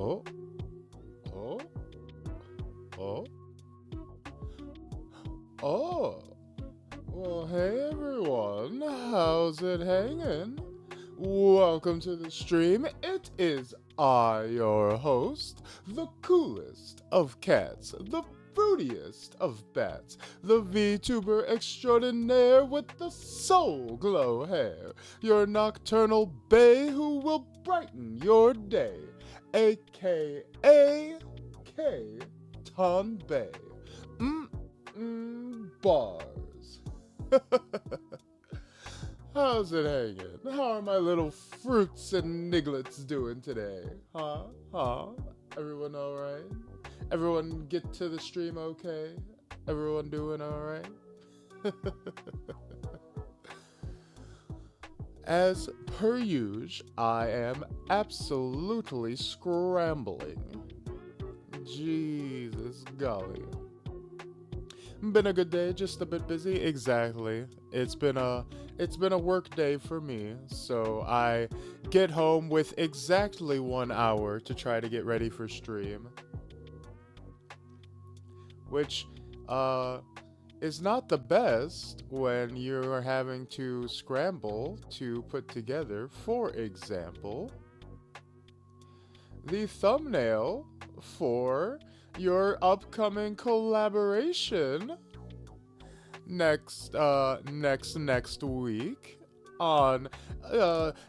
Oh, oh, oh, oh. Well, hey everyone, how's it hanging? Welcome to the stream. It is I, your host, the coolest of cats, the fruitiest of bats, the VTuber extraordinaire with the soul glow hair, your nocturnal bay who will brighten your day, aka K Tonbey. Bars. How's it hanging? How are my little fruits and nigglets doing today? Huh? Everyone alright? Everyone get to the stream okay? Everyone doing alright? As per usual, I am absolutely scrambling. Jesus golly. Been a good day, just a bit busy. Exactly. It's been a work day for me, so I get home with exactly 1 hour to try to get ready for stream. Which is not the best when you're having to scramble to put together, for example, the thumbnail for your upcoming collaboration next week on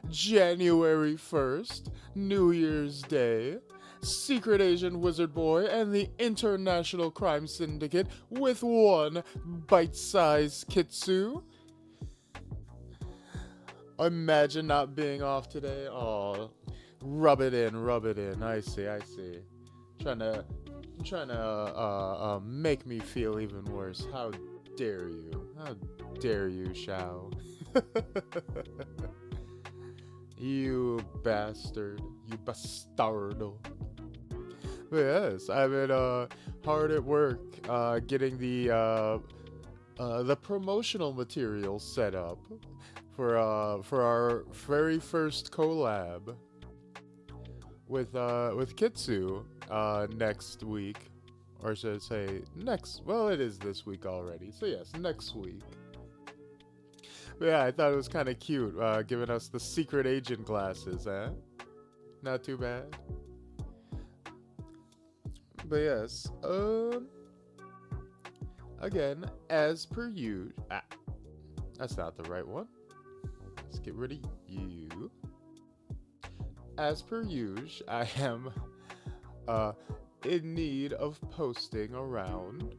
January 1st, New Year's Day. Secret Agent Wizard Boy and the International Crime Syndicate with one bite-sized Kitsu. Imagine not being off today. Oh, rub it in. I see. Trying to make me feel even worse. How dare you, Shao? You bastard. You bastardo. But yes, I've been hard at work getting the promotional material set up for our very first collab with Kitsu next week, or should I say well, it is this week already, so yes, next week. But yeah, I thought it was kind of cute, giving us the secret agent glasses, eh? Not too bad. But yes, again, as per usual, that's not the right one. Let's get rid of you. As per usual, I am in need of posting around.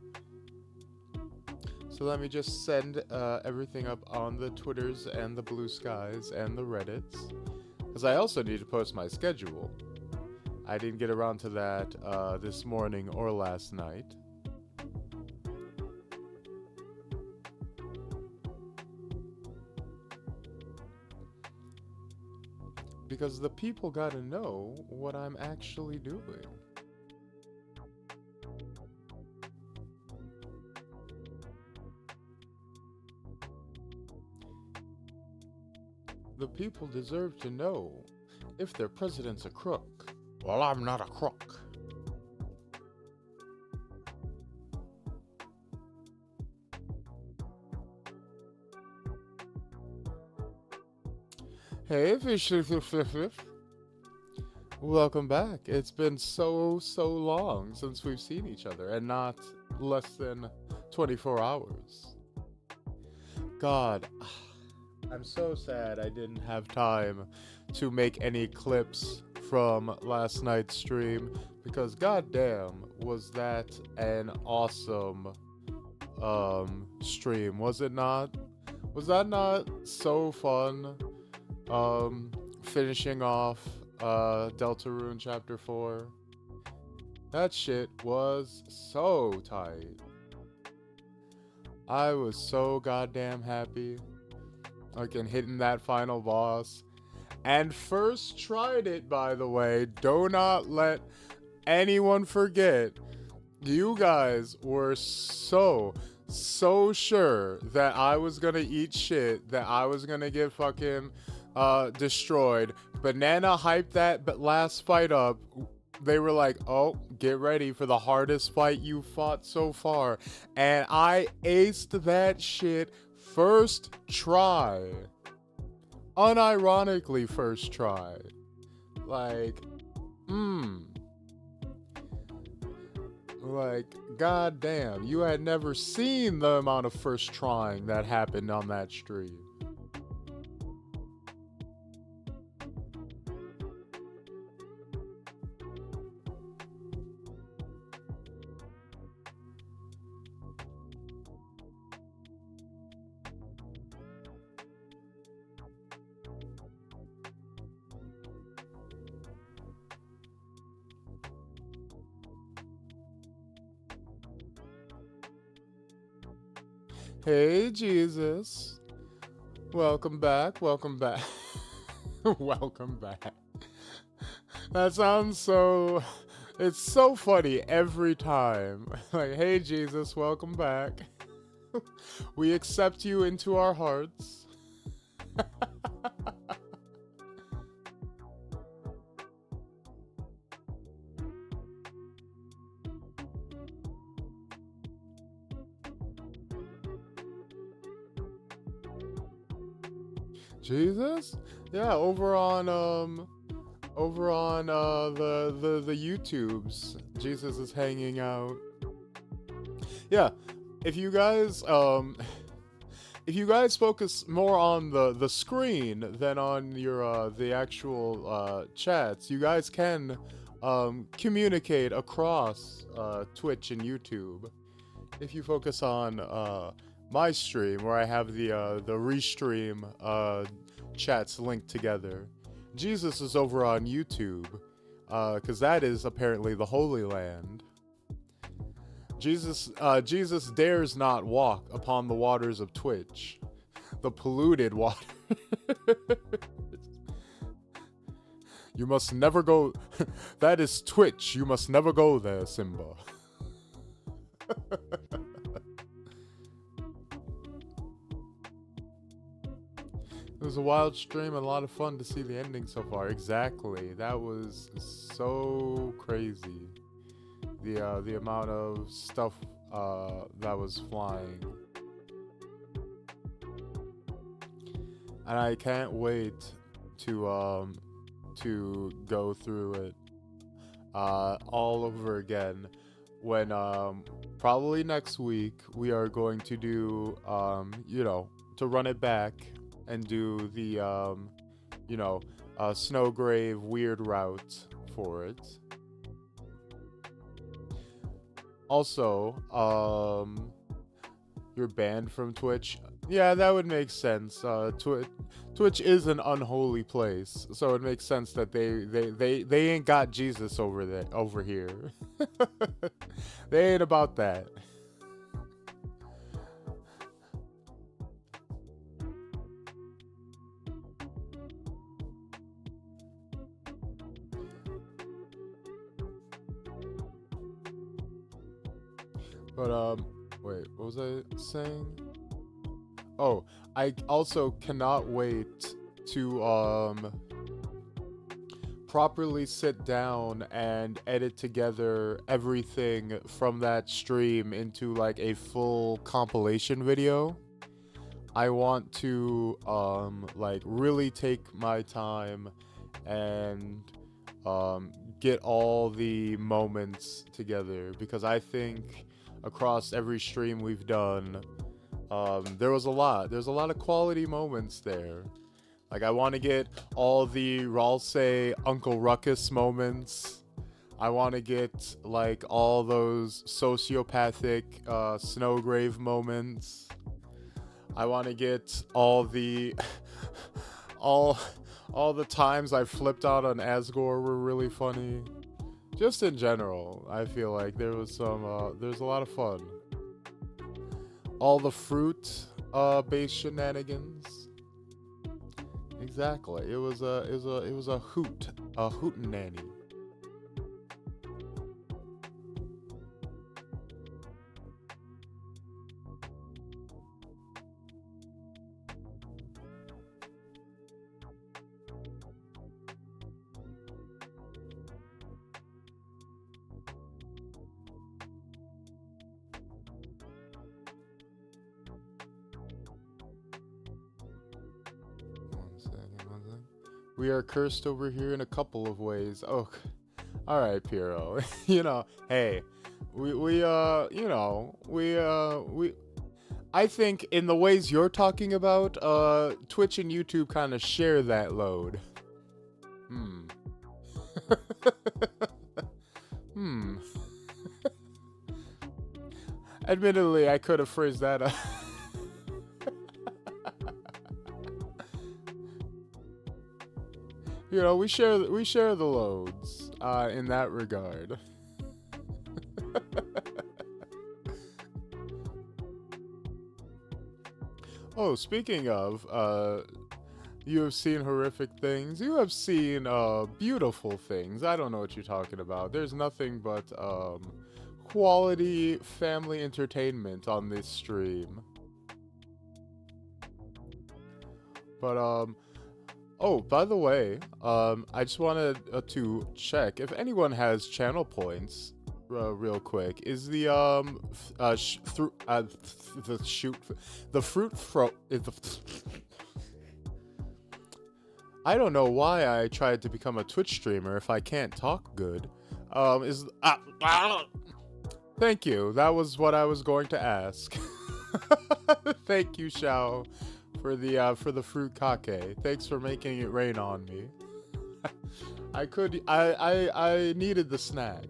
So let me just send everything up on the Twitters and the Blue Skies and the Reddits, because I also need to post my schedule. I didn't get around to that this morning or last night. Because the people gotta know what I'm actually doing. The people deserve to know if their president's a crook. Well, I'm not a crook. Hey, fish. Welcome back. It's been so long since we've seen each other, and not less than 24 hours. God, I'm so sad I didn't have time to make any clips from last night's stream, because goddamn, was that an awesome stream, was it not? Was that not so fun? Finishing off Deltarune Chapter 4. That shit was so tight. I was so goddamn happy. Like, hitting that final boss. And first tried it, by the way. Do not let anyone forget. You guys were so sure that I was gonna eat shit, that I was gonna get fucking destroyed. Banana hyped that last fight up They were like, oh, get ready for the hardest fight you fought so far. And I aced that shit first try. Unironically, first try. Like, Like, goddamn, you had never seen the amount of first trying that happened on that stream. Hey, Jesus. Welcome back. Welcome back. Welcome back. That sounds so. It's so funny every time. Like, hey, Jesus, welcome back. We accept you into our hearts. Jesus? Yeah, over on the YouTubes, Jesus is hanging out. Yeah, if you guys focus more on the screen than on your the actual chats, you guys can communicate across Twitch and YouTube. If you focus on my stream, where I have the restream chats linked together, Jesus is over on YouTube, because that is apparently the Holy Land. Jesus dares not walk upon the waters of Twitch, the polluted water. You must never go. That is Twitch. You must never go there, Simba. It was a wild stream and a lot of fun to see the ending so far. Exactly. That was so crazy. The amount of stuff that was flying. And I can't wait to go through it all over again when probably next week we are going to do to run it back and do the Snowgrave weird route for it. Also, you're banned from Twitch. Yeah, that would make sense. Twitch is an unholy place, so it makes sense that they ain't got Jesus over here. They ain't about that. But wait, what was I saying? Oh, I also cannot wait to properly sit down and edit together everything from that stream into like a full compilation video. I want to like really take my time and get all the moments together, because I think across every stream we've done, there's a lot of quality moments there. Like, I want to get all the Ralsei Uncle Ruckus moments. I want to get like all those sociopathic Snowgrave moments. I want to get all the all the times I flipped out on Asgore were really funny. Just in general, I feel like there's a lot of fun. All the fruit based shenanigans. Exactly. It was a hootenanny. We are cursed over here in a couple of ways. Oh, all right, Piero. You know, hey, we. I think in the ways you're talking about, Twitch and YouTube kind of share that load. Hmm. Hmm. Admittedly, I could have phrased that up. You know, we share the loads in that regard. Oh, speaking of, you have seen horrific things. You have seen beautiful things. I don't know what you're talking about. There's nothing but quality family entertainment on this stream. But oh, by the way, I just wanted to check if anyone has channel points. Real quick, is the fruit I don't know why I tried to become a Twitch streamer if I can't talk good. Thank you. That was what I was going to ask. Thank you, Xiao, for the fruit kake. Thanks for making it rain on me. I needed the snack.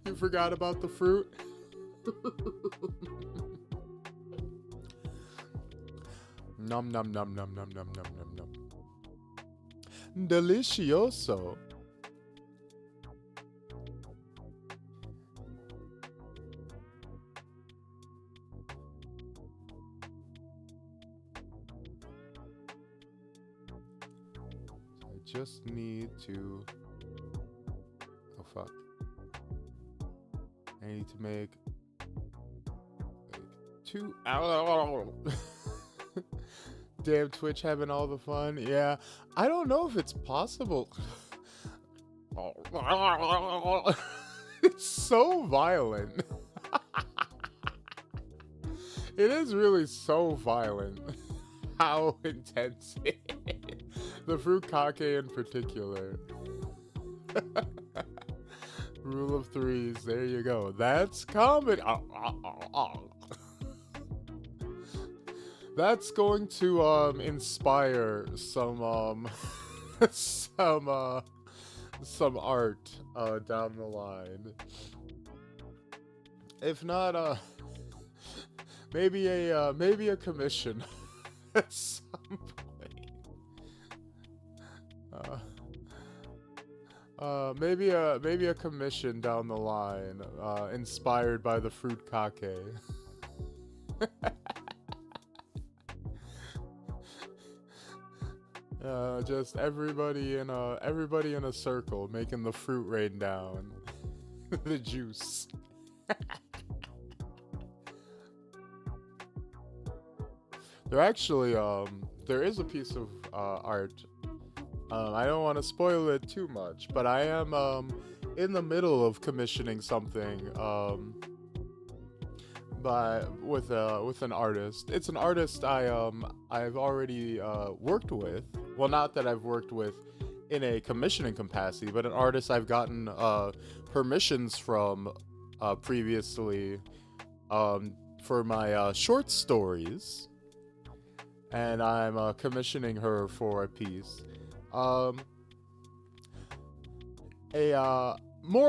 You forgot about the fruit? Nom nom nom nom nom nom nom nom nom. Delicioso. Just need to... Oh, fuck. I need to make... two... Damn, Twitch having all the fun. Yeah. I don't know if it's possible. It's so violent. It is really so violent. How intense it is. The fruit kake in particular. Rule of threes, there you go. That's comedy. That's going to inspire some some art down the line. If not maybe a commission at some point. Maybe a commission down the line, inspired by the fruit kake. Just everybody in a circle making the fruit rain down. The juice. There is a piece of art. I don't want to spoil it too much, but I am in the middle of commissioning something with an artist. It's an artist I've already worked with. Well, not that I've worked with in a commissioning capacity, but an artist I've gotten permissions from previously for my short stories, and I'm commissioning her for a piece. More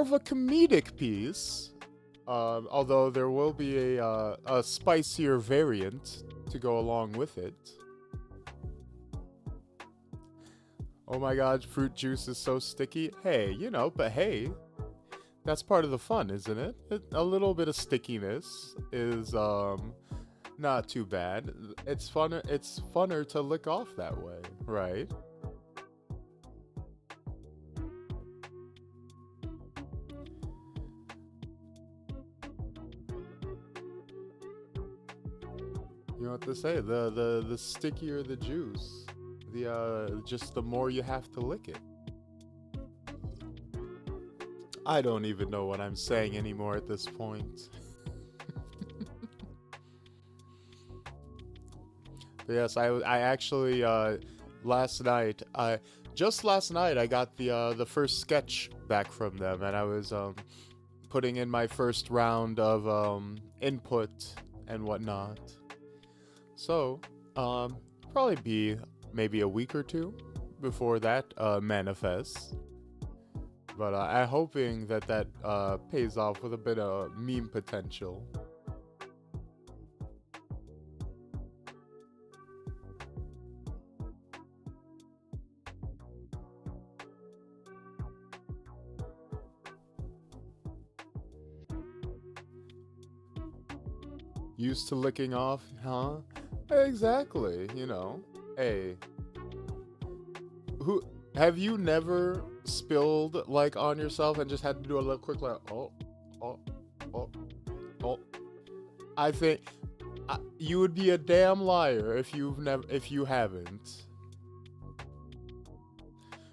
of a comedic piece, although there will be a spicier variant to go along with it. Oh my god, fruit juice is so sticky. Hey, but hey, that's part of the fun, isn't it? A little bit of stickiness is not too bad. It's funner to lick off that way, right? You know what to say? The stickier the juice, just the more you have to lick it. I don't even know what I'm saying anymore at this point. But yes, I actually just last night I got the first sketch back from them, and I was putting in my first round of input and whatnot. So probably be maybe a week or two before that manifests. But I'm hoping that pays off with a bit of meme potential. Used to licking off, huh? Exactly, you know. Hey, who have you never spilled like on yourself and just had to do a little quick like oh, oh, oh, oh? I think you would be a damn liar if you haven't.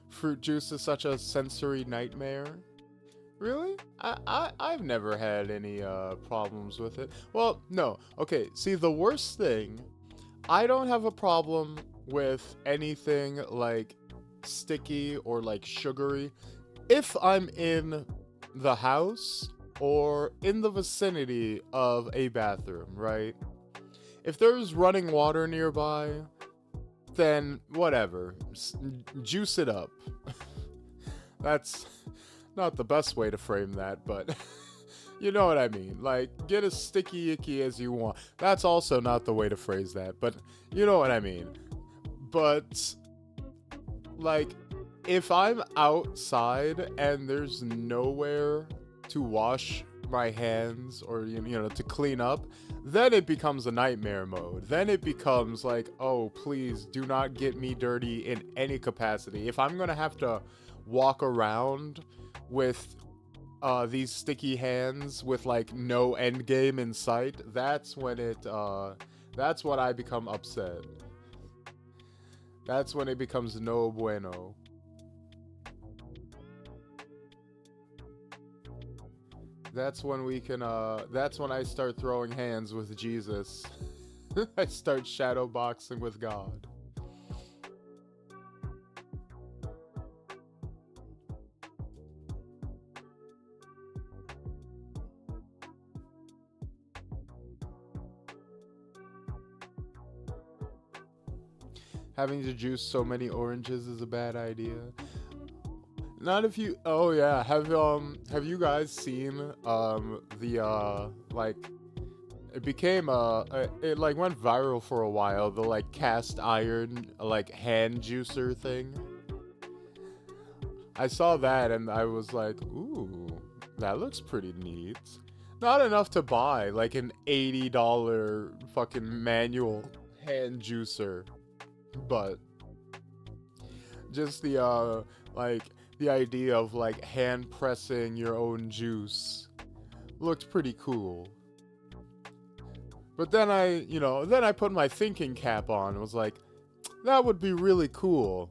Fruit juice is such a sensory nightmare. Really? I've never had any problems with it. Well, no. Okay, see, the worst thing, I don't have a problem with anything like sticky or like sugary if I'm in the house or in the vicinity of a bathroom, right? If there's running water nearby, then whatever. Juice it up. That's not the best way to frame that, but you know what I mean. Like, get as sticky icky as you want. That's also not the way to phrase that, but you know what I mean. But, like, if I'm outside and there's nowhere to wash my hands or, you know, to clean up, then it becomes a nightmare mode. Then it becomes like, oh, please do not get me dirty in any capacity. If I'm gonna have to walk around with these sticky hands with like no end game in sight, that's when I become upset. That's when it becomes no bueno. That's when that's when I start throwing hands with Jesus. I start shadow boxing with God. Having to juice so many oranges is a bad idea. Not if you. Oh yeah. Have you guys seen the like it became it like went viral for a while, the like cast iron like hand juicer thing. I saw that and I was like, ooh, that looks pretty neat. Not enough to buy like an $80 fucking manual hand juicer, but just the like the idea of like hand pressing your own juice looked pretty cool. But then I put my thinking cap on and was like, that would be really cool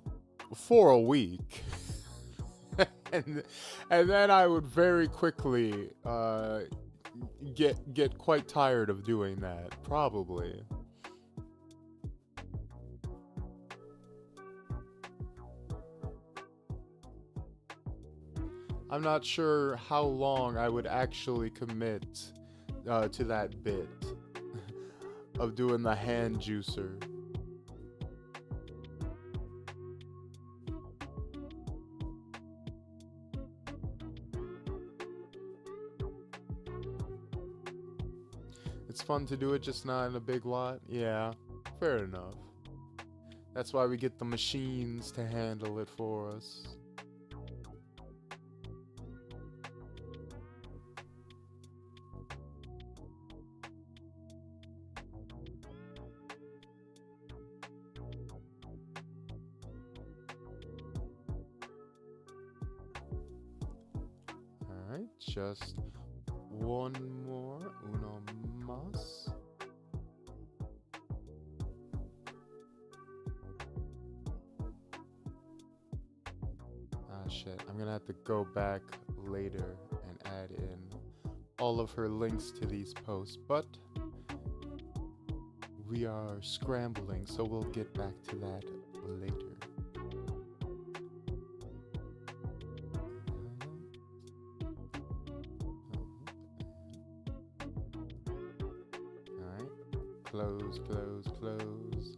for a week. and then I would very quickly get quite tired of doing that, probably. I'm not sure how long I would actually commit to that bit of doing the hand juicer. It's fun to do it, just not in a big lot. Yeah, fair enough. That's why we get the machines to handle it for us. Alright, just one more. Uno mas. Ah, shit. I'm gonna have to go back later and add in all of her links to these posts, but we are scrambling, so we'll get back to that later. Alright. Close, close, close.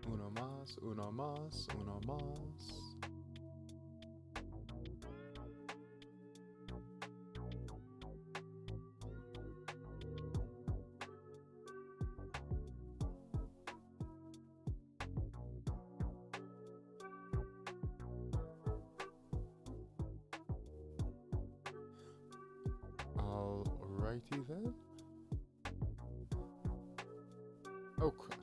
Uno más, uno más, uno más. Alrighty then. Oh crap.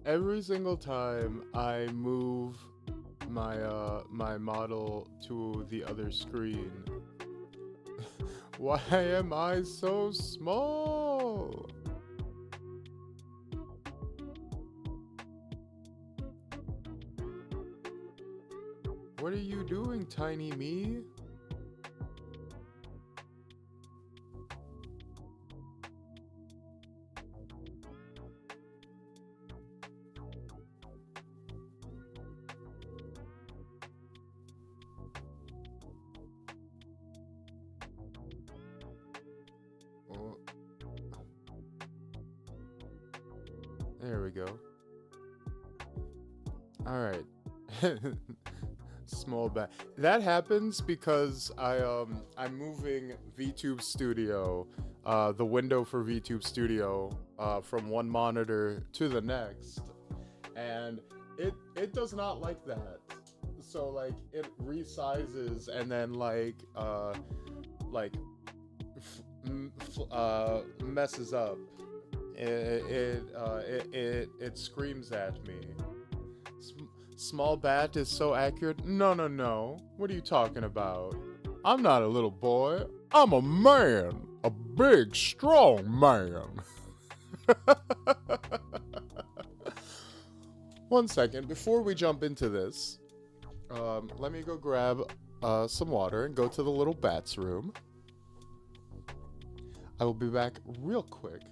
Every single time I move my model to the other screen, why am I so small? What are you doing, tiny me? There we go. Alright. Small bat. That happens because I'm moving VTube Studio, the window for VTube Studio, from one monitor to the next. And it does not like that. So like it resizes and then messes up. It screams at me. Small bat is so accurate. No. What are you talking about? I'm not a little boy. I'm a man. A big, strong man. One second. Before we jump into this, let me go grab some water and go to the little bat's room. I will be back real quick.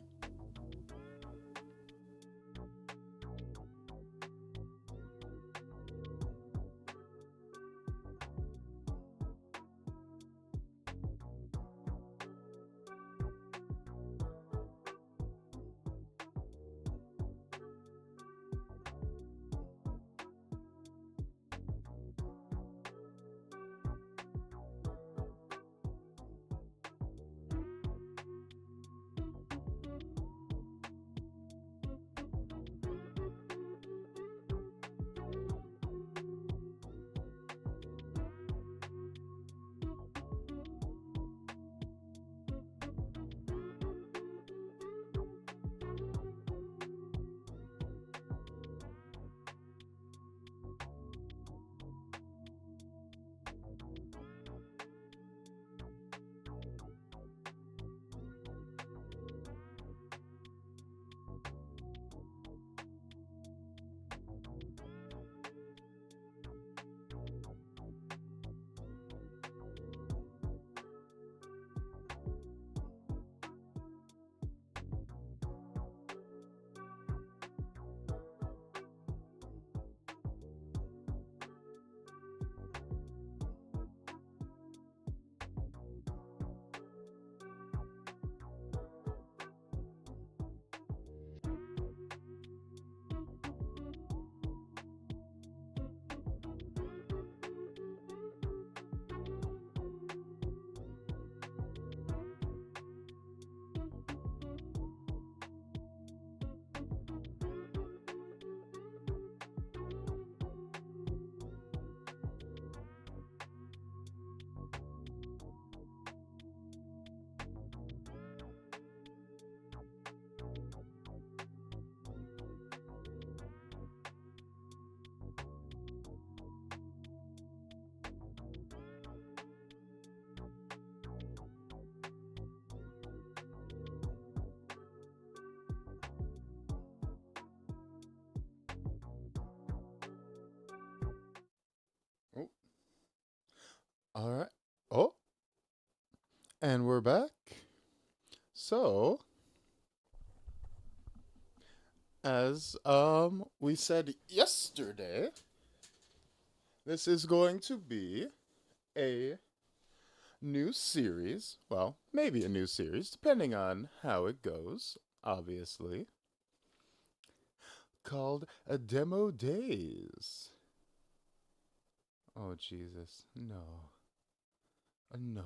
All right. Oh, and we're back. So, as we said yesterday, this is going to be a new series. Well, maybe a new series, depending on how it goes, obviously, called a Demo Days. Oh, Jesus. No. No.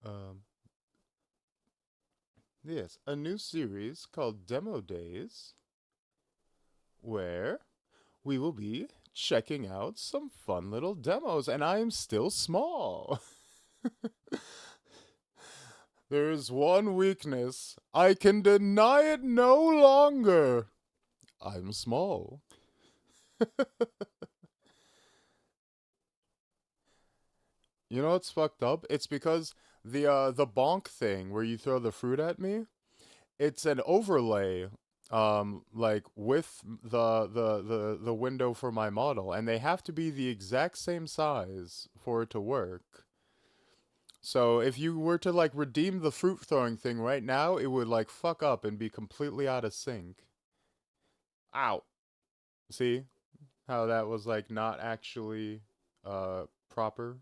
Um, yes, a new series called Demo Days, where we will be checking out some fun little demos, and I am still small. There is one weakness. I can deny it no longer. I'm small. You know what's fucked up? It's because the bonk thing where you throw the fruit at me, it's an overlay like with the window for my model, and they have to be the exact same size for it to work. So if you were to like redeem the fruit throwing thing right now, it would like fuck up and be completely out of sync. Ow. See how that was like not actually proper?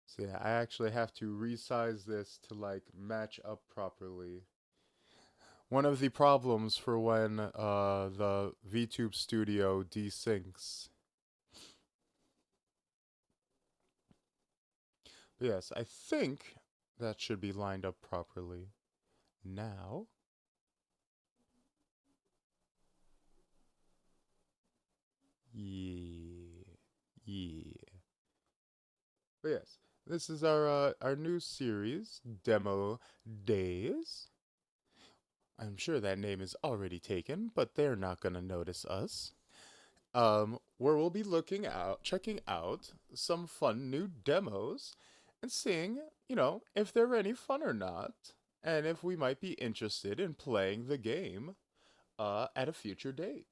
So yeah, I actually have to resize this to like match up properly. One of the problems for when the VTube studio desyncs. But yes, I think that should be lined up properly. Now, yeah, yeah. But yes, this is our new series, Demo Days. I'm sure that name is already taken, but they're not gonna notice us. Where we'll be checking out some fun new demos and seeing, if they're any fun or not, and if we might be interested in playing the game at a future date.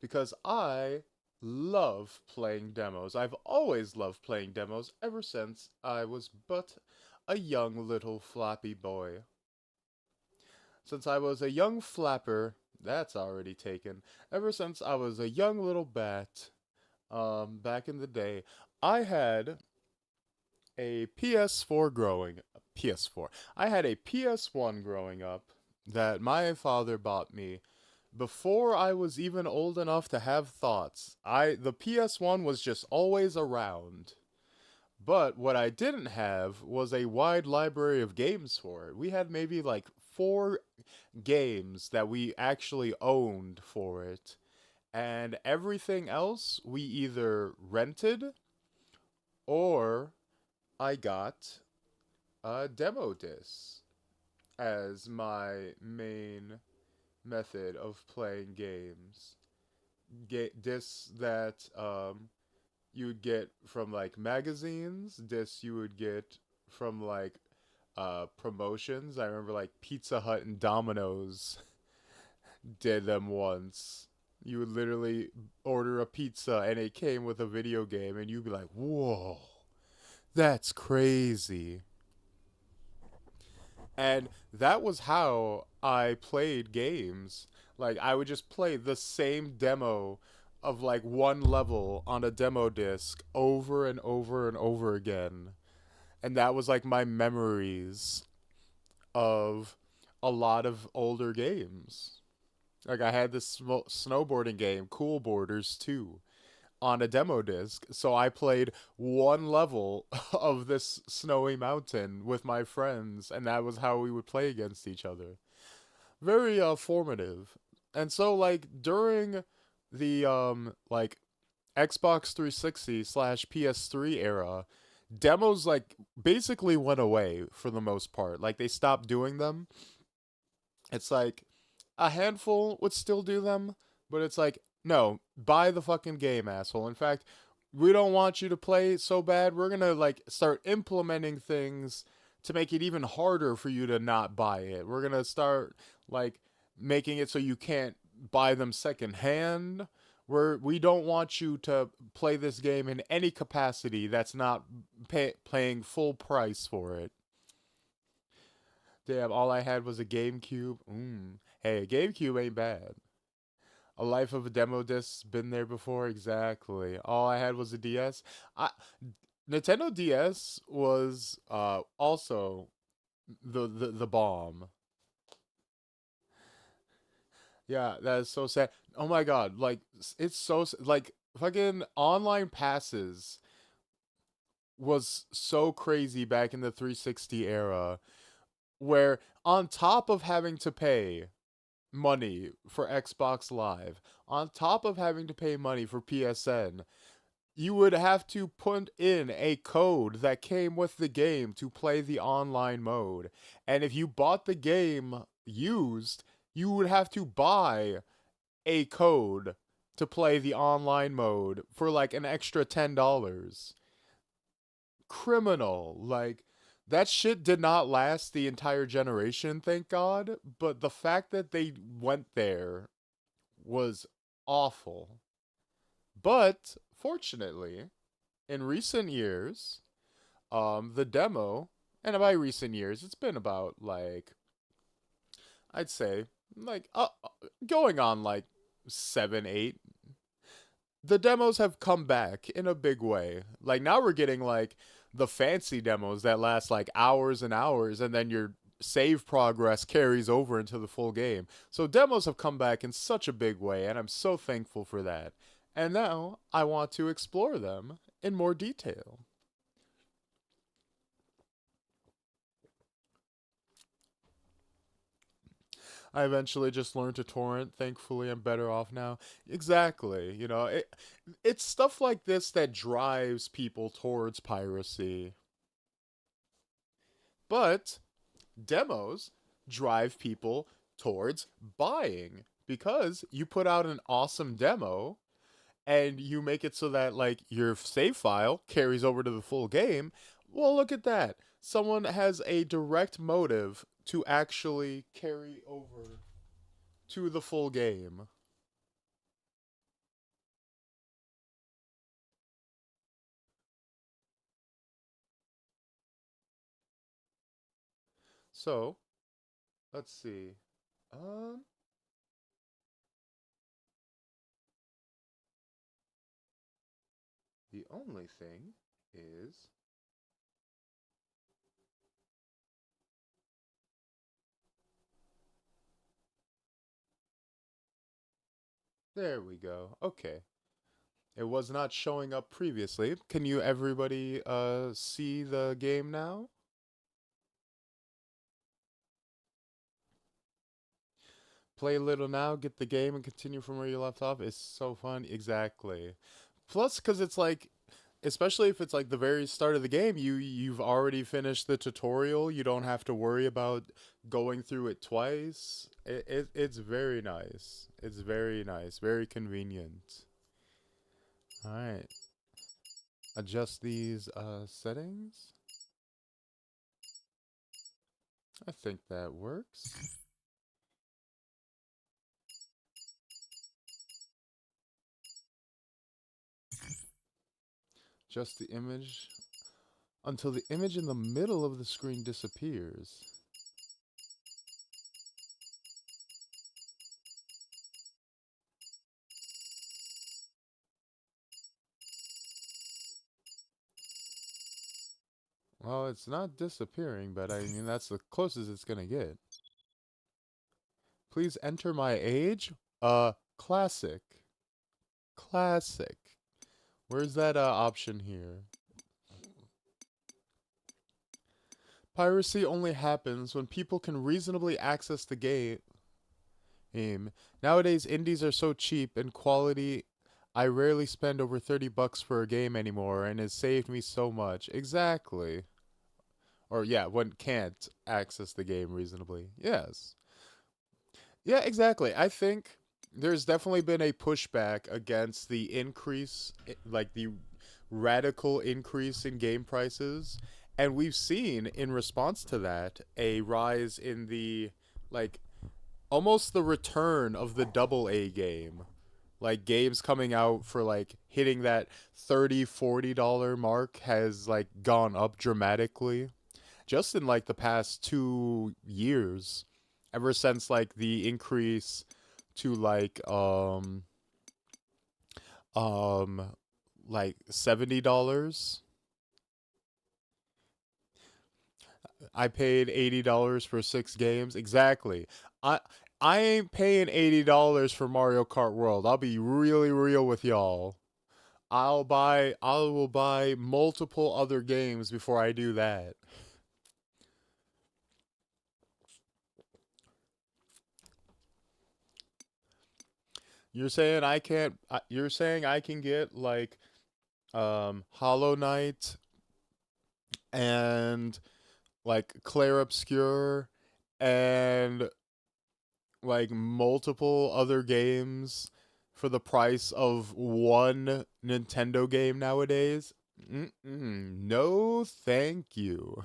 Because I love playing demos. I've always loved playing demos ever since I was but a young little flappy boy. Since I was a young flapper, that's already taken. Ever since I was a young little bat, back in the day, I had a PS4 growing PS4. I had a PS1 growing up that my father bought me before I was even old enough to have thoughts. The PS1 was just always around. But what I didn't have was a wide library of games for it. We had maybe like 4 games that we actually owned for it. And everything else we either rented or I got demo discs as my main method of playing games. Discs that you would get from like magazines, discs you would get from like promotions. I remember like Pizza Hut and Domino's did them once. You would literally order a pizza and it came with a video game, and you'd be like, whoa, that's crazy. And that was how I played games. Like, I would just play the same demo of like one level on a demo disc over and over and over again. And that was like my memories of a lot of older games. Like, I had this snowboarding game, Cool Borders 2, on a demo disc. So I played one level of this snowy mountain with my friends, and that was how we would play against each other. Very formative. And so like during the like Xbox 360 slash PS3 era, demos like basically went away for the most part. Like they stopped doing them. It's like a handful would still do them, but it's like, no, buy the fucking game, asshole. In fact, we don't want you to play so bad. We're gonna like start implementing things to make it even harder for you to not buy it. We're gonna start like making it so you can't buy them secondhand. We don't want you to play this game in any capacity that's not paying full price for it. Damn, all I had was a GameCube. Hey, a GameCube ain't bad. A life of a demo disc's been there before, exactly. All I had was a DS. I Nintendo DS was also the bomb. Yeah, that is so sad. Oh my god, like it's like fucking online passes was so crazy back in the 360 era where on top of having to pay money for Xbox Live, on top of having to pay money for PSN, you would have to put in a code that came with the game to play the online mode. And if you bought the game used, you would have to buy a code to play the online mode for like an extra $10. Criminal. Like, that shit did not last the entire generation, thank God. But the fact that they went there was awful. But fortunately, in recent years, the demo, and by recent years, it's been about like I'd say like going on like 7, 8. The demos have come back in a big way. Like now we're getting like the fancy demos that last like hours and hours, and then your save progress carries over into the full game. So demos have come back in such a big way, and I'm so thankful for that. And now I want to explore them in more detail. I eventually just learned to torrent. Thankfully, I'm better off now. Exactly. It's stuff like this that drives people towards piracy. But demos drive people towards buying because you put out an awesome demo and you make it so that like your save file carries over to the full game. Well, look at that. Someone has a direct motive to actually carry over to the full game. So, let's see. Um the only thing is there we go. Okay. It was not showing up previously. Can you everybody see the game now? Play a little now, get the game, and continue from where you left off. It's so fun. Exactly. Plus, because it's like, especially if it's like the very start of the game, you've already finished the tutorial. You don't have to worry about going through it twice. It's very nice. It's very nice. Very convenient. All right. Adjust these settings. I think that works. Adjust the image until the image in the middle of the screen disappears. Well, it's not disappearing, but I mean, that's the closest it's gonna get. Please enter my age? Classic. Classic. Where's that option here? Piracy only happens when people can reasonably access the game. Nowadays, indies are so cheap and quality. I rarely spend over $30 for a game anymore, and it's saved me so much. Exactly. Or yeah, one can't access the game reasonably. Yes. Yeah, exactly. I think there's definitely been a pushback against the increase, like the radical increase in game prices, and we've seen in response to that a rise in the like almost the return of the double A game. Like games coming out for like hitting that $30-40 mark has like gone up dramatically just in like the past 2 years, ever since like the increase to um like $70. I paid $80 for 6 games. Exactly. I I ain't paying $80 for Mario Kart World. I'll be really real with y'all. I will buy multiple other games before I do that. You're saying I can't you're saying I can get like Hollow Knight and like Clair Obscure and like multiple other games for the price of one Nintendo game nowadays? No, thank you.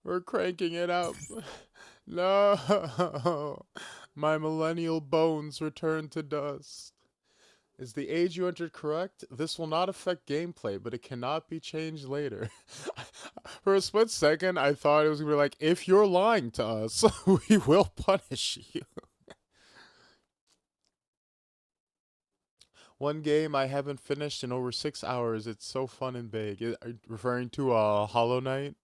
We're cranking it up. No. My millennial bones return to dust. Is the age you entered correct? This will not affect gameplay, but it cannot be changed later. For a split second, I thought it was going to be like, if you're lying to us, we will punish you. One game I haven't finished in over 6 hours. It's so fun and big. Are you referring to Hollow Knight?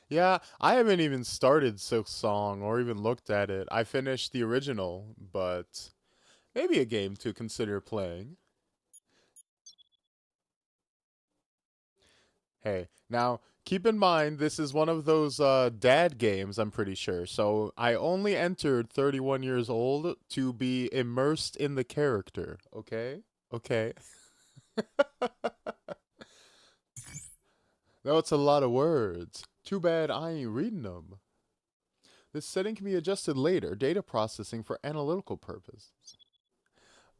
Yeah, I haven't even started Silk Song or even looked at it. I finished the original, but maybe a game to consider playing. Hey, now keep in mind this is one of those dad games, I'm pretty sure. So I only entered 31 years old to be immersed in the character, okay? Okay. No, it's a lot of words. Too bad I ain't reading them. This setting can be adjusted later. Data processing for analytical purposes.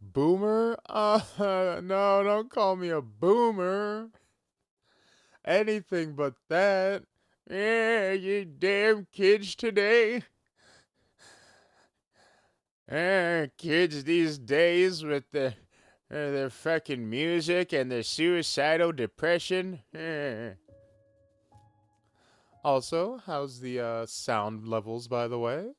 Boomer? No, don't call me a boomer. Anything but that. Yeah, you damn kids today. Kids these days with their fucking music and their suicidal depression. Also, how's the sound levels, by the way?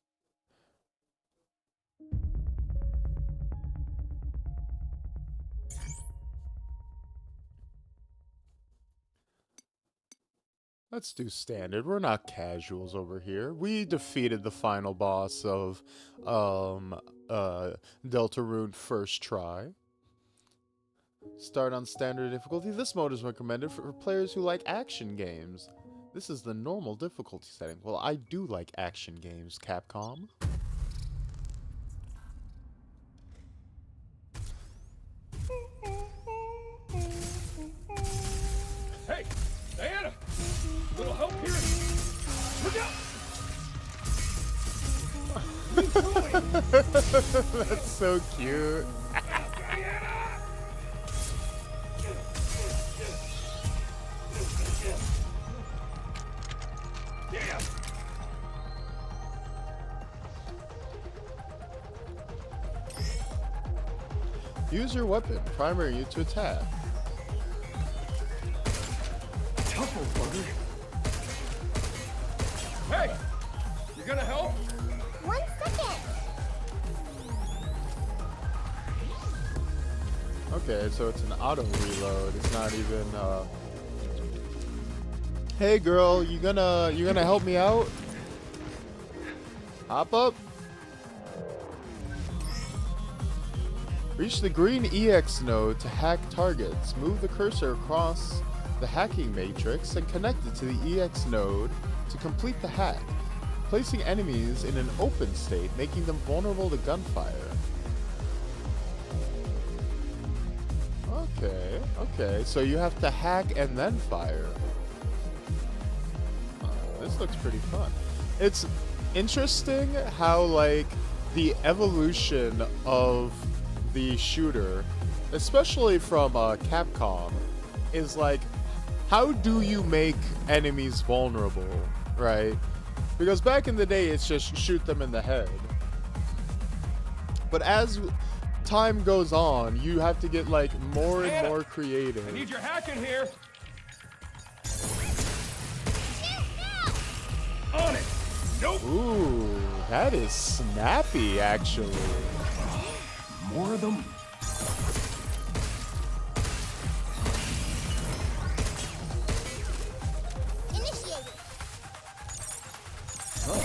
Let's do standard. We're not casuals over here. We defeated the final boss of um Deltarune first try. Start on standard difficulty. This mode is recommended for players who like action games. This is the normal difficulty setting. Well, I do like action games, Capcom. Hey, Diana! A little help here? Look out! That's so cute. Yeah. Use your weapon, primary you to attack. Tough old bugger. Hey! You gonna help? 1 second. Okay, so it's an auto reload. It's not even Hey girl, you gonna help me out? Hop up. Reach the green EX node to hack targets. Move the cursor across the hacking matrix and connect it to the EX node to complete the hack, placing enemies in an open state, making them vulnerable to gunfire. Okay, so you have to hack and then fire. This looks pretty fun. It's interesting how, like, the evolution of the shooter, especially from Capcom, is like, how do you make enemies vulnerable, right? Because back in the day, it's just shoot them in the head. But as time goes on, you have to get like more and more creative. I need your hack in here. On it. Nope. Ooh, that is snappy, actually. More of them. Initiated. Oh,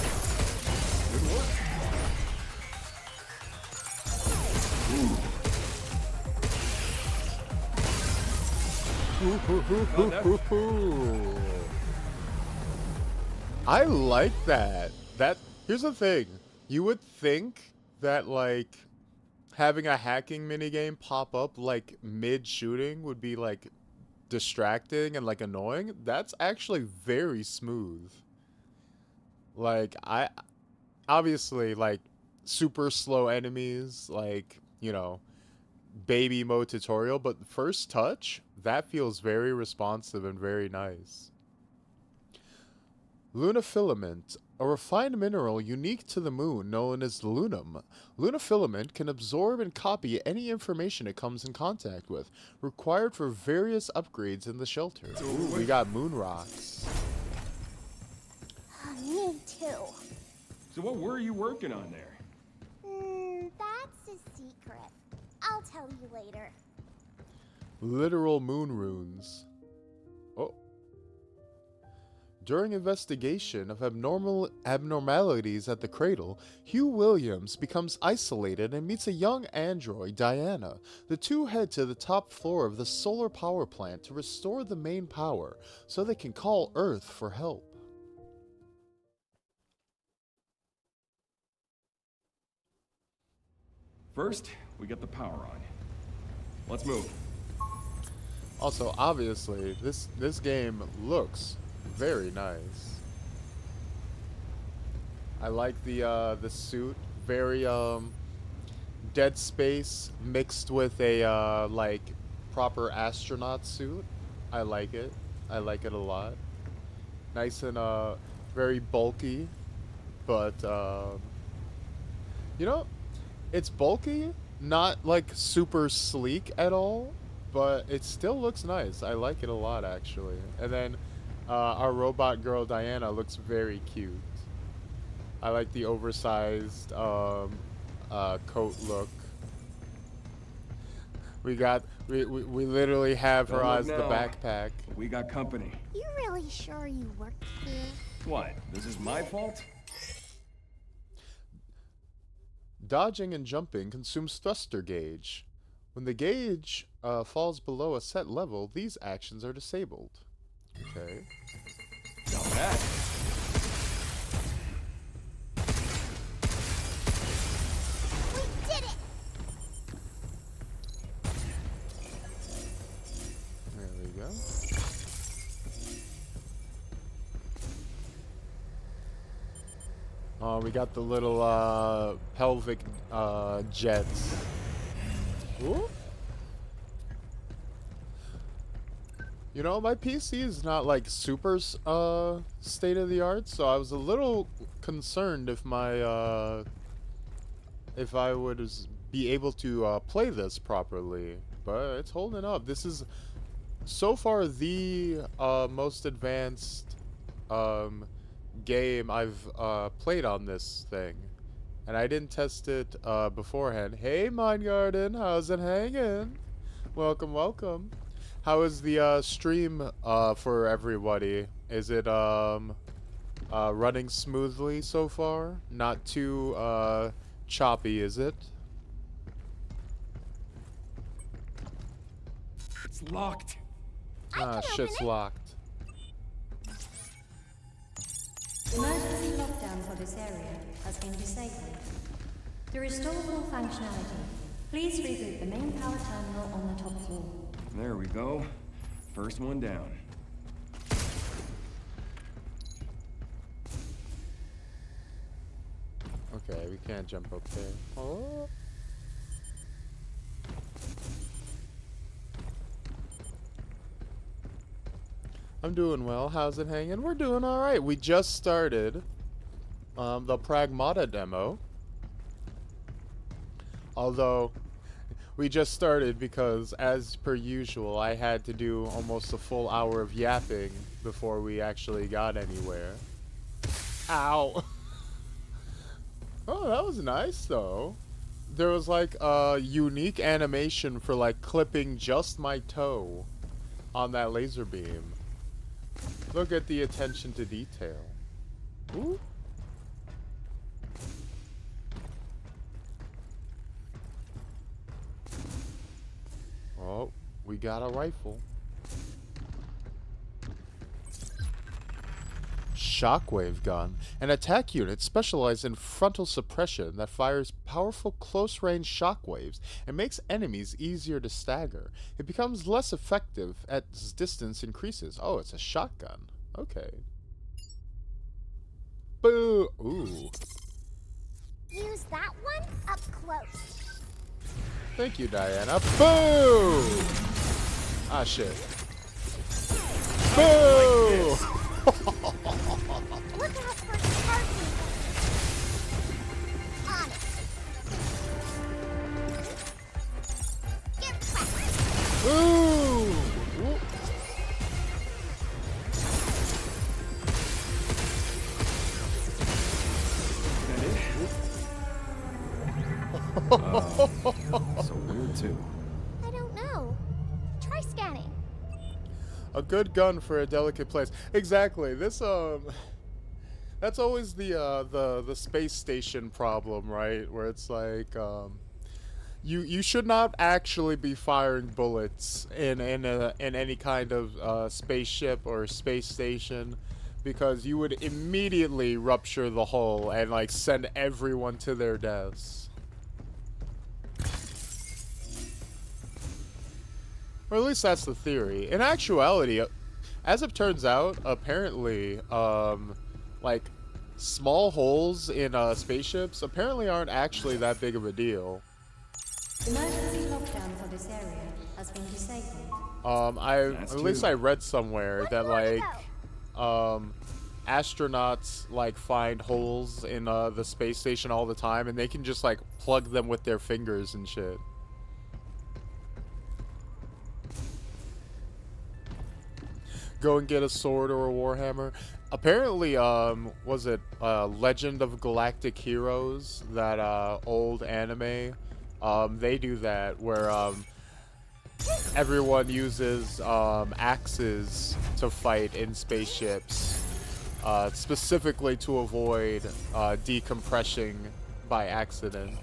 good work. I like that. Here's the thing. You would think that like having a hacking minigame pop up like mid shooting would be like distracting and like annoying. That's actually very smooth. Like I obviously like super slow enemies, like, you know, baby mode tutorial, but first touch, that feels very responsive and very nice. Lunafilament, a refined mineral unique to the moon known as lunum. Lunafilament can absorb and copy any information it comes in contact with, required for various upgrades in the shelter. Ooh, we got moon rocks. Me too. So what were you working on there? That's a secret. I'll tell you later. Literal moon runes. Oh. During investigation of abnormalities at the cradle, Hugh Williams becomes isolated and meets a young android, Diana. The two head to the top floor of the solar power plant to restore the main power so they can call Earth for help. First, we get the power on. Let's move. Also, obviously, this game looks very nice. I like the suit, very Dead Space mixed with a like proper astronaut suit. I like it. I like it a lot. Nice and very bulky, but you know, it's bulky, not like super sleek at all, but it still looks nice. I like it a lot, actually. And then our robot girl Diana looks very cute. I like the oversized coat look. We literally have her as the backpack. We got company. You really sure you worked here? What? This is my fault? Dodging and jumping consumes thruster gauge. When the gauge falls below a set level, these actions are disabled. Okay. Not bad. We did it! There we go. Oh, we got the little pelvic jets. Ooh. You know, my PC is not like super state of the art, so I was a little concerned if my if I would be able to play this properly, but it's holding up. This is so far the most advanced game I've played on this thing, and I didn't test it beforehand. Hey, Mind Garden, how's it hanging? Welcome, welcome. How is the stream for everybody? Is it running smoothly so far? Not too choppy, is it? It's locked. Ah, shit's locked. Emergency lockdown for this area has been disabled. To restore full functionality, please reboot the main power terminal on the top floor. There we go. First one down. Okay, we can't jump up there. Oh. I'm doing well. How's it hanging? We're doing all right. We just started the Pragmata demo. Although we just started because, as per usual, I had to do almost a full hour of yapping before we actually got anywhere. Ow! Oh, that was nice though. There was like a unique animation for like clipping just my toe on that laser beam. Look at the attention to detail. Ooh. Oh, we got a rifle. Shockwave gun. An attack unit specialized in frontal suppression that fires powerful close-range shockwaves and makes enemies easier to stagger. It becomes less effective as distance increases. Oh, it's a shotgun. Okay. Boo! Ooh. Use that one up close. Thank you, Diana. Boo! Ah, shit. Boo! Look out for parking. On it. Get wrecked. Ooh! Whoop. So weird too. I don't know. Try scanning. A good gun for a delicate place. Exactly. This that's always the space station problem, right? Where it's like you should not actually be firing bullets in any kind of spaceship or space station, because you would immediately rupture the hull and like send everyone to their deaths. Or at least that's the theory. In actuality, as it turns out, apparently, like, small holes in spaceships apparently aren't actually that big of a deal. Emergency lockdown for this area has been disabled. At least I read somewhere that, like, astronauts, like, find holes in the space station all the time, and they can just, like, plug them with their fingers and shit. Go and get a sword or a warhammer. Apparently, was it Legend of Galactic Heroes, that old anime? They do that where everyone uses axes to fight in spaceships, specifically to avoid decompressing by accident.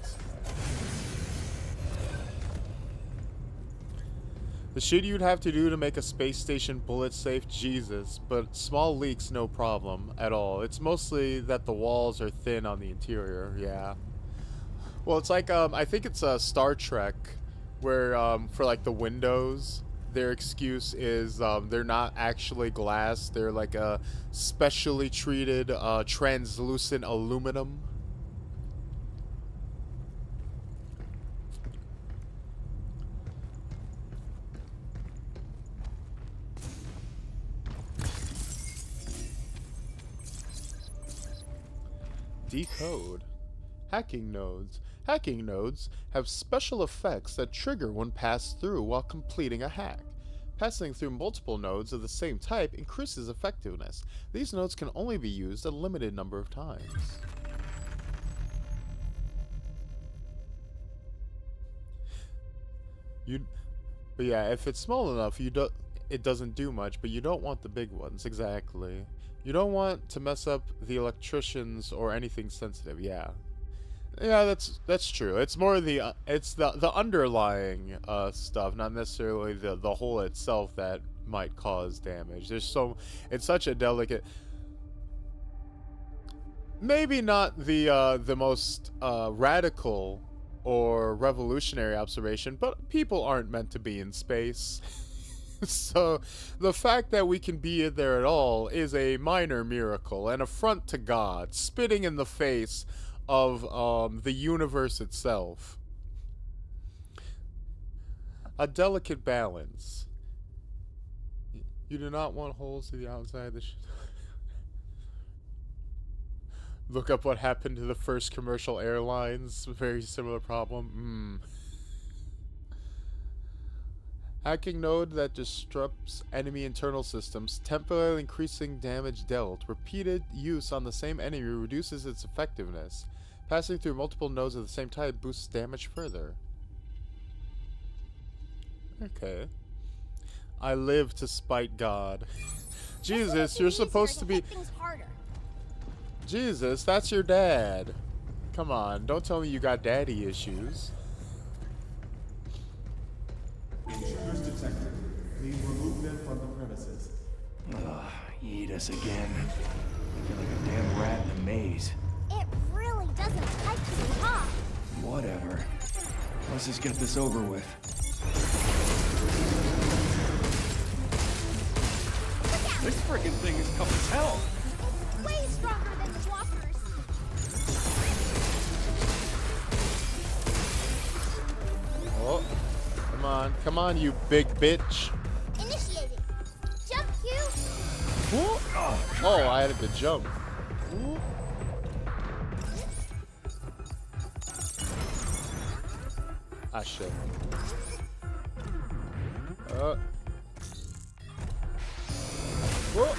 The shit you'd have to do to make a space station bullet safe, Jesus, but small leaks no problem at all. It's mostly that the walls are thin on the interior, yeah. Well, it's like, I think it's Star Trek, where, for like the windows, their excuse is, they're not actually glass, they're like a specially treated, translucent aluminum. Decode. Hacking nodes. Hacking nodes have special effects that trigger when passed through while completing a hack. Passing through multiple nodes of the same type increases effectiveness. These nodes can only be used a limited number of times. But yeah, if it's small enough, it doesn't do much, but you don't want the big ones, exactly. You don't want to mess up the electricians or anything sensitive. Yeah, that's true. It's more the underlying stuff, not necessarily the hole itself that might cause damage. It's such a delicate. Maybe not the most radical or revolutionary observation, but people aren't meant to be in space. So, the fact that we can be there at all is a minor miracle, an affront to God, spitting in the face of the universe itself. A delicate balance. You do not want holes to the outside. Look up what happened to the first commercial airlines. Very similar problem. Hacking node that disrupts enemy internal systems, temporarily increasing damage dealt. Repeated use on the same enemy reduces its effectiveness. Passing through multiple nodes at the same time boosts damage further. Okay. I live to spite God. Jesus, you're supposed to be... Jesus, that's your dad. Come on, don't tell me you got daddy issues. Intruders detected. Please remove them from the premises. Ugh, eat us again. I feel like a damn rat in a maze. It really doesn't like you, huh? Whatever. Let's just get this over with. This freaking thing is tough as hell. It's way stronger than the walkers. Oh, come on, you big bitch. Initiating. Jump Q. Oh, I had to jump. Ah, shit.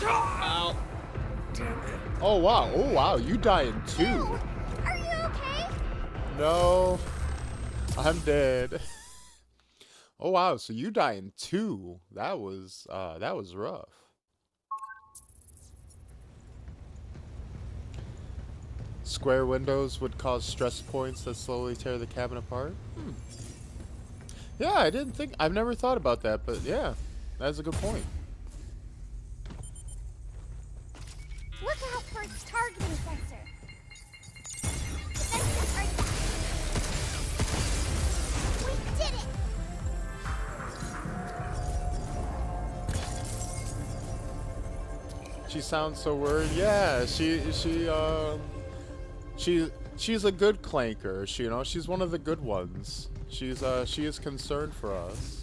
Ow. Damn it. Oh wow, you dying too. Are you okay? No, I'm dead. Oh wow, so you dying too. That was rough. Square windows would cause stress points that slowly tear the cabin apart. Yeah, I've never thought about that, but yeah, that's a good point. Look out for its targeting sensor. The sensor's right back. We did it! She sounds so worried. Yeah, she's a good clanker. She's one of the good ones. She is concerned for us.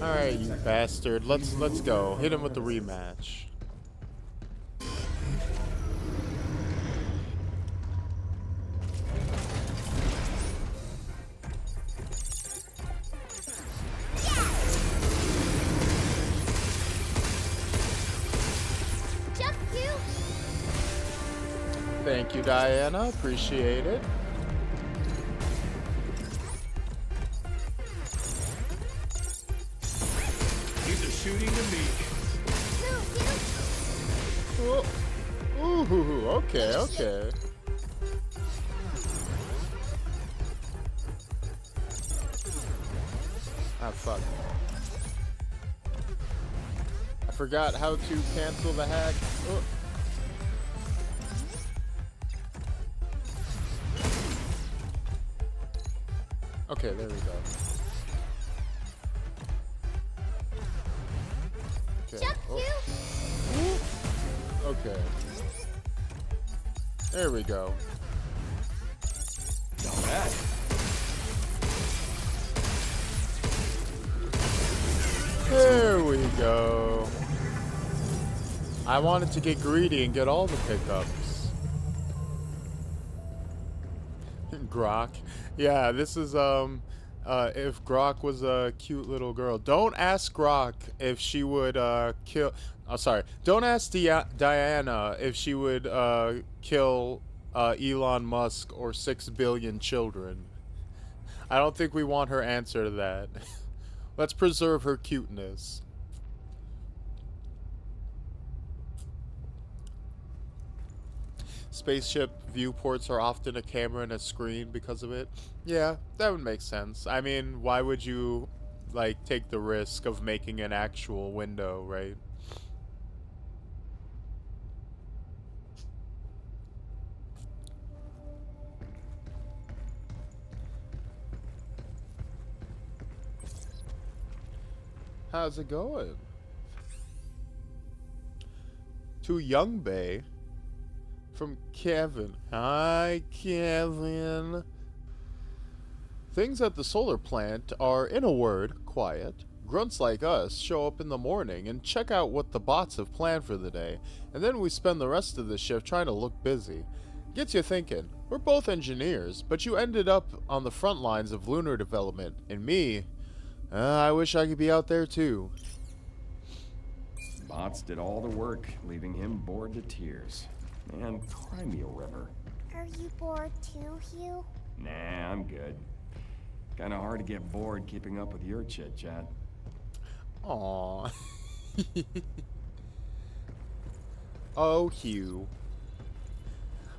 All right, you bastard. Let's go. Hit him with the rematch. Jump Q. Thank you, Diana. Appreciate it. These are shooting to me. Move, Ooh, okay. Ah, fuck. I forgot how to cancel the hack. Oh. Okay, there we go. Okay. Jump Oh. Q. Okay. There we go. Not bad. There we go. I wanted to get greedy and get all the pickups. Grok. Yeah, this is if Grok was a cute little girl. Don't ask Grok if she would kill. Oh, sorry. Don't ask Diana if she would kill Elon Musk or 6 billion children. I don't think we want her answer to that. Let's preserve her cuteness. Spaceship viewports are often a camera and a screen because of it. Yeah, that would make sense. I mean, why would you, like, take the risk of making an actual window, right? How's it going? to Tonbey from Kevin. Hi, Kevin. Things at the solar plant are, in a word, quiet. Grunts like us show up in the morning and check out what the bots have planned for the day, and then we spend the rest of the shift trying to look busy. Gets you thinking, we're both engineers, but you ended up on the front lines of lunar development, and me, I wish I could be out there too. Bots did all the work, leaving him bored to tears. Man, cry me a river. Are you bored too, Hugh? Nah, I'm good. Kinda hard to get bored keeping up with your chit-chat. Aww. Oh, Hugh.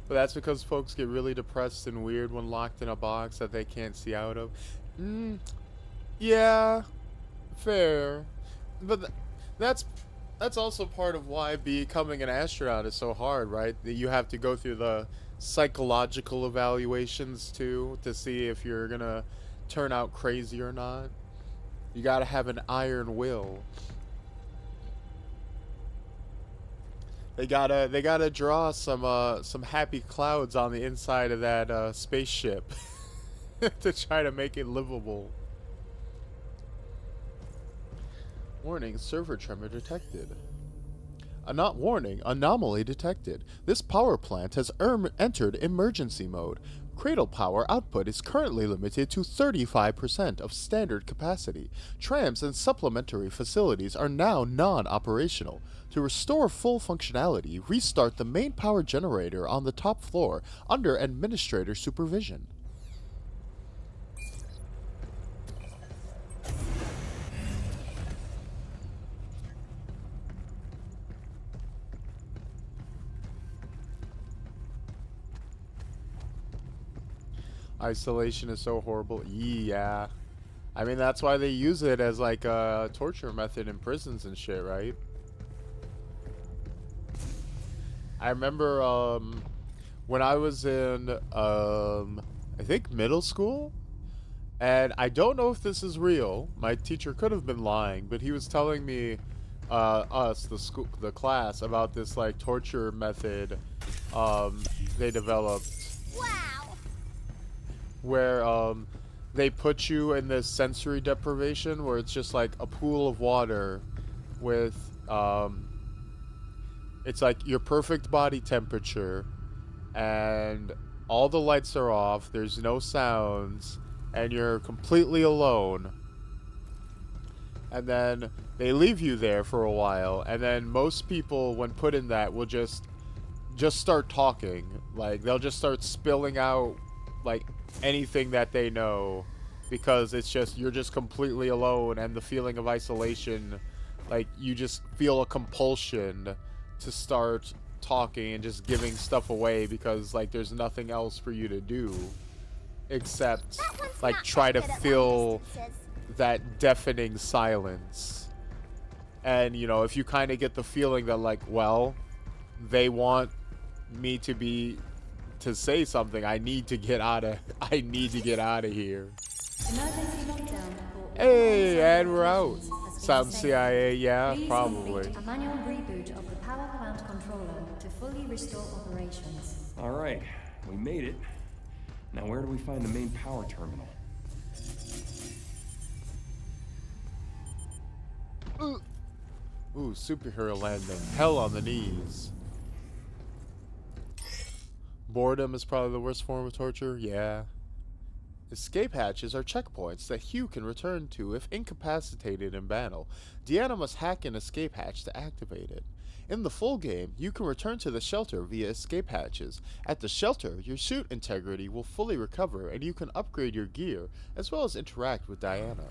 But that's because folks get really depressed and weird when locked in a box that they can't see out of. Yeah, fair. But that's also part of why becoming an astronaut is so hard, right? That you have to go through the psychological evaluations too to see if you're gonna turn out crazy or not. You gotta have an iron will. They gotta draw some happy clouds on the inside of that spaceship to try to make it livable. Warning, server tremor detected. Warning, anomaly detected. This power plant has entered emergency mode. Cradle power output is currently limited to 35% of standard capacity. Trams and supplementary facilities are now non-operational. To restore full functionality, restart the main power generator on the top floor under administrator supervision. Isolation is so horrible. Yeah. I mean, that's why they use it as like a torture method in prisons and shit, right? I remember when I was in I think middle school, and I don't know if this is real. My teacher could have been lying, but he was telling me the class about this like torture method they developed. Wow. Where they put you in this sensory deprivation where it's just like a pool of water with it's like your perfect body temperature and all the lights are off, there's no sounds, and you're completely alone. And then they leave you there for a while, and then most people when put in that will just start talking. Like they'll just start spilling out like anything that they know, because it's just you're just completely alone, and the feeling of isolation, like you just feel a compulsion to start talking and just giving stuff away because like there's nothing else for you to do except like try to fill that deafening silence. And you know, if you kind of get the feeling that like, well, they want me to say something, I need to get out of here. Hey, and we're out. Sounds CIA, yeah, Please probably. complete a manual reboot of the power plant controller to fully restore operations. All right, we made it. Now where do we find the main power terminal? Ooh, superhero landing. Hell on the knees. Boredom is probably the worst form of torture, yeah. Escape hatches are checkpoints that Hugh can return to if incapacitated in battle. Deanna must hack an escape hatch to activate it. In the full game, you can return to the shelter via escape hatches. At the shelter, your suit integrity will fully recover and you can upgrade your gear, as well as interact with Diana.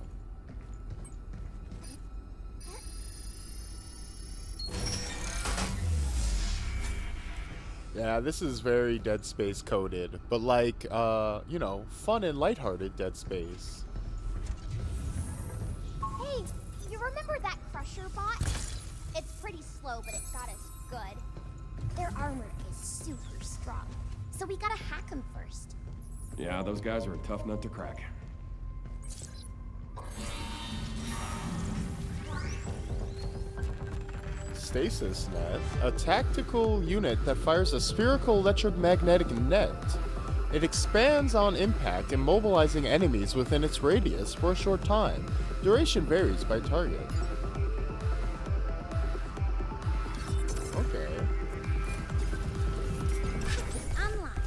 Yeah, this is very Dead Space coded, but like, you know, fun and lighthearted Dead Space. Hey, you remember that Crusher bot? It's pretty slow, but it got us good. Their armor is super strong, so we gotta hack them first. Yeah, those guys are a tough nut to crack. stasis net, a tactical unit that fires a spherical electromagnetic net. It expands on impact, immobilizing enemies within its radius for a short time. Duration varies by target. Okay. Unlock.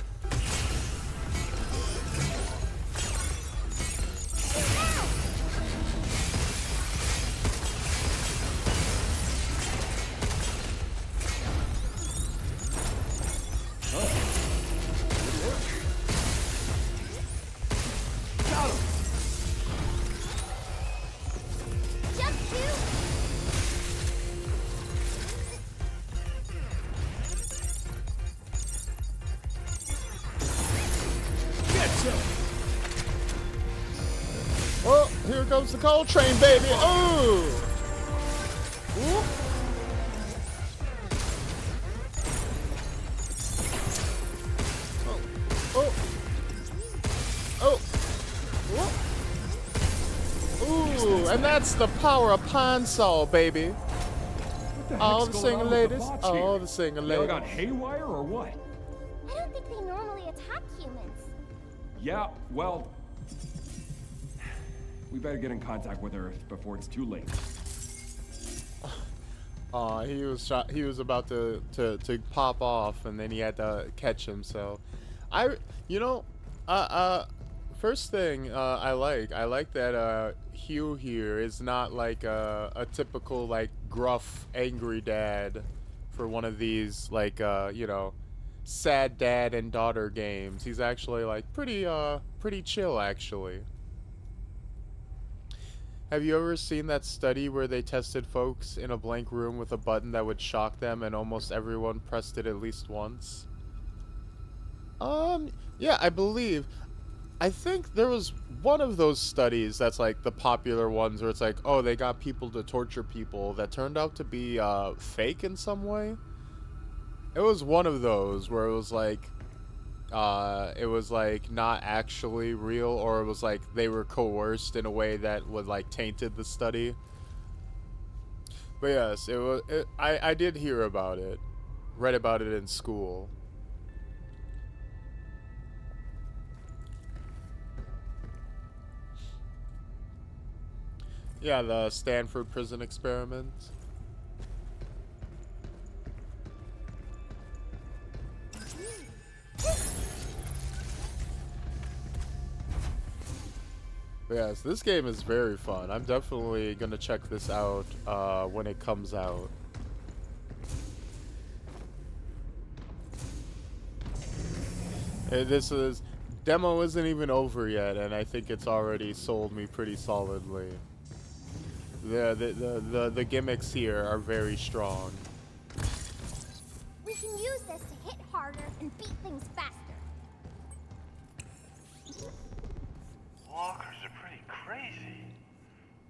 Jump two. Oh, here comes the coal train, baby. Oh! Ooh. Oh. Oh. Oh. Ooh, and that's the power of Pine Sol, baby. What the All heck's the going singing on with the ladies. bots All here? the singing They all ladies. got haywire or what? I don't think they normally attack humans. Yeah, well, we better get in contact with Earth before it's too late. He was about to pop off, and then he had to catch himself. You know, first thing I like that Hugh here is not like a typical like gruff, angry dad for one of these like you know, sad dad and daughter games. He's actually like pretty chill actually. Have you ever seen that study where they tested folks in a blank room with a button that would shock them and almost everyone pressed it at least once? Yeah, I think there was one of those studies that's like the popular ones where it's like, oh, they got people to torture people that turned out to be fake in some way. It was one of those where it was like not actually real, or it was like they were coerced in a way that would like tainted the study. But yes, I did hear about it, read about it in school. Yeah, the Stanford prison experiment. But yes, this game is very fun. I'm definitely gonna check this out when it comes out. This is demo isn't even over yet, and I think it's already sold me pretty solidly. The gimmicks here are very strong. We can use this to hit harder and beat things faster. Walkers are pretty crazy.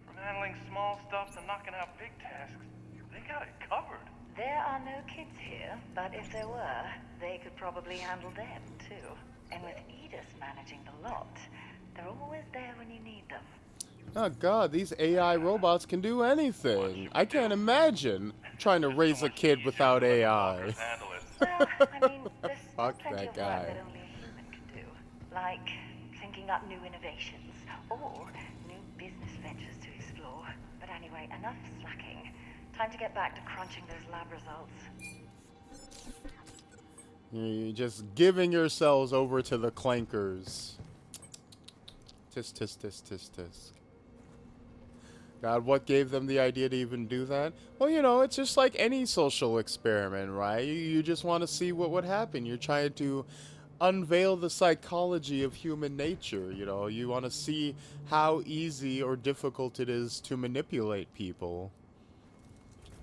From handling small stuff to knocking out big tasks, they got it covered. There are no kids here, but if there were, they could probably handle them, too. And with Edith managing the lot, they're always there when you need them. Oh god, these AI robots can do anything. I can't imagine trying to raise a kid without AI. Well, I mean, there's Fuck plenty that of guy. work that only a human can do. Like thinking up new innovations, or new business ventures to explore. But anyway, enough slacking. Time to get back to crunching those lab results. You're just giving yourselves over to the clankers. Tisk, tisk, tisk, tisk, tisk. God, what gave them the idea to even do that? Well, you know, it's just like any social experiment, right? You just want to see what would happen. You're trying to unveil the psychology of human nature, you know? You want to see how easy or difficult it is to manipulate people.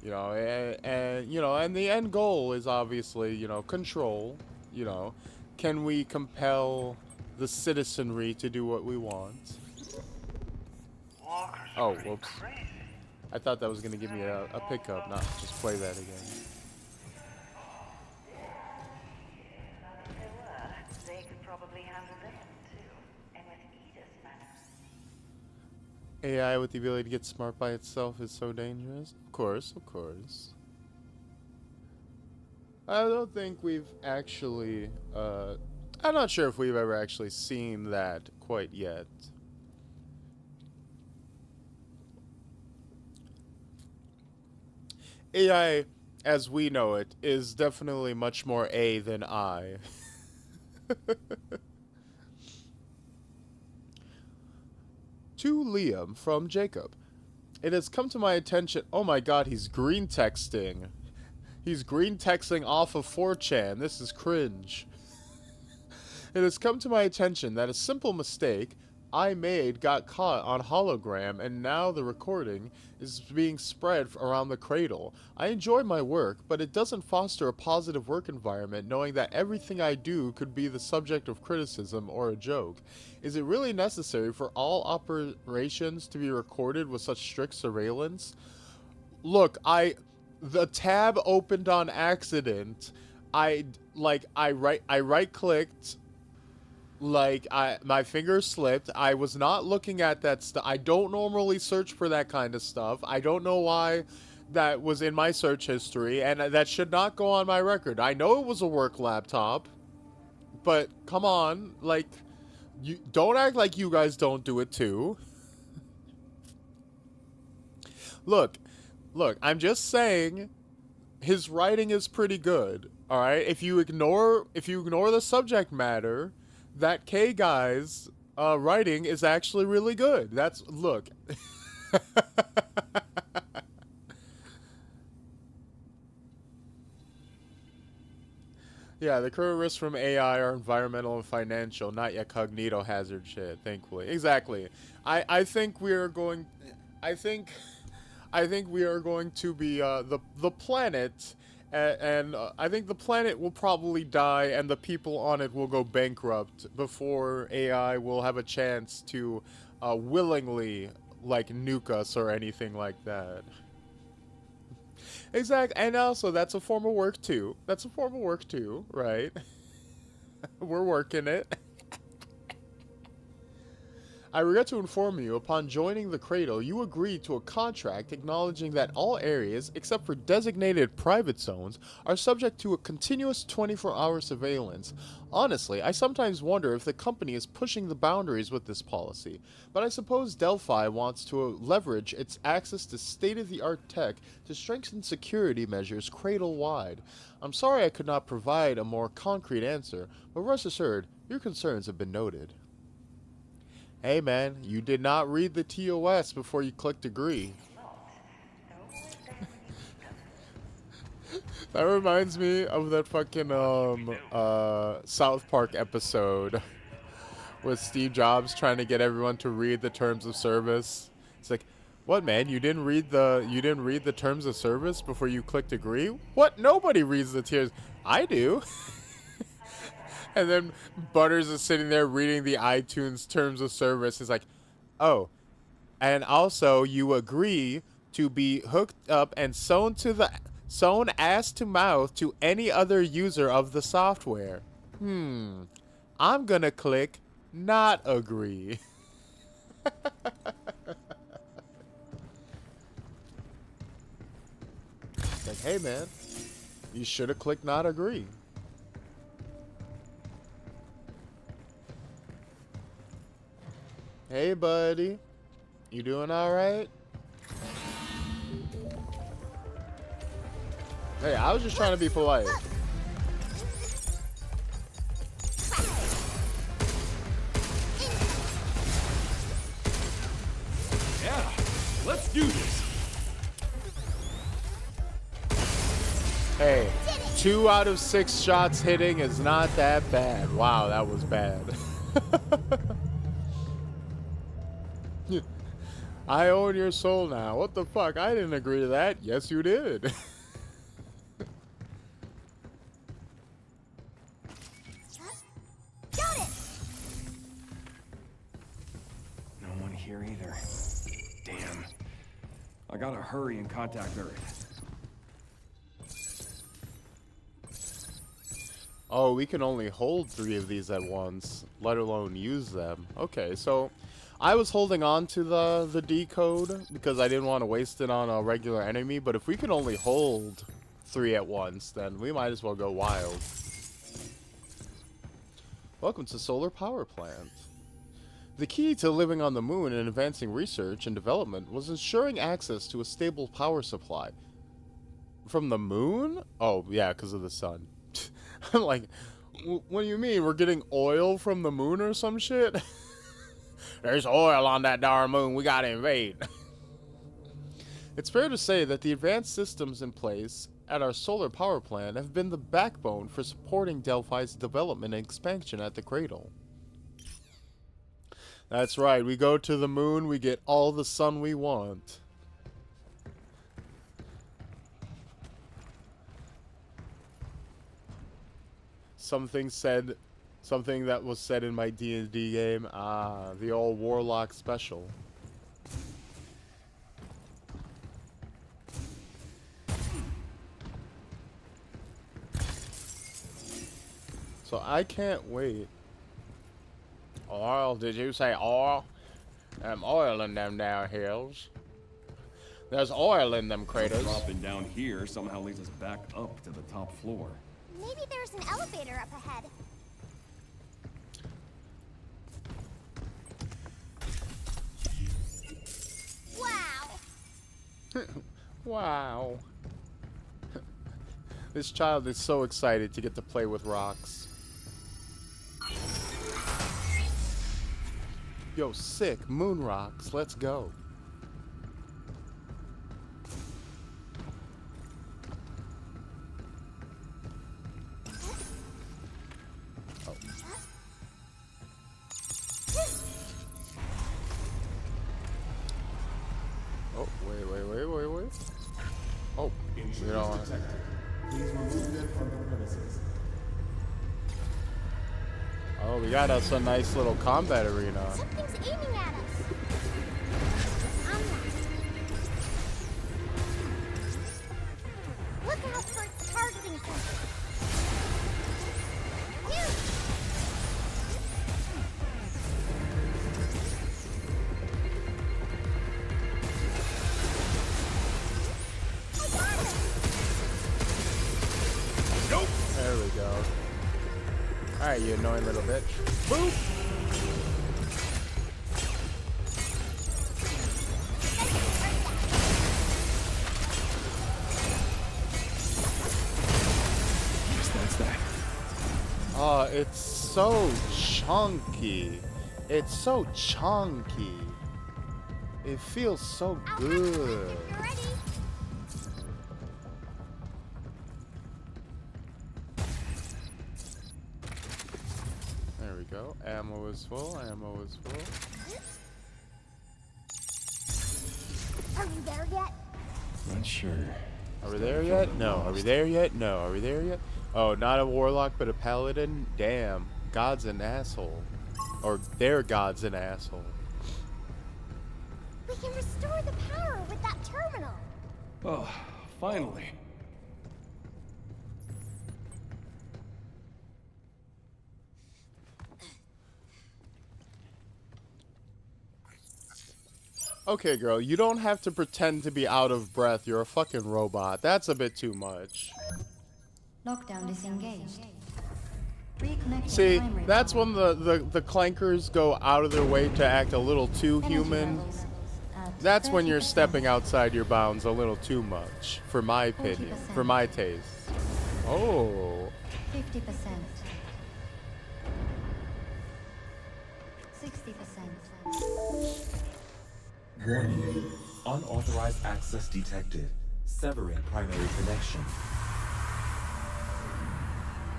You know, and you know, and the end goal is obviously, you know, control. You know, can we compel the citizenry to do what we want? Oh, whoops. I thought that was gonna give me a pickup, not just play that again. If there were, they could probably handle them, too. And with Edith's manner. AI with the ability to get smart by itself is so dangerous. Of course, of course. I don't think we've actually, I'm not sure if we've ever actually seen that quite yet. AI, as we know it, is definitely much more A than I. To Liam from Jacob. It has come to my attention. Oh my god, he's green texting. He's green texting off of 4chan. This is cringe. It has come to my attention that a simple mistake I made got caught on hologram, and now the recording is being spread around the cradle. I enjoy my work, but it doesn't foster a positive work environment knowing that everything I do could be the subject of criticism or a joke. Is it really necessary for all operations to be recorded with such strict surveillance? Look, the tab opened on accident. I right clicked. My finger slipped. I was not looking at that stuff. I don't normally search for that kind of stuff. I don't know why that was in my search history, and that should not go on my record. I know it was a work laptop, but come on, like, you don't act like you guys don't do it too. Look, I'm just saying his writing is pretty good. All right? If you ignore the subject matter, that K guy's writing is actually really good. Look. Yeah, the current risks from AI are environmental and financial, not yet cognito hazard shit, thankfully. Exactly. I think we are going to be the planet, and I think the planet will probably die and the people on it will go bankrupt before AI will have a chance to willingly, like, nuke us or anything like that. Exactly, and also that's a form of work too. Right? We're working it. I regret to inform you, upon joining the Cradle, you agreed to a contract acknowledging that all areas, except for designated private zones, are subject to a continuous 24-hour surveillance. Honestly, I sometimes wonder if the company is pushing the boundaries with this policy, but I suppose Delphi wants to leverage its access to state-of-the-art tech to strengthen security measures cradle-wide. I'm sorry I could not provide a more concrete answer, but rest assured, your concerns have been noted. Hey man, you did not read the TOS before you clicked agree. That reminds me of that fucking South Park episode with Steve Jobs trying to get everyone to read the terms of service. It's like, what man, you didn't read the terms of service before you clicked agree? What? Nobody reads the tiers. I do. And then Butters is sitting there reading the iTunes terms of service. He's like, oh, and also you agree to be hooked up and sewn ass to mouth to any other user of the software. I'm gonna click not agree. Like, hey man, you should have clicked not agree. Hey, buddy. You doing alright? Hey, I was just trying to be polite. Yeah, let's do this. Hey, 2 out of 6 shots hitting is not that bad. Wow, that was bad. I own your soul now. What the fuck? I didn't agree to that. Yes, you did. Got it! No one here either. Damn. I gotta hurry and contact Earth. Oh, we can only hold 3 of these at once, let alone use them. Okay, so I was holding on to the D code because I didn't want to waste it on a regular enemy, but if we can only hold 3 at once, then we might as well go wild. Welcome to Solar Power Plant. The key to living on the moon and advancing research and development was ensuring access to a stable power supply. From the moon? Oh, yeah, because of the sun. I'm like, what do you mean? We're getting oil from the moon or some shit? There's oil on that darn moon. We gotta invade. It's fair to say that the advanced systems in place at our solar power plant have been the backbone for supporting Delphi's development and expansion at the cradle. That's right, we go to the moon, we get all the sun we want. Something that was said in my D&D game, the old Warlock special. So I can't wait. Oil? Did you say oil? Oil in them down hills. There's oil in them craters. Dropping down here somehow leads us back up to the top floor. Maybe there's an elevator up ahead. Wow. Wow. This child is so excited to get to play with rocks. Yo, sick. Moon rocks. Let's go. Oh, wait. Oh, you know what? Detected. Please remove them from the premises. Oh, we got us a nice little combat arena. Something's aiming at us. I'm lost. Look out for its targeting sensor. Huge. I got it. Nope. There we go. Alright, you annoying little bitch. Boop! Yes, that's that. Oh, it's so chunky. It's so chunky. It feels so good. If you're ready. There we go. Ammo is full. Ammo is full. Are we there yet? Not sure. Are we there yet? No. Are we there yet? No. Are we there yet? Oh, not a warlock, but a paladin? Damn. God's an asshole. Or their God's an asshole. We can restore the power with that terminal. Oh, finally. Okay, girl, you don't have to pretend to be out of breath. You're a fucking robot. That's a bit too much. Lockdown disengaged. Reconnecting See, primary that's power. when the clankers go out of their way to act a little too Energy human. levels at That's when you're 30%. stepping outside your bounds a little too much, for my opinion, 40%. for my taste. Oh. 50%. 60%. Warning. Unauthorized access detected. Severing primary connection.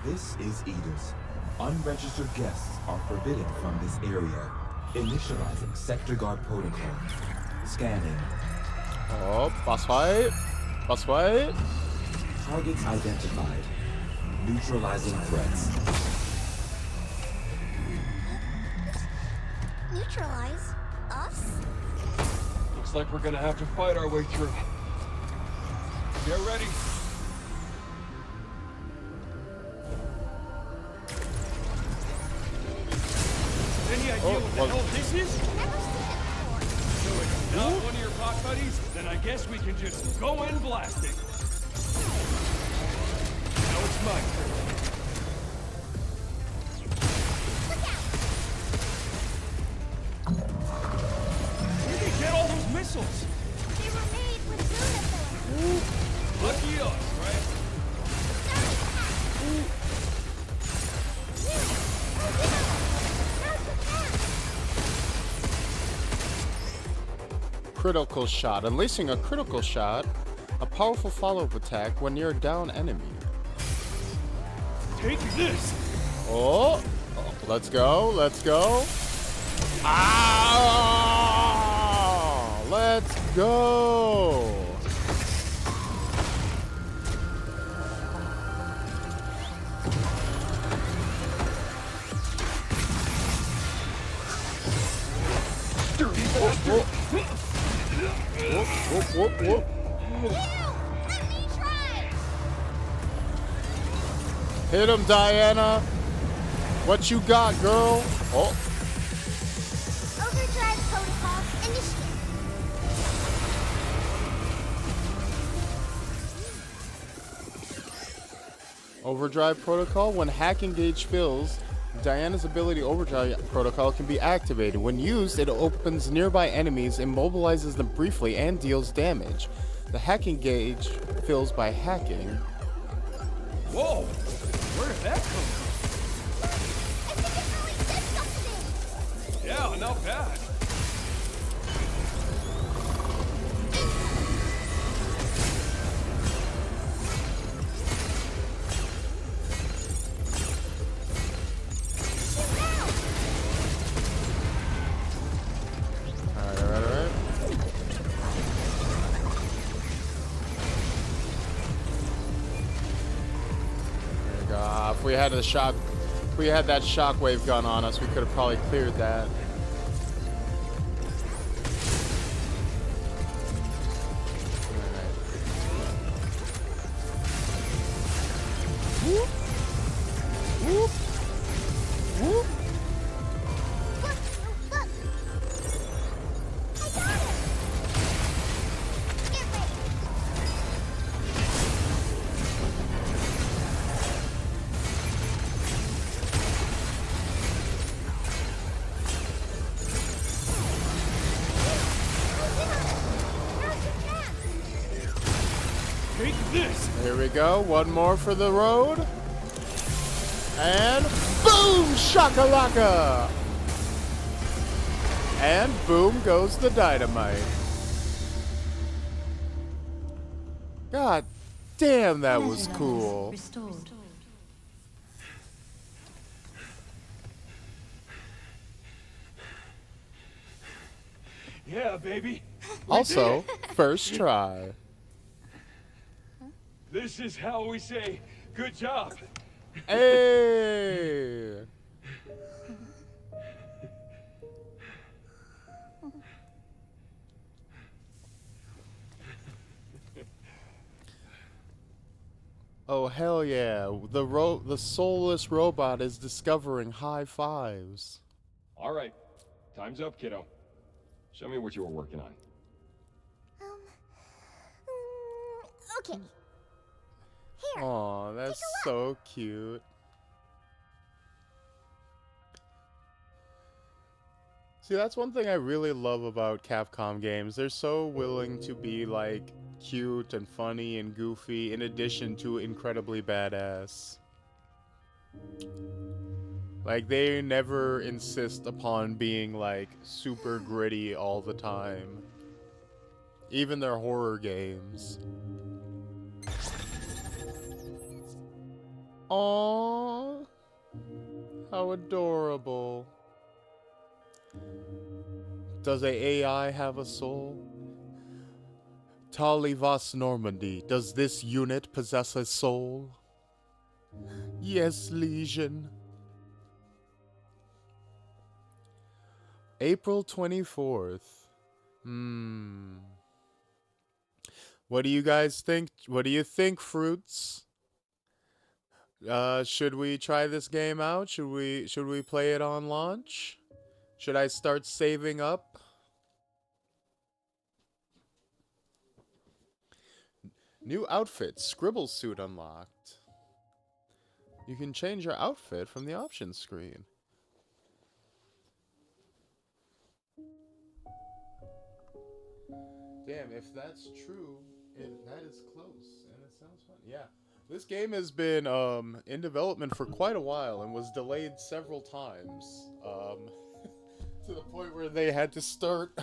This is Edith. Unregistered guests are forbidden from this area. Initializing sector guard protocol. Scanning. Oh, boss fight. Boss fight. Targets identified. Neutralizing threats. Neutralize us? Looks like we're gonna have to fight our way through. Get ready. Any idea what the hell this is? Never seen it before. So it's not one of your pot buddies? Then I guess we can just go in blasting. Now it's my turn. Where'd they get all those missiles? They were made with Luna fillers. Lucky us, right? Critical shot. Unleashing a critical shot, a powerful follow-up attack when near a down enemy. Take this. Oh, let's go, let's go. Ah, let's go. Dirty bastard. Whoop, whoop, whoop, whoop. Let me try. Hit him, Diana. What you got, girl? Oh. Overdrive protocol initiated. Overdrive protocol. When hacking gauge fills, Diana's ability Overdrive protocol can be activated. When used, it opens nearby enemies, immobilizes them briefly, and deals damage. The hacking gauge fills by hacking. Whoa! Where did that come from? I think it really did something. Yeah, not bad. Alright. There we go. If we had that shockwave gun on us, we could have probably cleared that. Whoop. Whoop. Whoop. Look, look. I got it. Get ready. Now's your chance. Take this. Here we go. One more for the road. And boom! Shakalaka! And boom goes the dynamite. God damn, that was Energy cool. levels restored. Yeah, baby. Also, first try. This is how we say good job. Hey! Oh hell yeah! The soulless robot is discovering high fives. All right, time's up, kiddo. Show me what you were working on. Okay. Here. Aw, that's so cute. See, that's one thing I really love about Capcom games. They're so willing to be, like, cute and funny and goofy, in addition to incredibly badass. Like, they never insist upon being, like, super gritty all the time. Even their horror games. Aww. How adorable. Does a AI have a soul? Talivas Normandy, does this unit possess a soul? Yes, Legion. April 24th. What do you guys think? What do you think, Fruits? Should we try this game out? Should we play it on launch? Should I start saving up? New outfit, Scribble suit unlocked. You can change your outfit from the options screen. Damn, if that's true, that is close, and it sounds fun. Yeah, this game has been in development for quite a while and was delayed several times, to the point where they had to start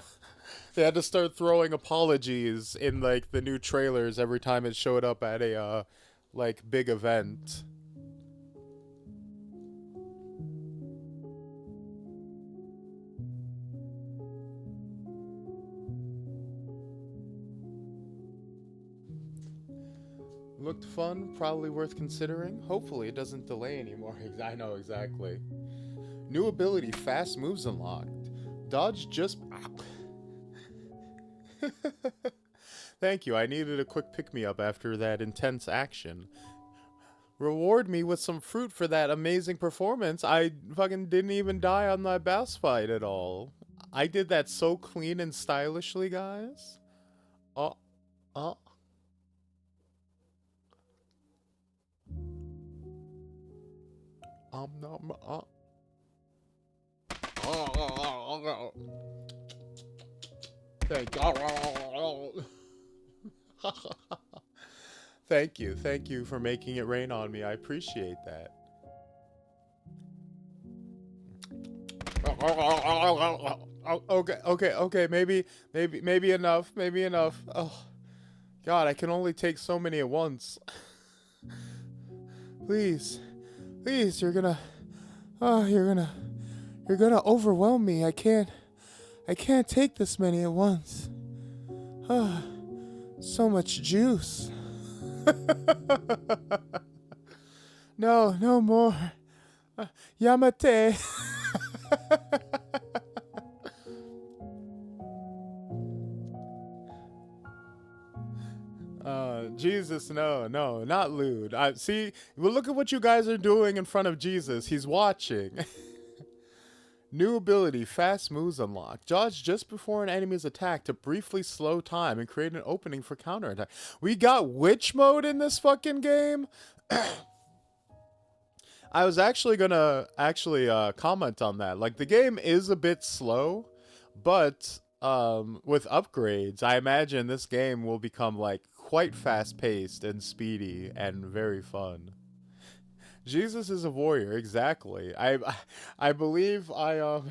throwing apologies in like the new trailers every time it showed up at a like big event. Looked fun, probably worth considering. Hopefully it doesn't delay anymore. I know exactly. New ability, fast moves unlocked. Dodge just... Thank you, I needed a quick pick-me-up after that intense action. Reward me with some fruit for that amazing performance. I fucking didn't even die on that boss fight at all. I did that so clean and stylishly, guys. Thank you for making it rain on me. I appreciate that. Okay. Maybe enough. Oh, God, I can only take so many at once. Please, you're gonna overwhelm me. I can't take this many at once. So much juice. No more. Yamate. Jesus, no, not lewd. See, well, look at what you guys are doing in front of Jesus. He's watching. New ability, fast moves unlocked. Dodge just before an enemy's attack to briefly slow time and create an opening for counterattack. We got witch mode in this fucking game? I was actually gonna comment on that. Like, the game is a bit slow, but with upgrades, I imagine this game will become like quite fast-paced and speedy and very fun. Jesus is a warrior, exactly. I believe I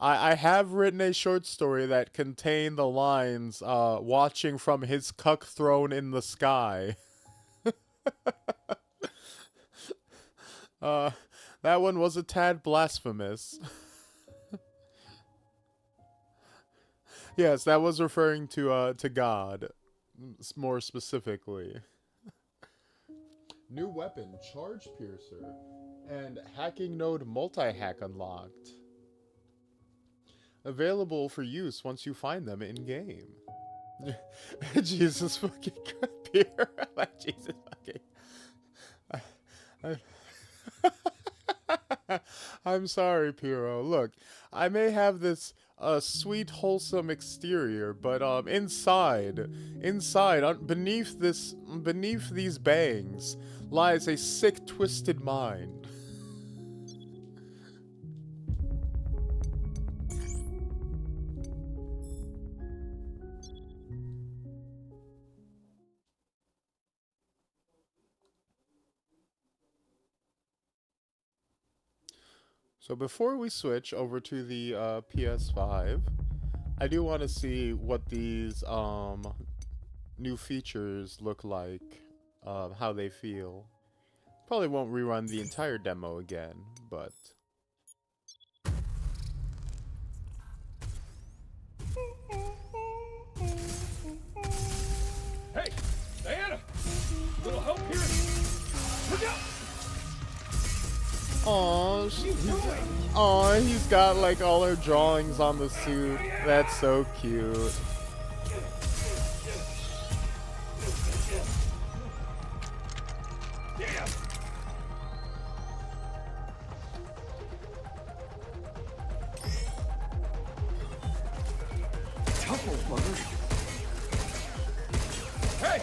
have written a short story that contained the lines watching from his cuck throne in the sky. That one was a tad blasphemous. Yes, that was referring to God, more specifically. New weapon, Charge Piercer, and Hacking Node Multi-Hack unlocked. Available for use once you find them in-game. Jesus fucking Pierre. Jesus fucking... I'm sorry, Piero. Look, I may have this sweet, wholesome exterior, but inside, beneath these bangs, lies a sick, twisted mind. So before we switch over to the PS5, I do want to see what these new features look like, how they feel. Probably won't rerun the entire demo again, but... Hey, Diana! Little help here! Look out! Aw, he's got like all her drawings on the suit. That's so cute. Tough old bugger. Hey!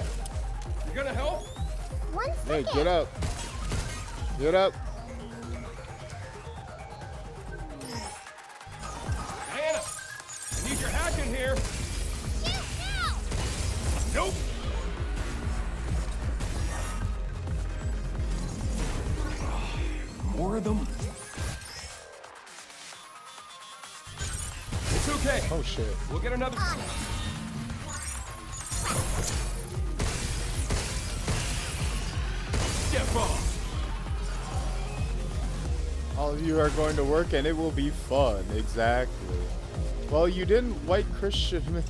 You gonna help? We're Hey, get up. Get up. Hannah! I need your hack in here! Shoot now! Nope! More of them? It's okay. Oh shit. We'll get another. Step off. All of you are going to work and it will be fun. Exactly. Well, you didn't white Christian.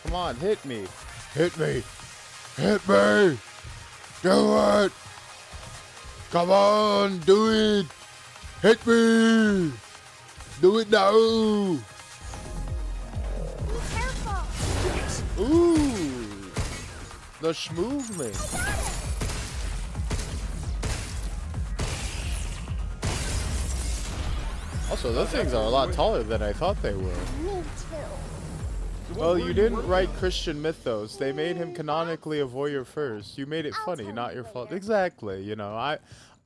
Come on, hit me. Hit me. Hit me. Do it. Come on, do it. Hit me. Do it now. Be careful. Ooh. The schmovement. Also, those things are a lot taller than I thought they were. Me too. Well, you didn't write Christian mythos. They made him canonically a voyeur first. You made it I'll funny, tell not you your fault. later. Exactly. You know,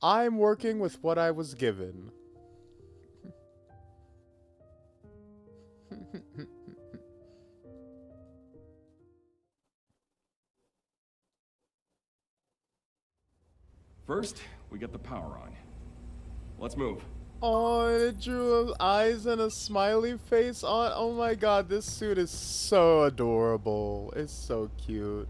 I'm working with what I was given. First, we get the power on. Let's move. Oh, and it drew eyes and a smiley face on. Oh my god, this suit is so adorable. It's so cute.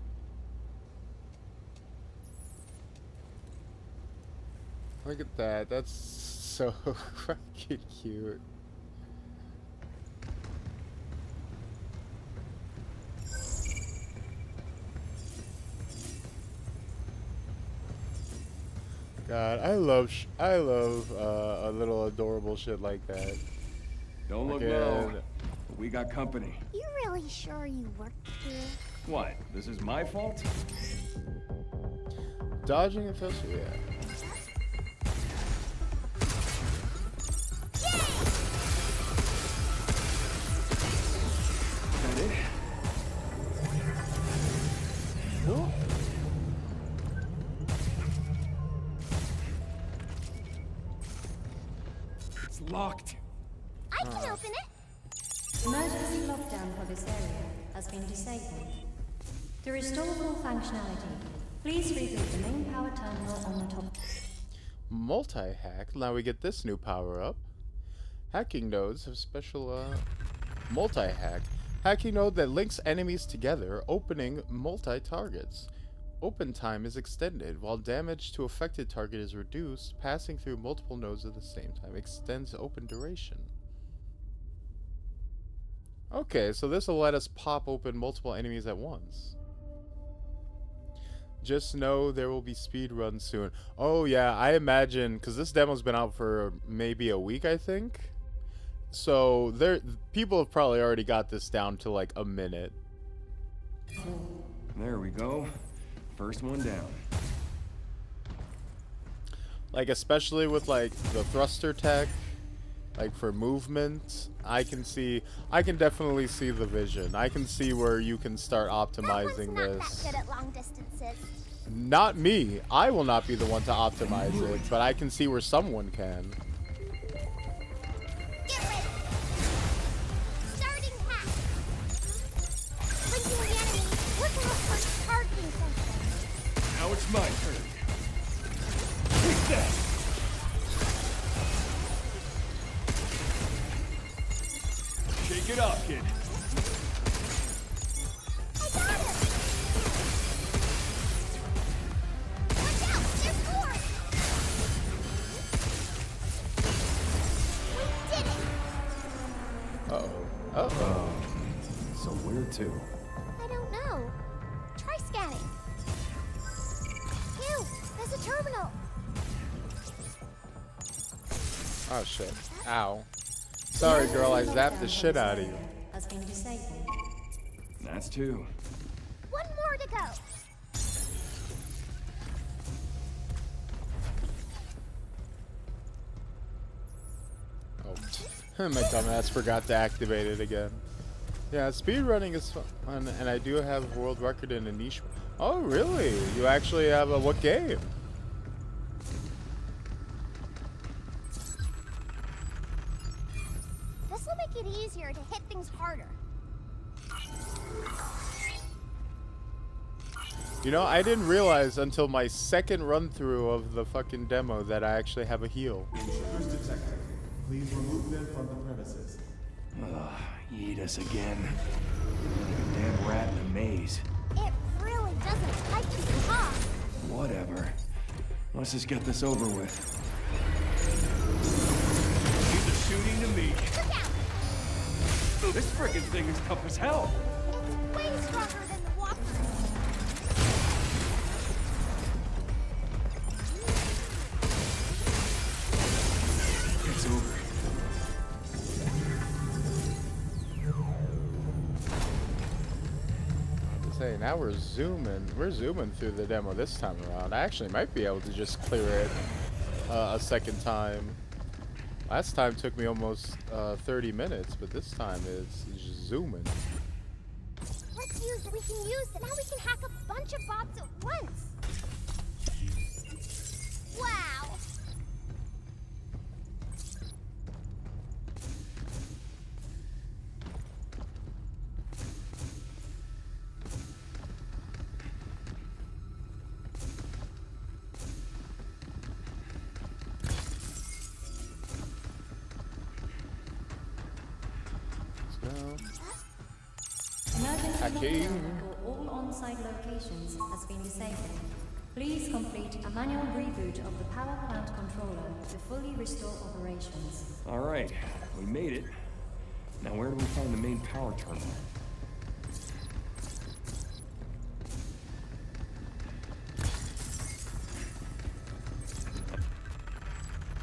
Look at that. That's so fucking cute. God, I love a little adorable shit like that. Don't look Again. low. We got company. You really sure you worked here? What? This is my fault? Dodging official, yeah. Is that it? Cool. It's locked. I can open it. Emergency lockdown for this area has been disabled. To restore full functionality, please reboot the main power terminal on the top. Multi-hack. Now we get this new power-up. Hacking nodes have special, multi-hack. Hacking node that links enemies together, opening multi-targets. Open time is extended, while damage to affected target is reduced. Passing through multiple nodes at the same time extends open duration. Okay, so this will let us pop open multiple enemies at once. Just know there will be speed runs soon. Oh yeah, I imagine, because this demo's been out for maybe a week, I think. So people have probably already got this down to like a minute. There we go. First one down. Like especially with like the thruster tech, like for movement, I can definitely see the vision. I can see where you can start optimizing That one's this. not that good at long distances. Not me. I will not be the one to optimize it, but I can see where someone can. Get ready. Starting hack. Linking the enemy. Look out for targeting sensor. Now it's my turn. Take that! Shake it up, kid. I got it. Watch out, there's more. We did it. Uh-oh. Uh-oh. So where to? I don't know. Try scanning. Ew, there's a terminal. Oh shit. Ow. Sorry girl, I zapped the shit out of you. Has been disabled. That's two. One more to go. Oh. My dumbass forgot to activate it again. Yeah, speedrunning is fun, and I do have a world record in a niche. Oh, really? You actually have a what game? This will make it easier to hit things harder. You know, I didn't realize until my second run through of the fucking demo that I actually have a heal. Intruders detected. Please remove them from the premises. Ugh, eat us again. Like a damn rat in a maze. It really doesn't like you, huh? Whatever. Let's just get this over with. Leave the shooting to me. Look out! This frickin' thing is tough as hell. It's way stronger than the walker. It's over. Say, now we're zooming through the demo this time around. I actually might be able to just clear it a second time. Last time took me almost 30 minutes, but this time it's just zooming. Let's use what we can use, and now we can hack a bunch of bots at once. Wow. Emergency Hacking. lockdown for all on-site locations has been disabled. Please complete a manual reboot of the power plant controller to fully restore operations. All right, we made it. Now where do we find the main power terminal?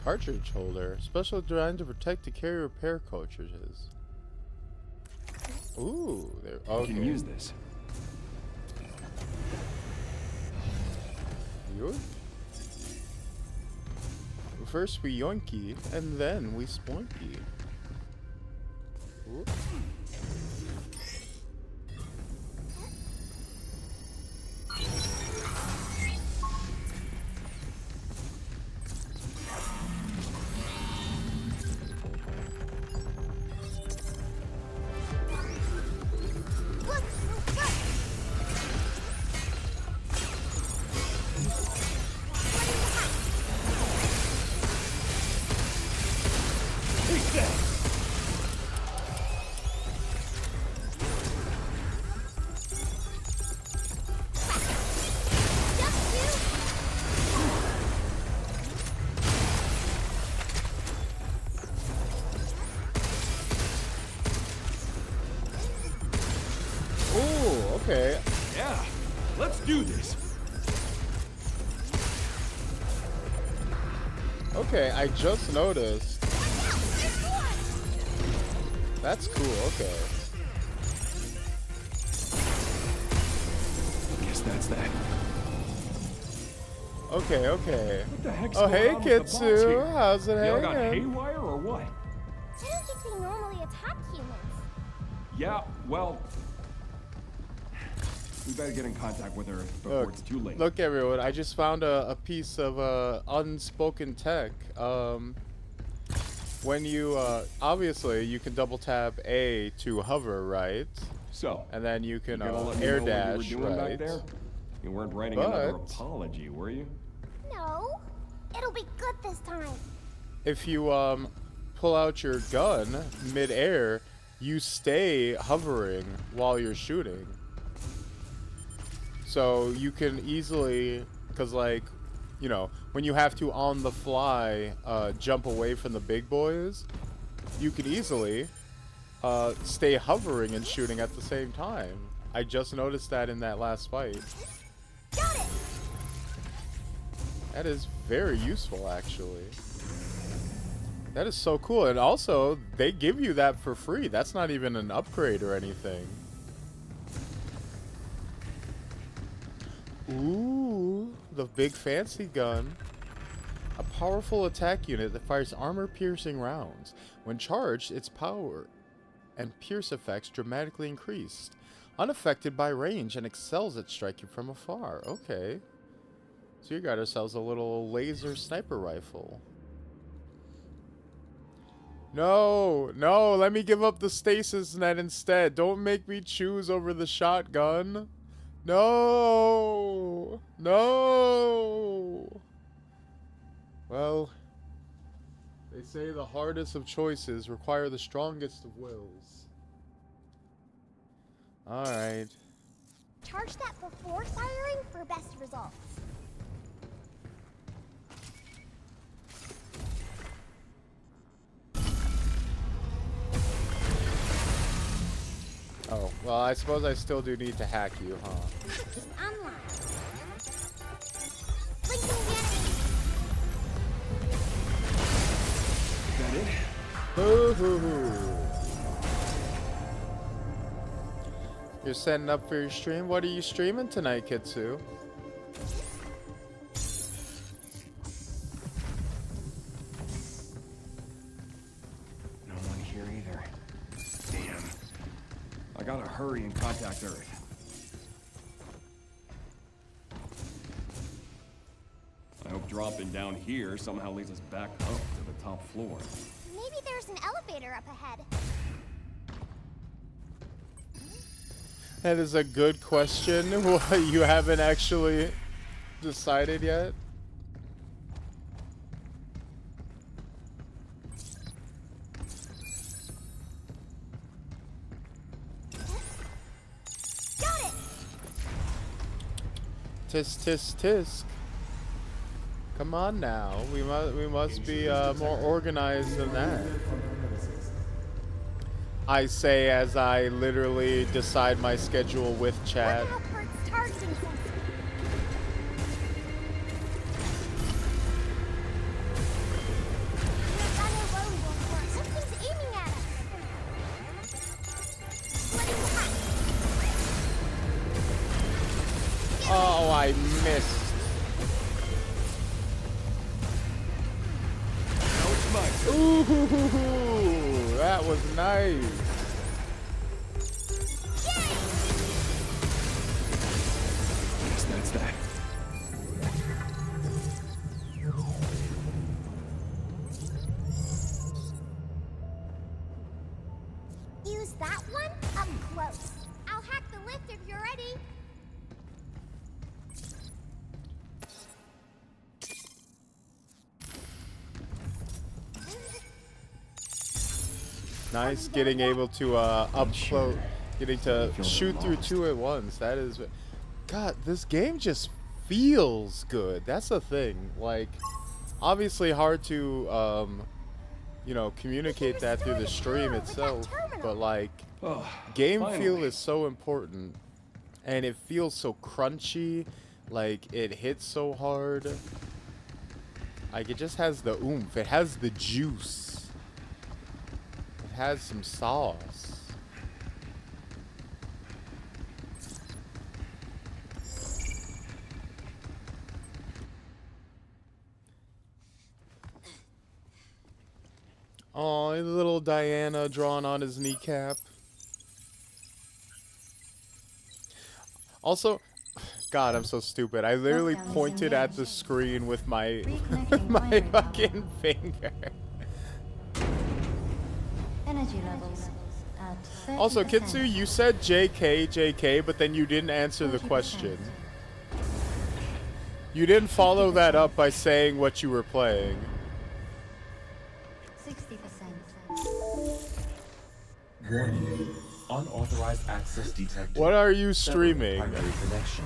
Cartridge holder, special designed to protect the carrier repair cartridges. Ooh, there. We Okay. can use this. Yoink. First we yoinky, and then we spoinky. Ooh. Look, look. Ooh, okay. Yeah, let's do this. Okay, I just noticed. That's cool, okay. Guess that's that. Okay, okay. What the heck's Oh, going hey, on with the bots Kitsu. here? How's it They all got hanging? haywire or what? I don't think they normally attack humans. Yeah, well, we better get in contact with her before Look, it's too late. look, everyone. I just found a piece of unspoken tech. When you obviously you can double tap A to hover, right? So, And then you can you gonna let me air know dash, what you were doing right? back there? You weren't writing another But- apology, were you? No, it'll be good this time. If you pull out your gun mid-air, you stay hovering while you're shooting. So you can easily, cause like, you know, when you have to on the fly jump away from the big boys, you can easily stay hovering and shooting at the same time. I just noticed that in that last fight. Got it. That is very useful, actually. That is so cool. And also, they give you that for free. That's not even an upgrade or anything. Ooh, the big fancy gun. A powerful attack unit that fires armor-piercing rounds. When charged, its power and pierce effects dramatically increased. Unaffected by range and excels at striking from afar. Okay. So we got ourselves a little laser sniper rifle. No, no, let me give up the stasis net instead. Don't make me choose over the shotgun. No, no. Well, they say the hardest of choices require the strongest of wills. Alright. Charge that before firing for best results. Oh, well, I suppose I still do need to hack you, huh? Online. Linking the enemy. Is that it? Boo-hoo-hoo. You're setting up for your stream? What are you streaming tonight, Kitsu? No one here either. Damn. I gotta hurry and contact Earth. I hope dropping down here somehow leads us back up to the top floor. Maybe there's an elevator up ahead. That is a good question. What, you haven't actually decided yet? Got it! Tisk, tisk, tisk. Come on now. We must be more organized than that. I say as I literally decide my schedule with chat. Look out for its targeting sensor. We're running low, Wolford. Something's aiming at us. Splitting the hatch. Oh, I missed. Now it's my turn. Ooh, that was nice. Yes, that's that. Use that one up close. I'll hack the lift if you're ready. Nice getting able to up close, getting to shoot through two at once. That is, God, this game just feels good. That's the thing. Like, obviously hard to, you know, communicate that through the stream itself. But like, Oh, game feel finally. is so important, and it feels so crunchy. Like it hits so hard. Like it just has the oomph. It has the juice. It has some sauce. Oh, little Diana drawn on his kneecap. Also, God, I'm so stupid. I literally pointed at the screen with my my fucking finger. Energy levels at 30%. Also, Kitsu, you said JK, JK, but then you didn't answer the question. You didn't follow that up by saying what you were playing. 60%. Warning. Unauthorized access detected. What are you Severing streaming? primary connection.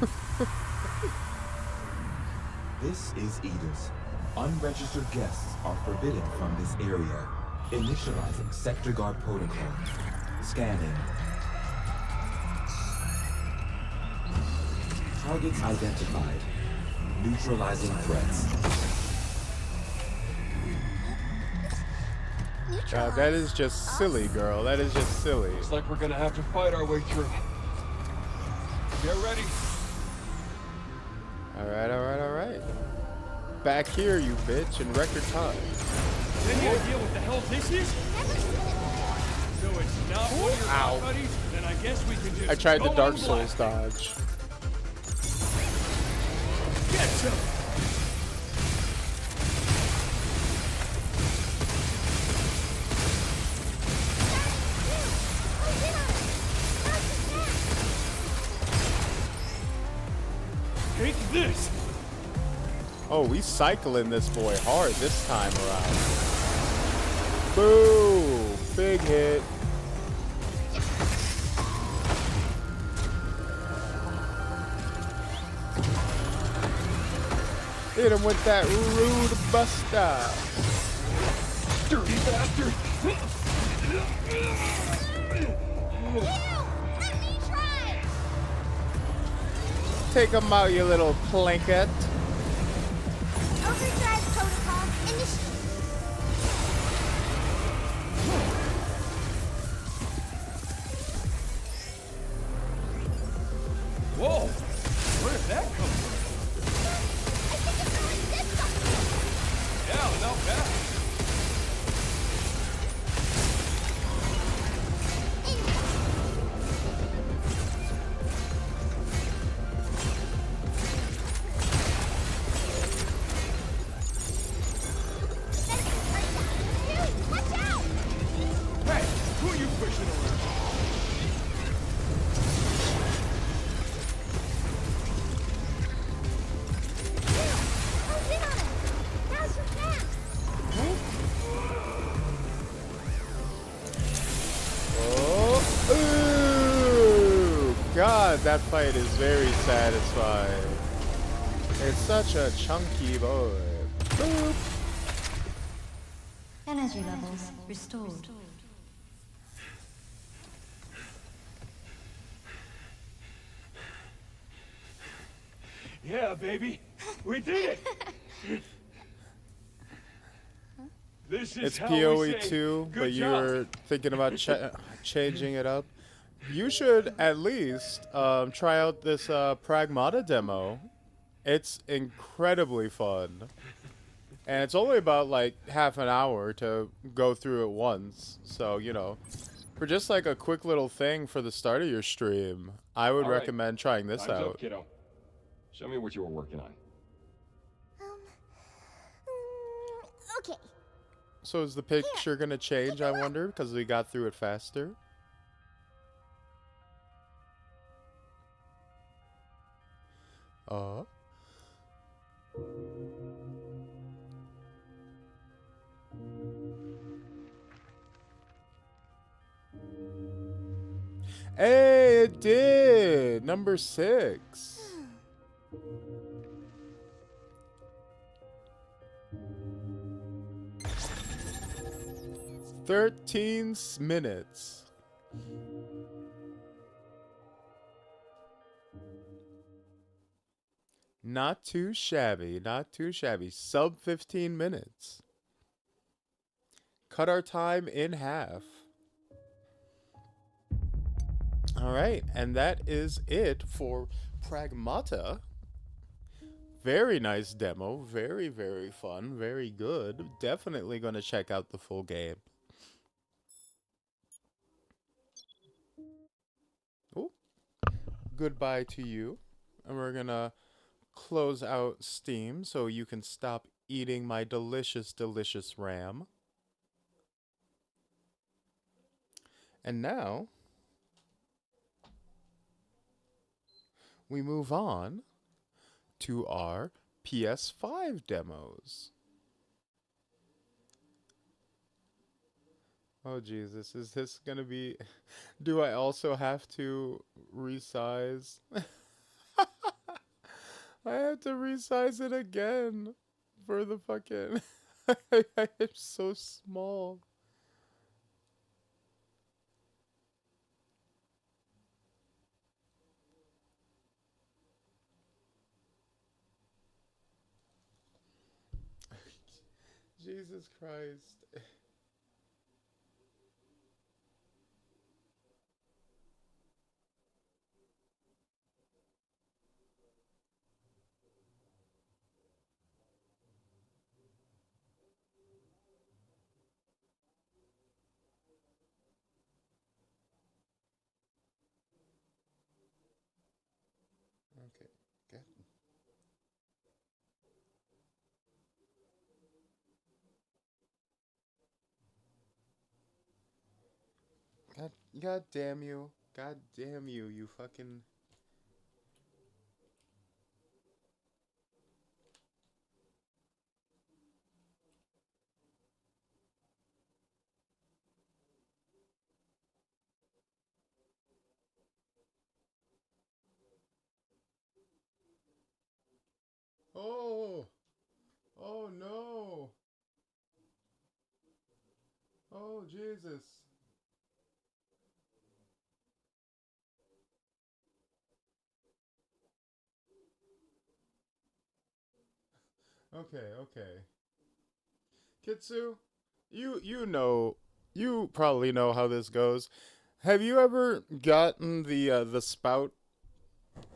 This is Edith. Unregistered guests are forbidden from this area. Initializing sector guard protocol. Scanning. Targets identified. Neutralizing threats. God, that is just silly, girl. That is just silly. Looks like we're gonna have to fight our way through. Get ready. Alright, alright, alright. Back here, you bitch, in record time. Any idea what the hell this is? Never seen it before. So it's not one of your Ow. buddies? Then I guess we can just I tried the go Dark on Souls blast. dodge. Get some. Take this. Oh, we cycling this boy hard this time around. Boom! Big hit. Hit him with that rude buster. Dirty bastard. Let me try! Take him out, you little plankette. Overdrive protocol initiated. Whoa. Where did that come from? I think it really did something. Yeah, not bad. Dude, watch out! Hey, who are you pushing around? Close in on him. Now's your chance. Oh, ooh, God, that fight is very satisfying. It's such a chunky boy. Boop. Energy levels restored. Yeah, baby. We did it. This is It's how we PoE say 2, good but you job. were thinking about changing it up. You should at least try out this Pragmata demo. It's incredibly fun. And it's only about like half an hour to go through it once. So, you know, for just like a quick little thing for the start of your stream, I would All right. recommend trying this Time's out. up, kiddo. Show me what you were working on. Okay. So is the picture going to change, I wonder, because we got through it faster? Hey, it did! Number 6. "13 minutes." Not too shabby, not too shabby. Sub 15 minutes. Cut our time in half. All right, and that is it for Pragmata. Very nice demo. Very, very fun. Very good. Definitely going to check out the full game. Oh, goodbye to you. And we're going to close out Steam so you can stop eating my delicious, delicious RAM. And now we move on to our PS5 demos. Oh Jesus, is this gonna be... Do I also have to resize? I have to resize it again for the fucking... I am so small. Jesus Christ. Okay. Good. God damn you. God damn you, you fucking... Oh! Oh no! Oh Jesus! Okay, okay. Kitsu, you probably know how this goes. Have you ever gotten the spout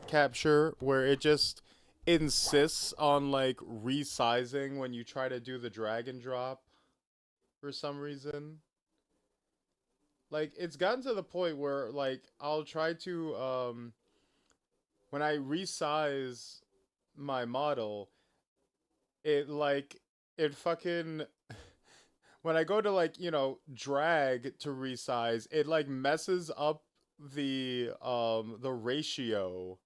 capture where it just insists on like resizing when you try to do the drag and drop for some reason? Like it's gotten to the point where like I'll try to when I resize my model, it like it fucking when I go to like, drag to resize, it like messes up the ratio,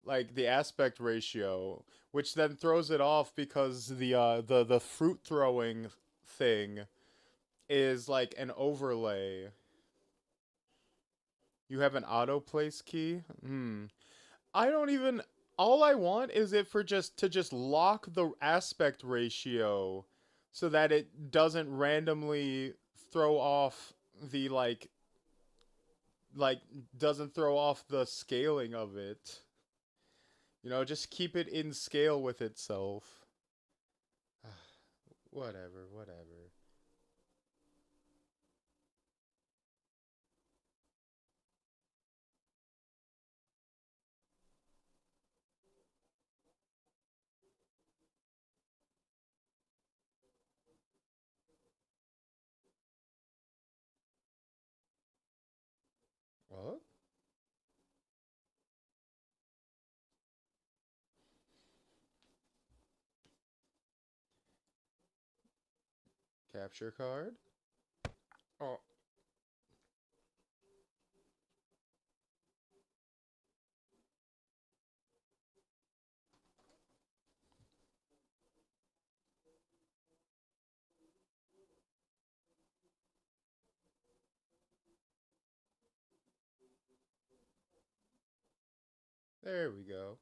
like the aspect ratio, which then throws it off because the fruit throwing thing is like an overlay. You have an auto place key? I don't even all I want is it for just lock the aspect ratio so that it doesn't randomly throw off the like doesn't throw off the scaling of it. Just keep it in scale with itself. Whatever, whatever. What? Capture card? Oh. There we go.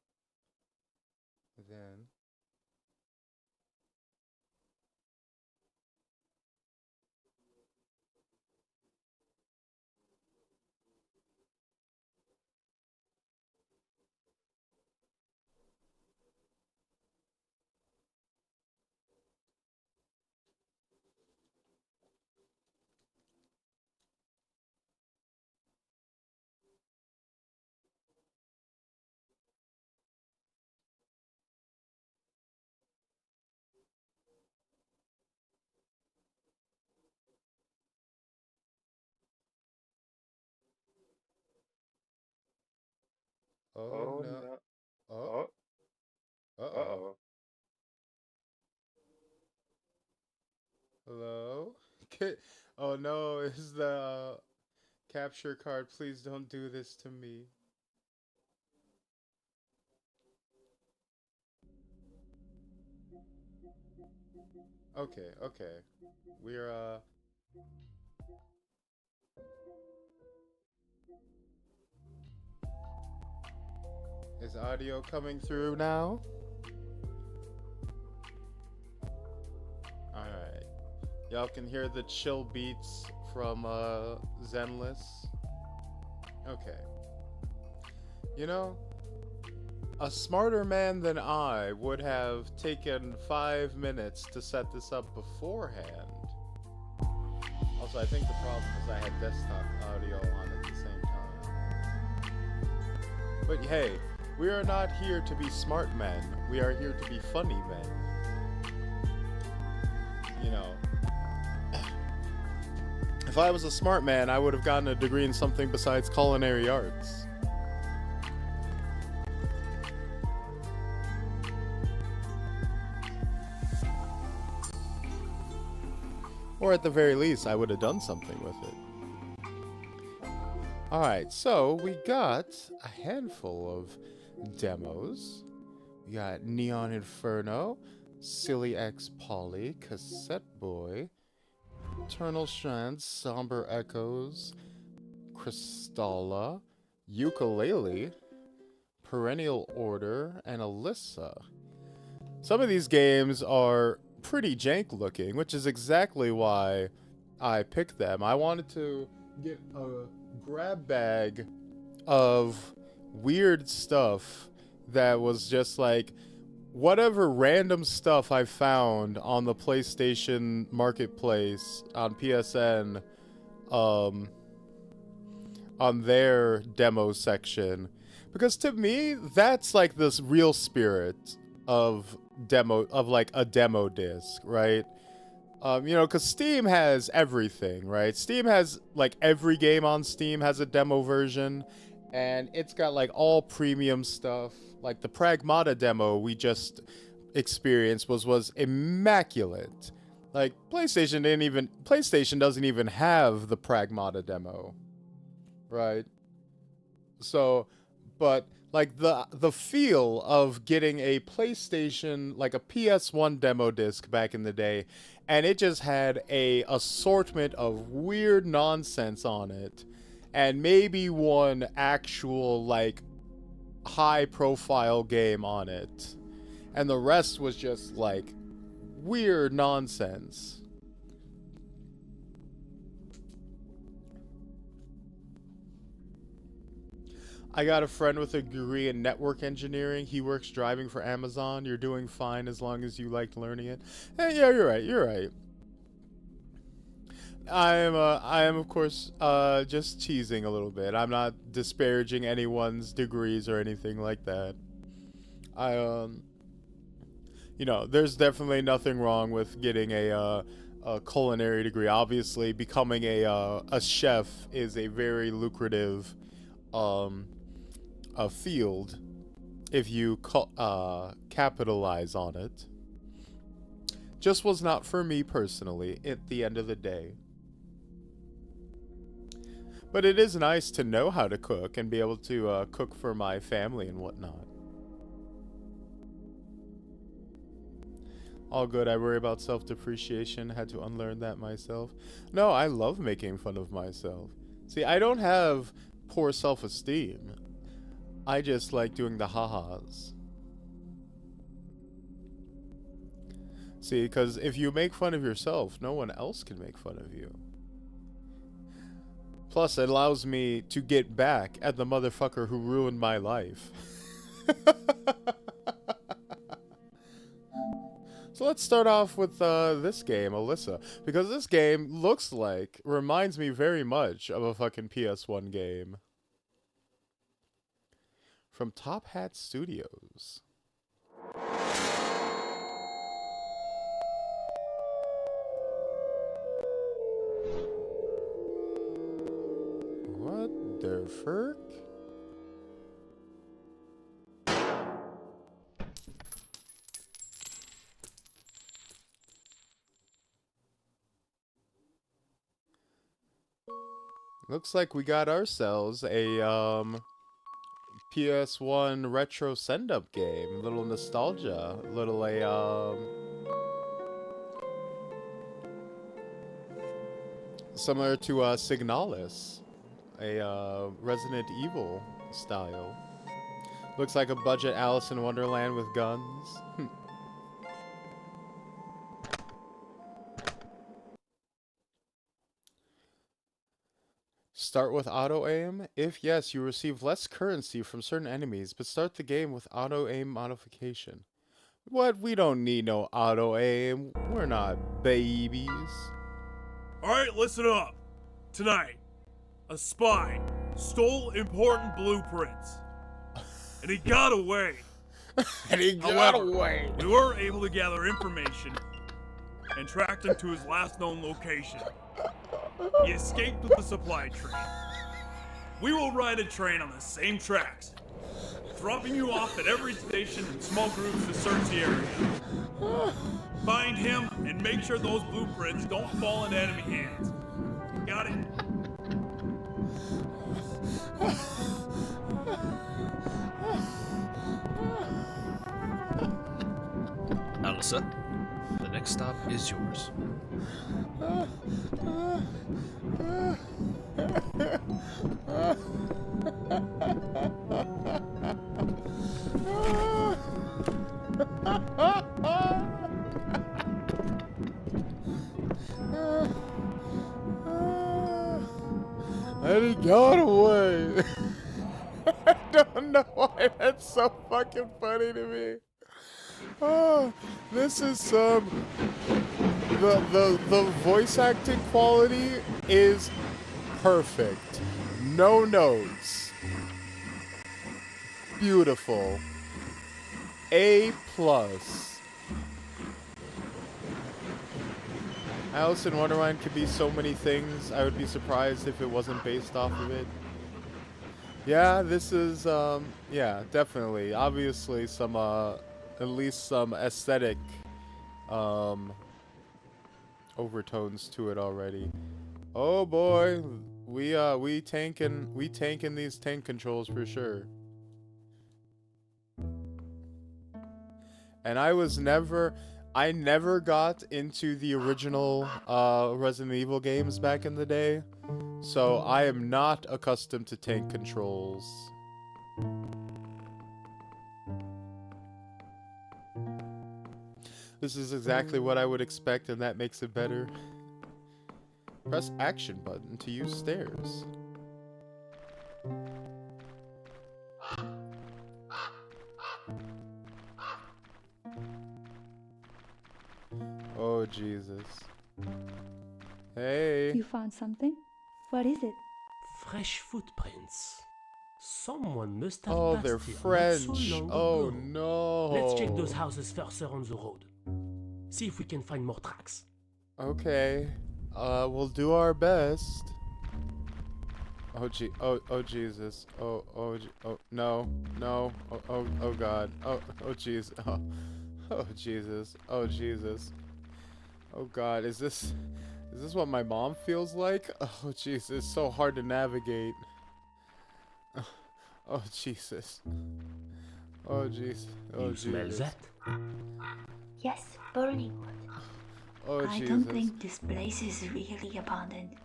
Then oh Oh no. no. Oh. Oh. Uh-oh. Uh-oh. Hello? Oh no, is the capture card. Please don't do this to me. Okay, okay. We're is audio coming through now? Alright. Y'all can hear the chill beats from Zenless. Okay. A smarter man than I would have taken 5 minutes to set this up beforehand. Also, I think the problem is I had desktop audio on at the same time. But hey, we are not here to be smart men. We are here to be funny men. If I was a smart man, I would have gotten a degree in something besides culinary arts. Or at the very least, I would have done something with it. Alright, so we got a handful of demos. We got Neon Inferno, Silly X Polly, Cassette Boy, Eternal Strands, Somber Echoes, Crystalla, Ukulele, Perennial Order, and Alyssa. Some of these games are pretty jank looking, which is exactly why I picked them. I wanted to get a grab bag of weird stuff that was just like whatever random stuff I found on the PlayStation Marketplace on PSN, on their demo section, because to me that's like this real spirit of like a demo disc, right? You know, because Steam has everything, right? Steam has like every game on Steam has a demo version, and it's got like all premium stuff. Like the Pragmata demo we just experienced was immaculate. Like PlayStation doesn't even have the Pragmata demo, right? So, but like the feel of getting a PlayStation, like a PS1 demo disc back in the day, and it just had a assortment of weird nonsense on it, and maybe one actual like high profile game on it, and the rest was just like weird nonsense. I got a friend with a degree in network engineering. He works driving for Amazon. You're doing fine as long as you liked learning it. And yeah, you're right. I am of course just teasing a little bit. I'm not disparaging anyone's degrees or anything like that. You know, there's definitely nothing wrong with getting a culinary degree. Obviously, becoming a chef is a very lucrative a field if you capitalize on it. Just was not for me personally at the end of the day. But it is nice to know how to cook and be able to cook for my family and whatnot. All good. I worry about self-depreciation. Had to unlearn that myself. No, I love making fun of myself. See, I don't have poor self-esteem. I just like doing the ha-has. See, because if you make fun of yourself, no one else can make fun of you. Plus, it allows me to get back at the motherfucker who ruined my life. So let's start off with this game, Alyssa. Because this game reminds me very much of a fucking PS1 game. From Top Hat Studios. What the fuck? Looks like we got ourselves a PS1 retro send-up game. Little nostalgia, little similar to Signalis, a Resident Evil style. Looks like a budget Alice in Wonderland with guns. Start with auto-aim. If yes, you receive less currency from certain enemies, but start the game with auto-aim modification. What? We don't need no auto-aim. We're not babies. Alright, listen up. Tonight, a spy stole important blueprints. And he got away. However, we were able to gather information and tracked him to his last known location. He escaped with the supply train. We will ride a train on the same tracks. dropping you off at every station in small groups to search the area. Find him and make sure those blueprints don't fall into enemy hands. Got it? Alyssa, the next stop is yours. And he got away. I don't know why that's so fucking funny to me. Oh, this is some the voice acting quality is perfect. No notes. Beautiful. A+. Alice in Wonderland could be so many things. I would be surprised if it wasn't based off of it. Yeah, this is yeah, definitely. Obviously some at least some aesthetic overtones to it already. Oh boy, we tanking these tank controls for sure. And I never got into the original Resident Evil games back in the day, so I am not accustomed to tank controls. This is exactly what I would expect, and that makes it better. Press action button to use stairs. Oh, Jesus. Hey. You found something? What is it? Fresh footprints. Someone must have Oh, passed they're here not French. so long Oh, ago. no. Let's check those houses further on the road. See if we can find more tracks. Okay. We'll do our best. Oh, Jesus. Oh, no. Oh, God. Oh, Jesus. Oh, Jesus. Oh, Jesus. Oh, God. Is this what my mom feels like? Oh, Jesus. It's so hard to navigate. Oh, Jesus. Oh, Jesus. Oh, You smell Jesus. that? Yes, burning wood. Oh, I Jesus. don't think this place is really abandoned.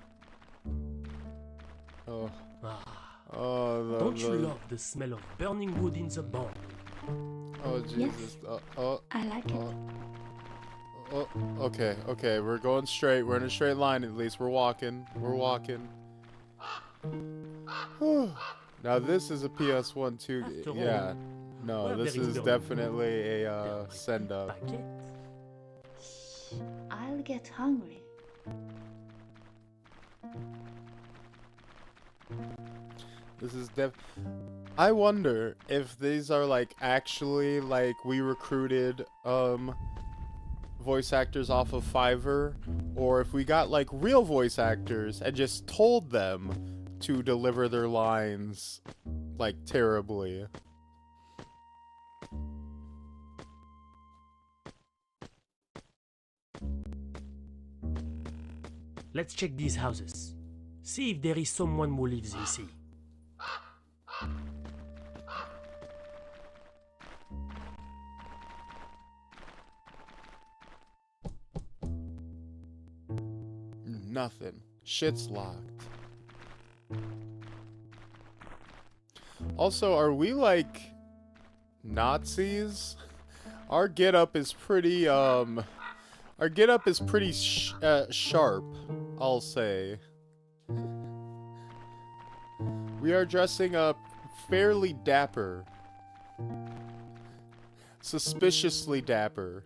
Oh. Ah. Don't you love the smell of burning wood in the barn? Oh, Jesus. Yes. I like it. Oh, okay. We're going straight. We're in a straight line at least. We're walking. Now this is a PS1 too. Yeah. No, this is definitely a send up. I'll get hungry. This is I wonder if these are like actually like we recruited voice actors off of Fiverr, or if we got like real voice actors and just told them to deliver their lines like terribly. Let's check these houses. See if there is someone who lives ici. Nothing. Shit's locked. Also, are we like Nazis? Our getup is pretty sharp, I'll say. We are dressing up fairly dapper. Suspiciously dapper.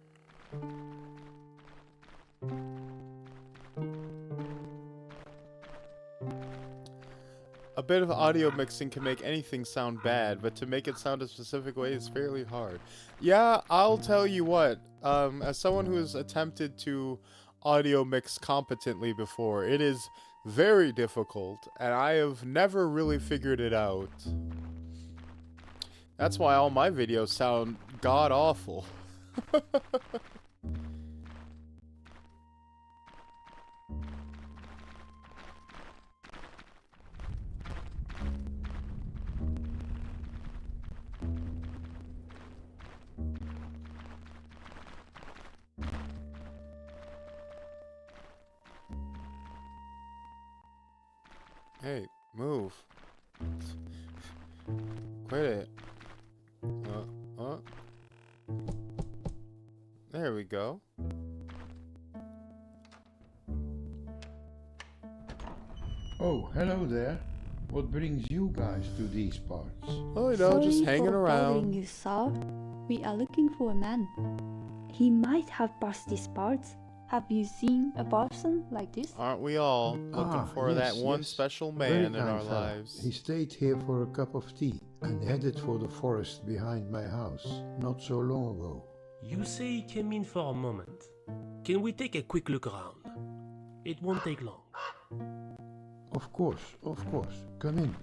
A bit of audio mixing can make anything sound bad, but to make it sound a specific way is fairly hard. Yeah, I'll tell you what, as someone who has attempted to audio mix competently before, it is very difficult, and I have never really figured it out. That's why all my videos sound god-awful. Hey, move. Quit it. There we go. Oh, hello there. What brings you guys to these parts? Oh, you know, just hanging around. Bothering you, sir. We are looking for a man. He might have passed these parts. Have you seen a person like this? Aren't we all looking for that one special man in our fella. lives? He stayed here for a cup of tea and headed for the forest behind my house not so long ago. You say he came in for a moment. Can we take a quick look around? It won't take long. Of course. Come in.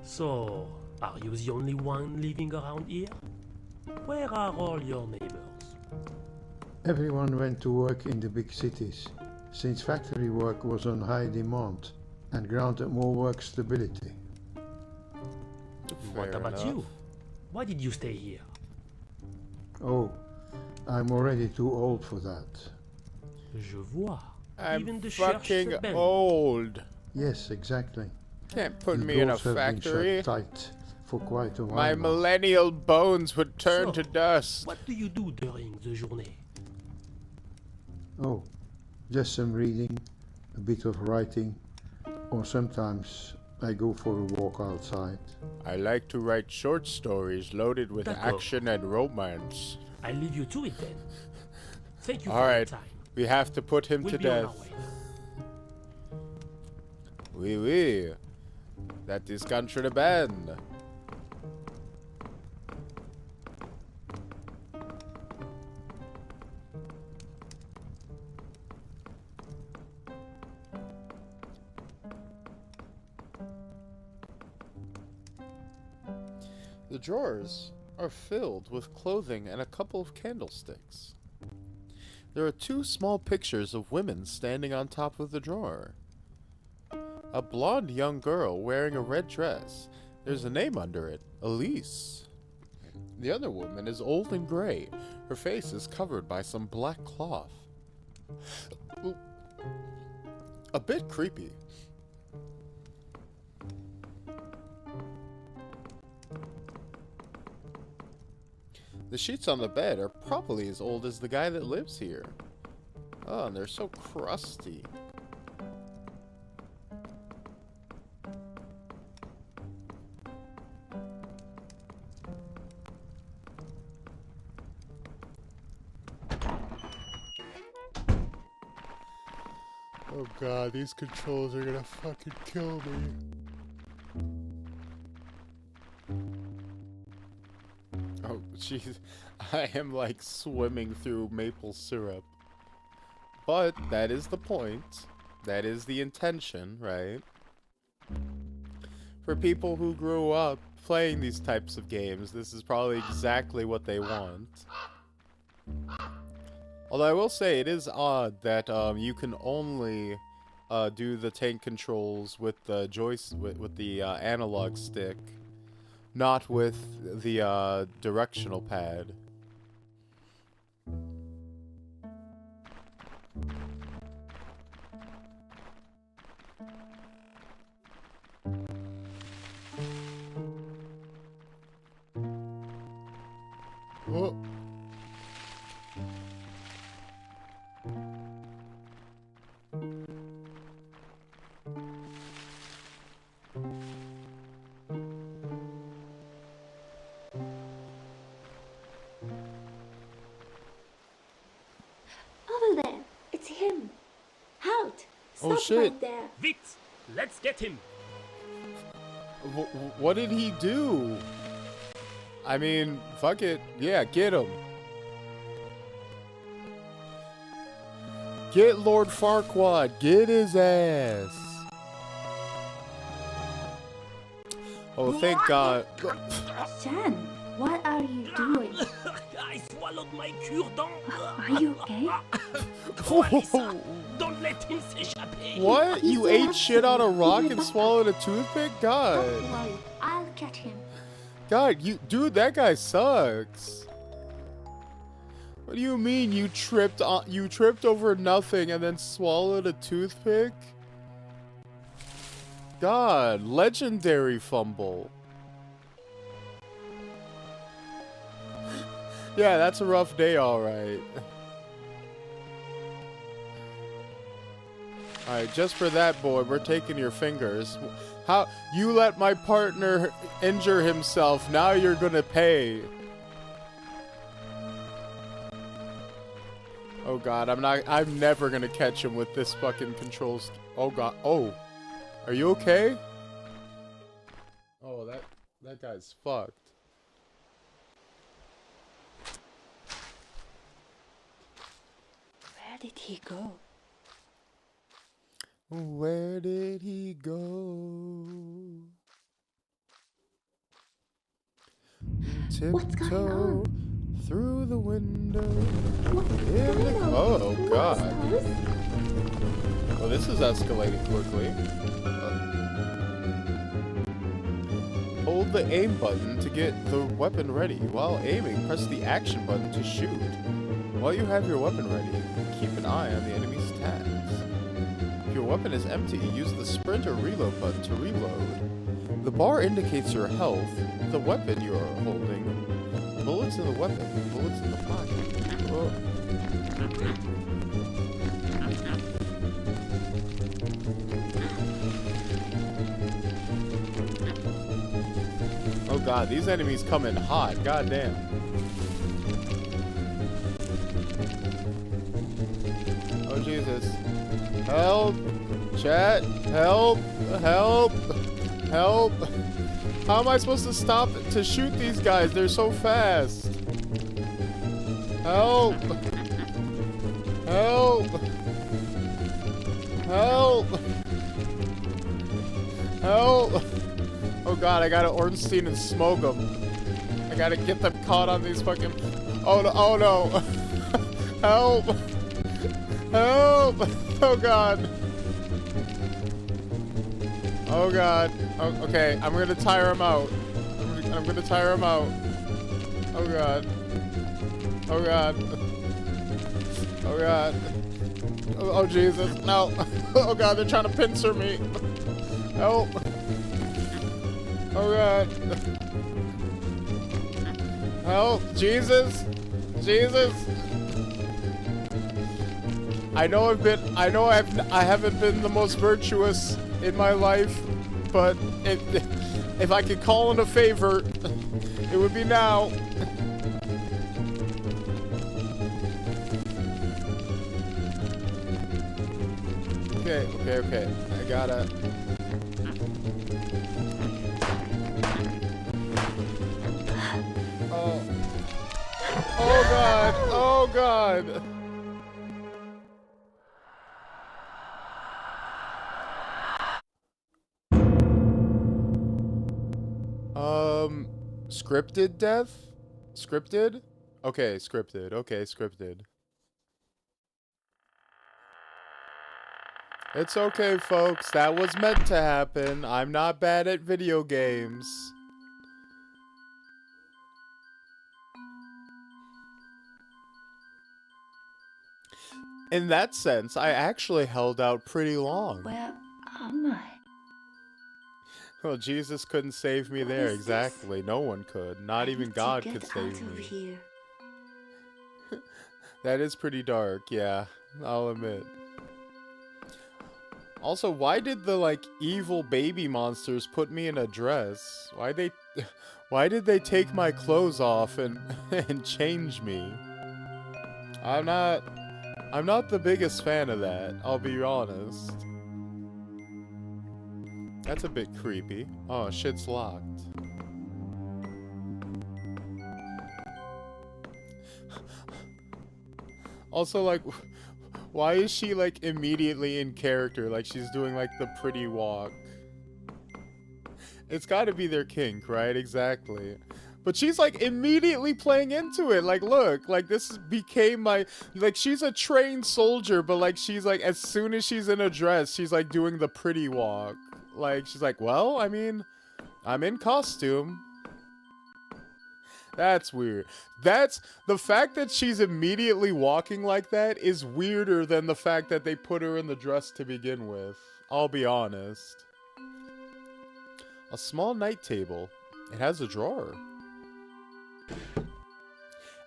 So, are you the only one living around here? Where are all your neighbors? Everyone went to work in the big cities, since factory work was on high demand and granted more work stability. What about you? Why did you stay here? Oh, I'm already too old for that. Je vois. I'm fucking old. Yes, exactly. Can't put The me in a doors have been factory. shut tight for quite a while. My now. millennial bones would turn to So, dust. What do you do during the journée? Oh, just some reading, a bit of writing, or sometimes I go for a walk outside. I like to write short stories loaded with D'accord. action and romance. I'll leave you to it then. Thank you All for your right, time. we have to put him We'll to be on our death. way. Oui, oui. That is contraband. The drawers are filled with clothing and a couple of candlesticks. There are two small pictures of women standing on top of the drawer. A blonde young girl wearing a red dress. There's a name under it, Elise. The other woman is old and gray. Her face is covered by some black cloth. A bit creepy. The sheets on the bed are probably as old as the guy that lives here. Oh, and they're so crusty. Oh god, these controls are gonna fucking kill me. Oh, jeez. I am like swimming through maple syrup. But that is the point. That is the intention, right? For people who grew up playing these types of games, this is probably exactly what they want. Although I will say it is odd that you can only do the tank controls with the with the analog stick, not with the directional pad. Oh. Over there! It's him! Halt! Stop Oh, shit. right there! Vite! Let's get him! What did he do? I mean, fuck it. Yeah, get him. Get Lord Farquaad. Get his ass. Oh, thank God. Shan, what are you doing? I swallowed my cure-dent. Are you okay? Don't let him s'échapper. What? You ate shit on a rock and swallowed a toothpick? God. Don't worry, I'll catch him. God, dude, that guy sucks. What do you mean you tripped over nothing and then swallowed a toothpick? God, legendary fumble. Yeah, that's a rough day, alright. Alright, just for that, boy, we're taking your fingers. How you let my partner injure himself, now you're gonna pay. Oh God, I'm never gonna catch him with this fucking controls. Oh God, oh. Are you okay? Oh, that guy's fucked. Where did he go? Where did he go? What's going on? Through the window. What's going on? Oh God. Monsters? Well, this is escalating quickly. Hold the aim button to get the weapon ready. While aiming, press the action button to shoot. While you have your weapon ready, keep an eye on the enemy's tags. If your weapon is empty, use the sprint or reload button to reload. The bar indicates your health, the weapon you are holding. Bullets in the weapon, bullets in the pocket. Oh. Oh God, these enemies come in hot. God damn. Oh Jesus. Help! Chat! Help! Help! Help! How am I supposed to stop to shoot these guys? They're so fast. Help! Help! Help! Help! Oh God, I gotta Ornstein and smoke them. I gotta get them caught on these fucking... Oh no, oh no! Help! Help! Oh God! Oh God. Oh, okay, I'm gonna tire him out. I'm gonna tire him out. Oh God. Oh God. Oh God. Oh Jesus, no. Oh God, they're trying to pincer me. Help. Oh God. Help, Jesus. Jesus. I haven't been the most virtuous in my life, but if I could call in a favor, it would be now. Okay. I gotta... Oh. Oh God! Oh God! Scripted death? Scripted? Okay, scripted. Okay, scripted. It's okay, folks. That was meant to happen. I'm not bad at video games. In that sense, I actually held out pretty long. Where am I? Well, Jesus couldn't save me there, exactly. No one could. Not even God could save me. Here. That is pretty dark, yeah. I'll admit. Also, why did the, like, evil baby monsters put me in a dress? Why did they take my clothes off and and change me? I'm not the biggest fan of that, I'll be honest. That's a bit creepy. Oh, shit's locked. Also, like, why is she, like, immediately in character? Like, she's doing, like, the pretty walk. It's got to be their kink, right? Exactly. But she's like immediately playing into it. Like, look, like this became my, like she's a trained soldier, but like she's like, as soon as she's in a dress, she's like doing the pretty walk. Like, she's like, well, I mean, I'm in costume. That's weird. That's, the fact that she's immediately walking like that is weirder than the fact that they put her in the dress to begin with. I'll be honest. A small night table. It has a drawer.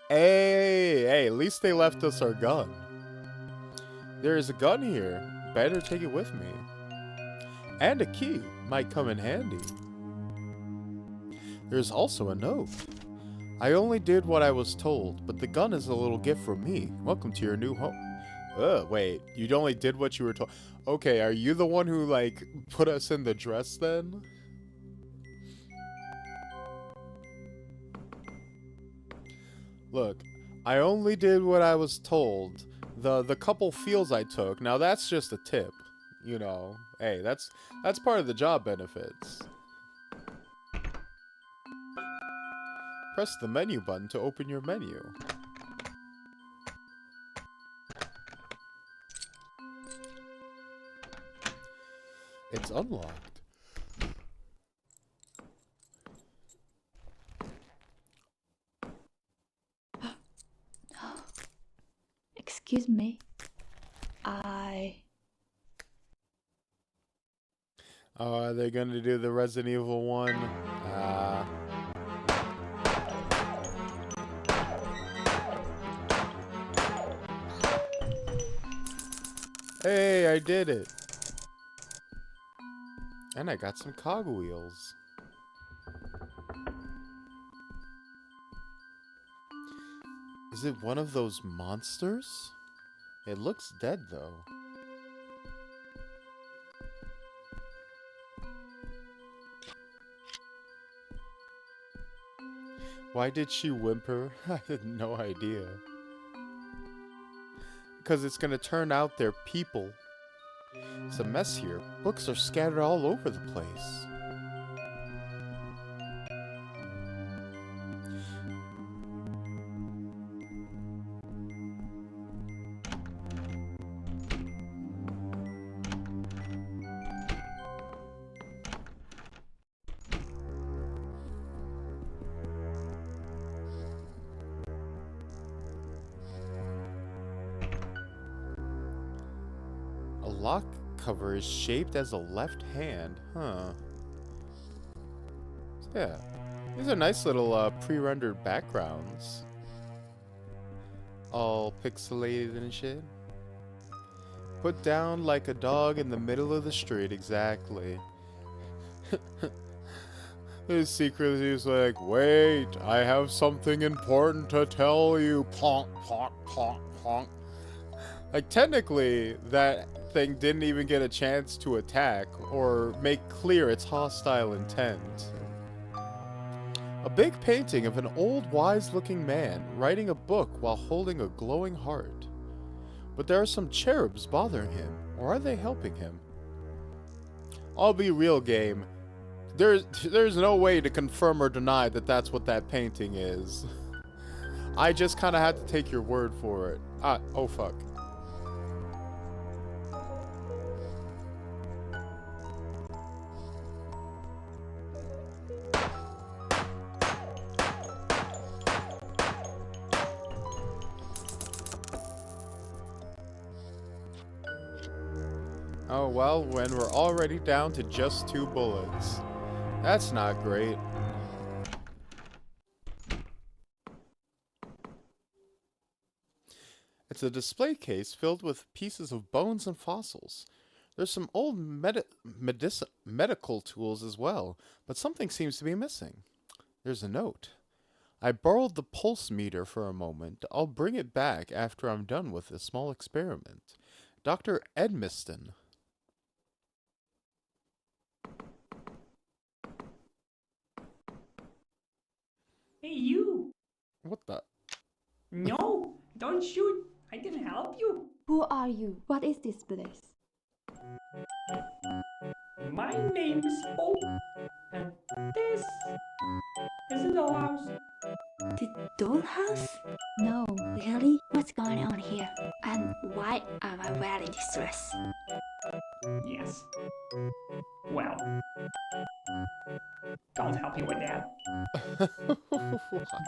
Hey, at least they left us our gun. There is a gun here. Better take it with me. And a key. Might come in handy. There's also a note. I only did what I was told, but the gun is a little gift from me. Welcome to your new home. Wait, you only did what you were told. Okay, are you the one who, like, put us in the dress then? Look, I only did what I was told. The couple feels I took. Now that's just a tip, you know. Hey, that's part of the job benefits. Press the menu button to open your menu. It's unlocked. Excuse me. Oh, are they gonna do the Resident Evil 1? Hey, I did it. And I got some cogwheels. Is it one of those monsters? It looks dead, though. Why did she whimper? I had no idea. Because it's gonna turn out they're people. It's a mess here. Books are scattered all over the place. A lock cover is shaped as a left hand, huh? Yeah, these are nice little pre-rendered backgrounds. All pixelated and shit. Put down like a dog in the middle of the street, exactly. His secretly is like, wait, I have something important to tell you. Plonk, plonk, plonk, plonk. Like, technically, that thing didn't even get a chance to attack or make clear its hostile intent. A big painting of an old, wise-looking man writing a book while holding a glowing heart. But there are some cherubs bothering him, or are they helping him? I'll be real, game. There's no way to confirm or deny that that's what that painting is. I just kind of had to take your word for it. Oh fuck. Oh well, when we're already down to just 2 bullets. That's not great. It's a display case filled with pieces of bones and fossils. There's some old medical tools as well, but something seems to be missing. There's a note. I borrowed the pulse meter for a moment. I'll bring it back after I'm done with this small experiment. Dr. Edmiston. Hey, you! What the? No! Don't shoot! I can help you! Who are you? What is this place? My name is Bo, and dollhouse. The dollhouse? No, really? What's going on here? And why am I wearing this dress? Yes. Well, can't help you with that.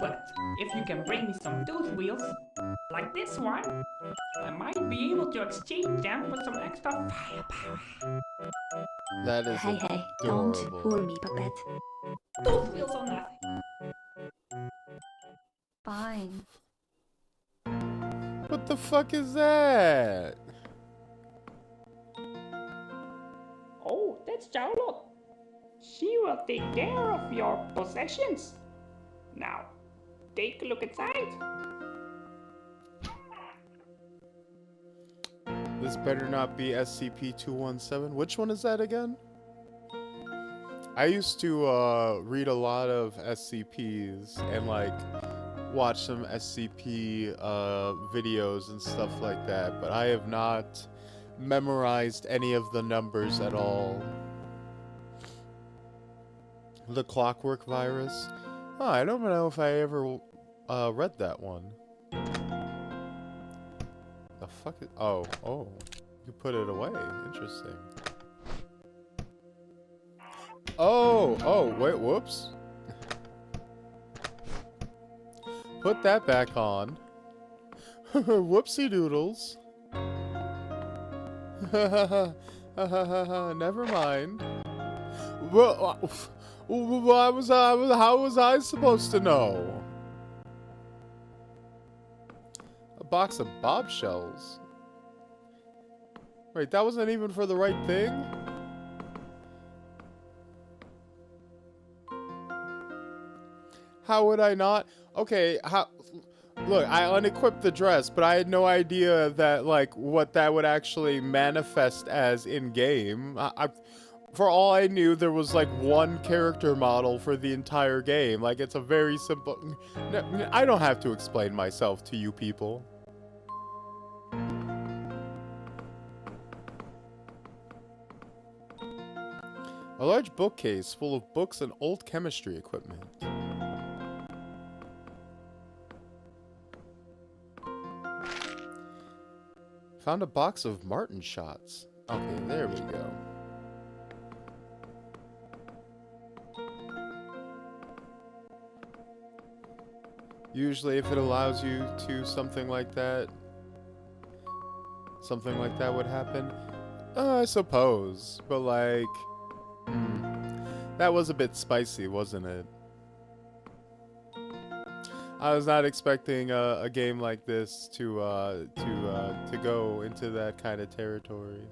But if you can bring me some tooth wheels, like this one, I might be able to exchange them for some extra firepower. That is Hey, don't fool me, puppet. Tooth wheels or nothing. Fine. What the fuck is that? Oh, that's Charlotte. She will take care of your possessions. Now, take a look inside. This better not be SCP-217. Which one is that again? I used to read a lot of SCPs and like watch some SCP videos and stuff like that, but I have not memorized any of the numbers at all. The Clockwork Virus? Oh, I don't know if I ever read that one. The fuck is... Oh, you put it away. Interesting. Oh, wait, whoops. Put that back on. Whoopsie doodles. Never mind. Well, how was I supposed to know? A box of bob shells. Wait, that wasn't even for the right thing? How would I not? Okay, look, I unequipped the dress, but I had no idea that, like, what that would actually manifest as in-game. For all I knew, there was, like, one character model for the entire game. Like, it's a very simple... I don't have to explain myself to you people. A large bookcase full of books and old chemistry equipment. Found a box of Martin shots. Okay, there we go. Usually if it allows you to something like that would happen. I suppose. But like... that was a bit spicy, wasn't it? I was not expecting a game like this to go into that kind of territory.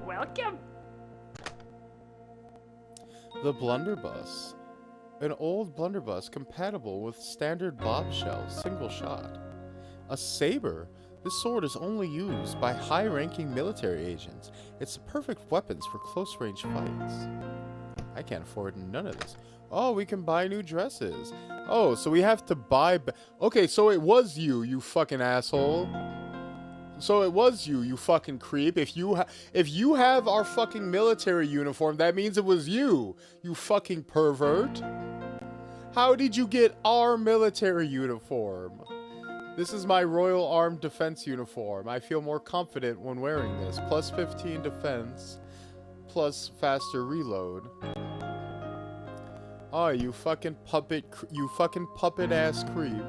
Welcome. The blunderbuss. An old blunderbuss compatible with standard bob shell, single shot. A saber. This sword is only used by high-ranking military agents. It's the perfect weapons for close-range fights. I can't afford none of this. Oh, we can buy new dresses. Oh, so we have to buy... Okay, so it was you, you fucking asshole. So it was you, you fucking creep. If you have our fucking military uniform, that means it was you, you fucking pervert. How did you get our military uniform? This is my Royal Armed Defense uniform. I feel more confident when wearing this. Plus 15 defense, plus faster reload. Oh, you fucking puppet ass creep.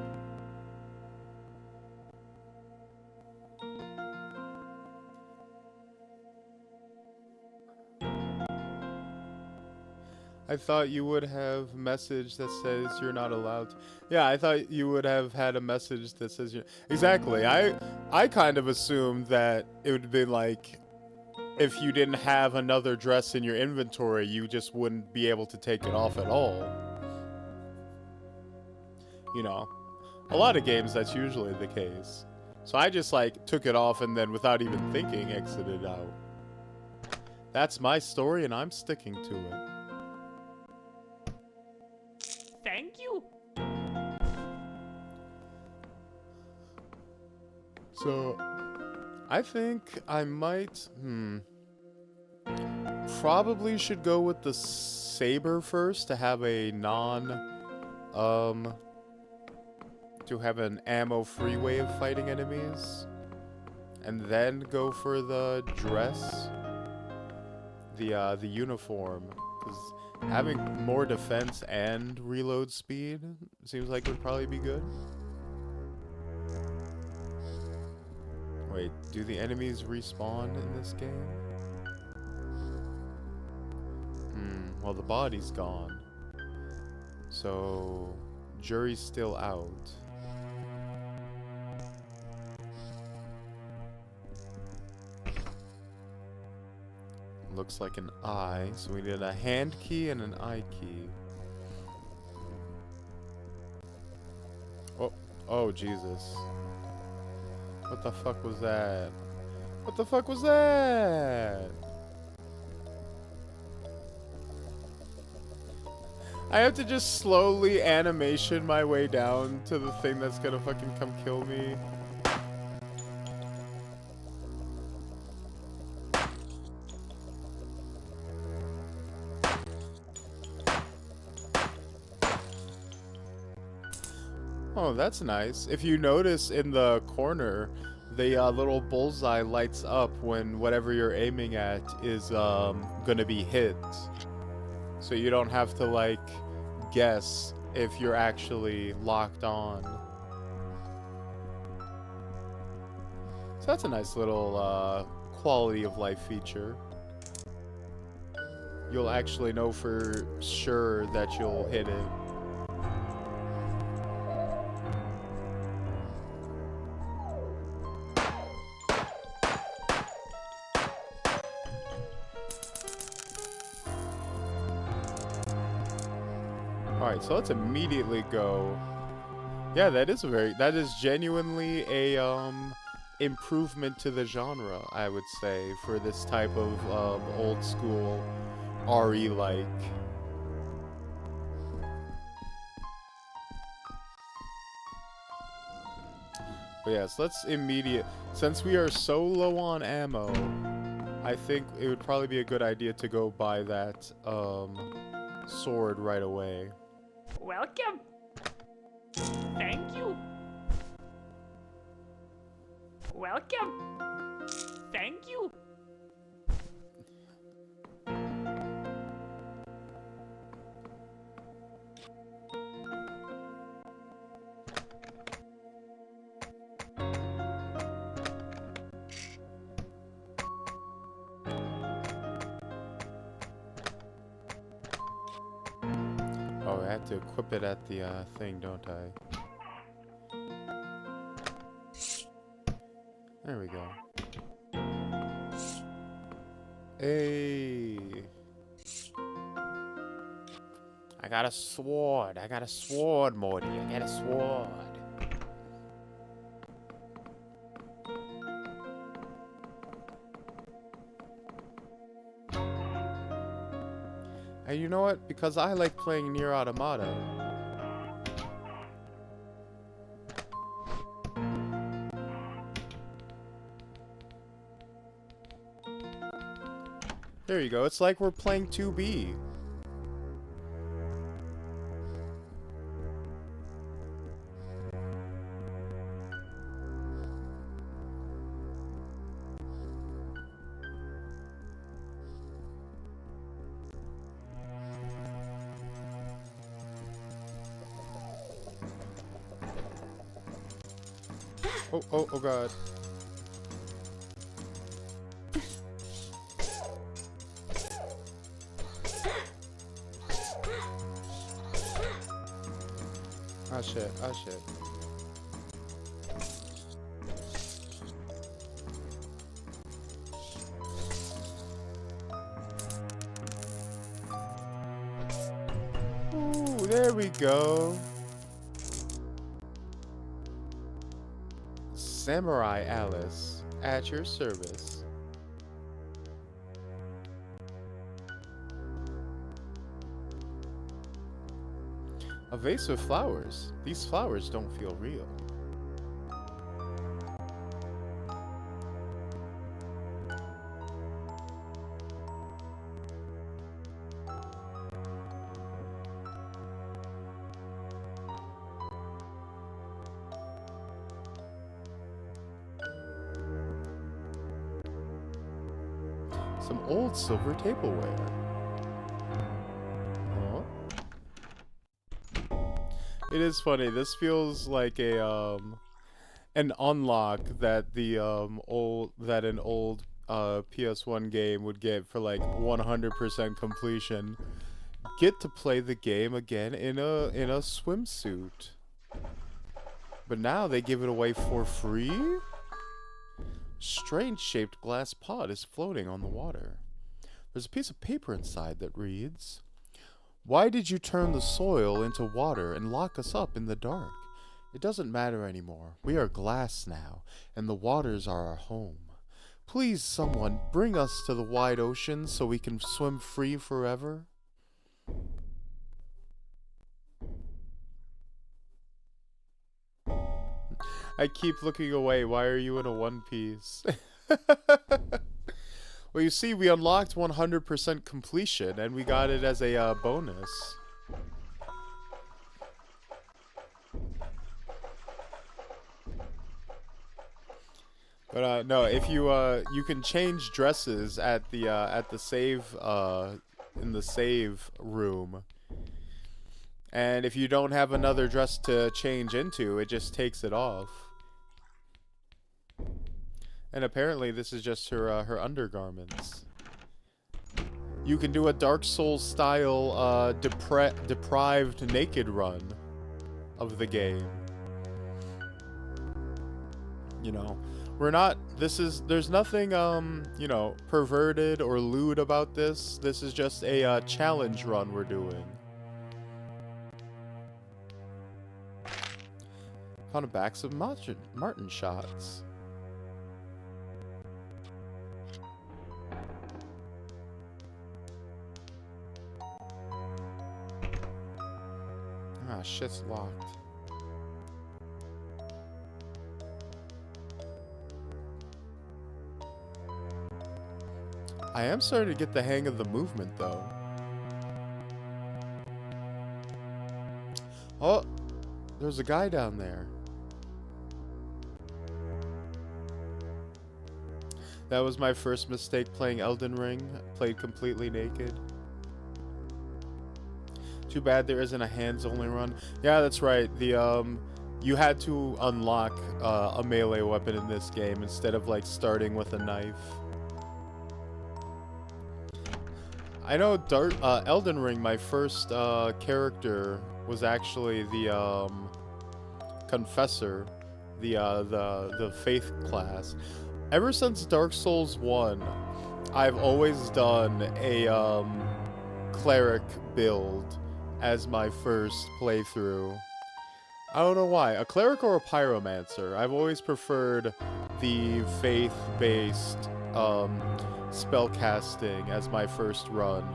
I thought you would have a message that says you're not allowed to. Yeah, I thought you would have had a message that says you're... Exactly. I kind of assumed that it would be like, if you didn't have another dress in your inventory, you just wouldn't be able to take it off at all. You know, a lot of games that's usually the case. So I just like took it off and then without even thinking exited out. That's my story and I'm sticking to it. Thank you. So, I think I might, probably should go with the saber first to have a to have an ammo-free way of fighting enemies, and then go for the dress, the uniform, because having more defense and reload speed seems like would probably be good. Wait, do the enemies respawn in this game? Well, the body's gone. So, jury's still out. Looks like an eye, so we need a hand key and an eye key. Oh, Jesus. What the fuck was that? What the fuck was that? I have to just slowly animation my way down to the thing that's gonna fucking come kill me. Oh, that's nice. If you notice in the corner, the little bullseye lights up when whatever you're aiming at is gonna be hit. So you don't have to, like, guess if you're actually locked on. So that's a nice little quality of life feature. You'll actually know for sure that you'll hit it. Alright, so let's immediately go. Yeah, that is genuinely a improvement to the genre, I would say, for this type of old school RE-like. But yes, let's since we are so low on ammo, I think it would probably be a good idea to go buy that sword right away. Welcome. Thank you. Welcome. Thank you. Oh, I have to equip it at the thing, don't I? There we go. Hey! I got a sword. I got a sword, Morty. I got a sword. And you know what? Because I like playing Nier Automata. There you go. It's like we're playing 2B. Oh god. Ah shit, ah shit. Ooh, there we go. Samurai Alice, at your service. A vase of flowers. These flowers don't feel real. Some old silver tableware. Oh. It is funny. This feels like a an unlock that the an old PS1 game would get for like 100% completion. Get to play the game again in a swimsuit. But now they give it away for free? Strange shaped glass pot is floating on the water. There's a piece of paper inside that reads, "Why did you turn the soil into water and lock us up in the dark? It doesn't matter anymore. We are glass now, and the waters are our home. Please, someone, bring us to the wide ocean so we can swim free forever." I keep looking away. Why are you in a one piece? Well, you see, we unlocked 100% completion, and we got it as a bonus. But no, if you you can change dresses at the save in the save room. And if you don't have another dress to change into, it just takes it off. And apparently this is just her undergarments. You can do a Dark Souls style deprived naked run of the game. You know, there's nothing you know, perverted or lewd about this. This is just a challenge run we're doing. Found a box of Martin shots. Ah, shit's locked. I am starting to get the hang of the movement, though. Oh, there's a guy down there. That was my first mistake playing Elden Ring. Played completely naked. Too bad there isn't a hands-only run. Yeah, that's right. The you had to unlock a melee weapon in this game instead of like starting with a knife. I know Elden Ring, my first character was actually the Confessor, the Faith class. Ever since Dark Souls 1, I've always done a cleric build as my first playthrough. I don't know why. A cleric or a pyromancer. I've always preferred the faith-based spellcasting as my first run.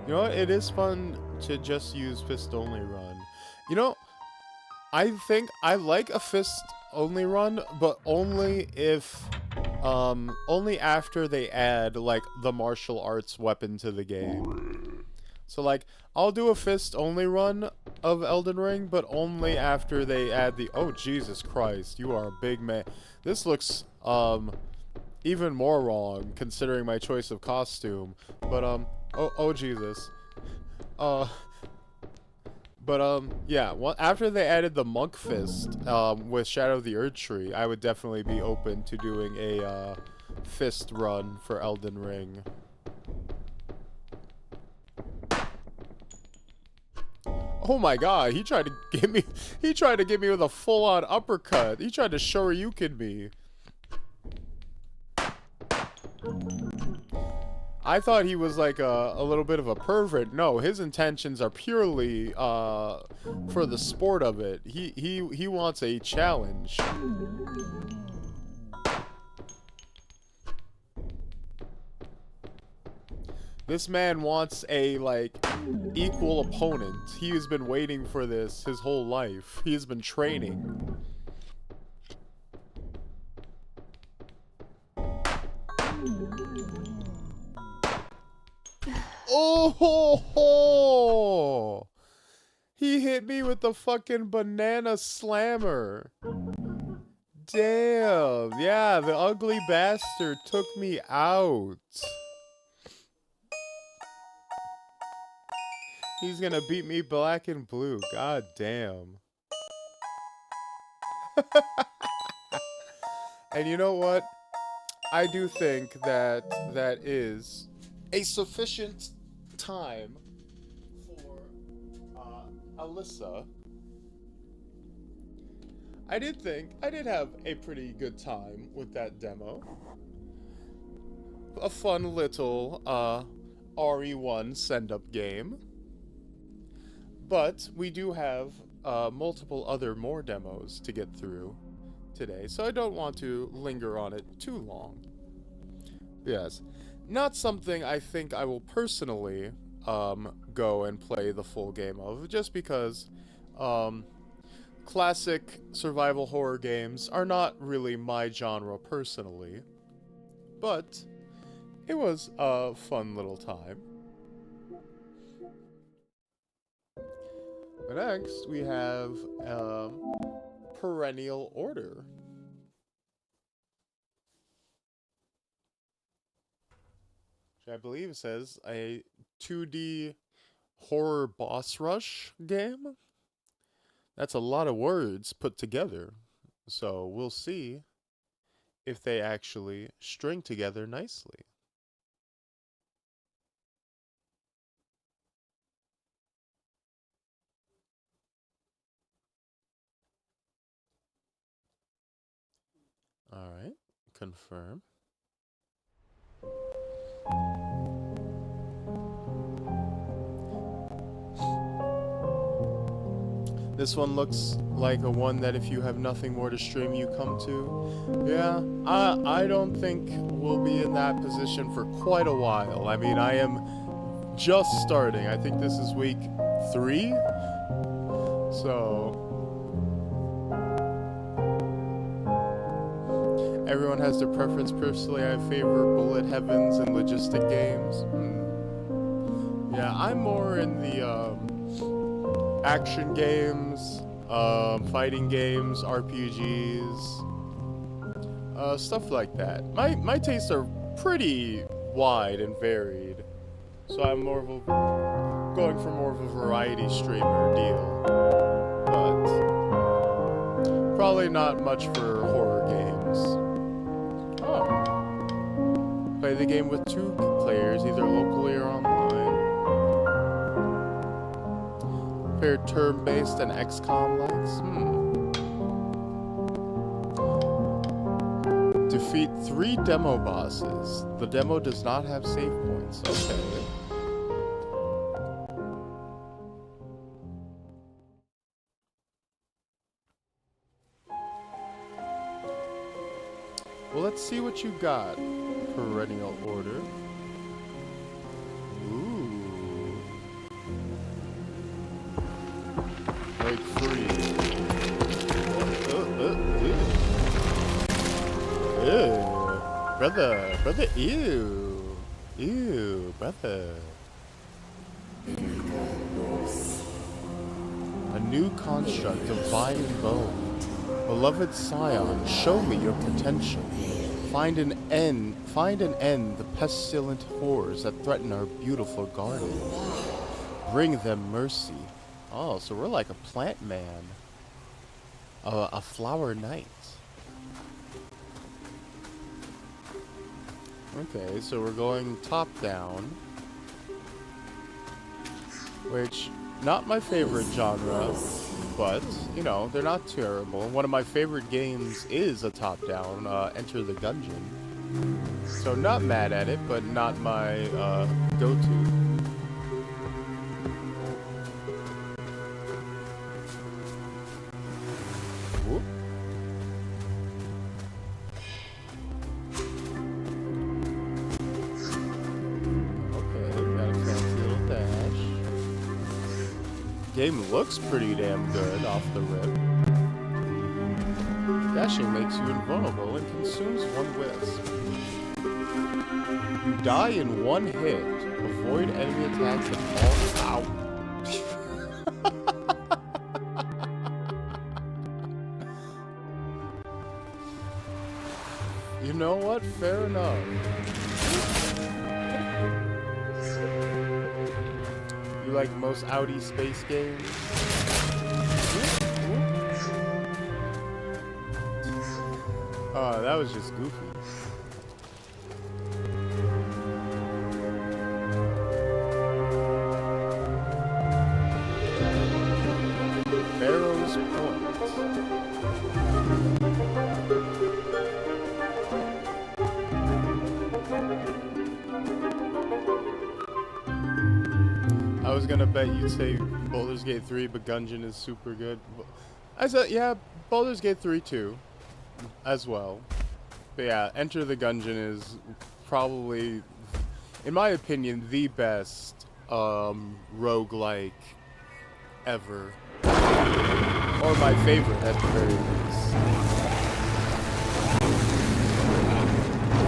You know what? It is fun to just use fist-only run. You know, I think I like a fist-only run, but only if, only after they add, like, the martial arts weapon to the game. So, like, I'll do a fist-only run of Elden Ring, but only after they add the... Oh, Jesus Christ, you are a big man. This looks, even more wrong, considering my choice of costume. But, oh Jesus. Yeah, well, after they added the Monk Fist, with Shadow of the Erdtree, I would definitely be open to doing a, fist run for Elden Ring. Oh my god, he tried to get me with a full-on uppercut. He tried to Shoryuken me. I thought he was like a little bit of a pervert. No, his intentions are purely for the sport of it. He wants a challenge. This man wants a, like, equal opponent. He has been waiting for this his whole life. He has been training. Oh ho ho! He hit me with the fucking banana slammer. Damn. Yeah, the ugly bastard took me out. He's gonna beat me black and blue. God damn. And you know what? I do think that that is a sufficient time for Alyssa. I did have a pretty good time with that demo. A fun little RE1 send-up game. But we do have multiple other more demos to get through today, so I don't want to linger on it too long. Yes, not something I think I will personally go and play the full game of, just because classic survival horror games are not really my genre personally, but it was a fun little time. But next, we have Perennial Order. Which I believe says a 2D horror boss rush game. That's a lot of words put together. So we'll see if they actually string together nicely. Alright, confirm. This one looks like a one that if you have nothing more to stream, you come to. Yeah, I don't think we'll be in that position for quite a while. I mean, I am just starting. I think this is week 3. So everyone has their preference. Personally, I favor bullet heavens and logistic games. Yeah, I'm more in the action games, fighting games, RPGs, stuff like that. My tastes are pretty wide and varied, so I'm more of a going for more of a variety streamer deal, but probably not much for horror games. Oh. Play the game with 2 players, either locally or online. Pair turn-based and XCOM likes. Defeat 3 demo bosses. The demo does not have save points. Okay. Well, let's see what you got. Perennial Order. Ooh. Break free. Ew. Brother, ew. Ew, brother. A new construct of vine and bone. Beloved Scion, show me your potential. Find an end the pestilent horrors that threaten our beautiful garden. Bring them mercy. Oh, so we're like a plant man. A flower knight. Okay, so we're going top down. Which, not my favorite genre, but, you know, they're not terrible. One of my favorite games is a top-down, Enter the Gungeon. So not mad at it, but not my go-to. Whoop. Okay, got a fancy little dash. Game looks pretty damn good off the rip. Dashing makes you invulnerable and consumes 1 wisp. You die in 1 hit. Avoid enemy attacks at all. Ow. fair enough. You like most outie space games? Oh, that was just goofy. Barrow's Point. I was gonna bet you'd say Baldur's Gate 3, but Gungeon is super good. I said, yeah, Baldur's Gate 3 too, as well. But yeah, Enter the Gungeon is probably, in my opinion, the best roguelike ever. Or my favorite, at the very least.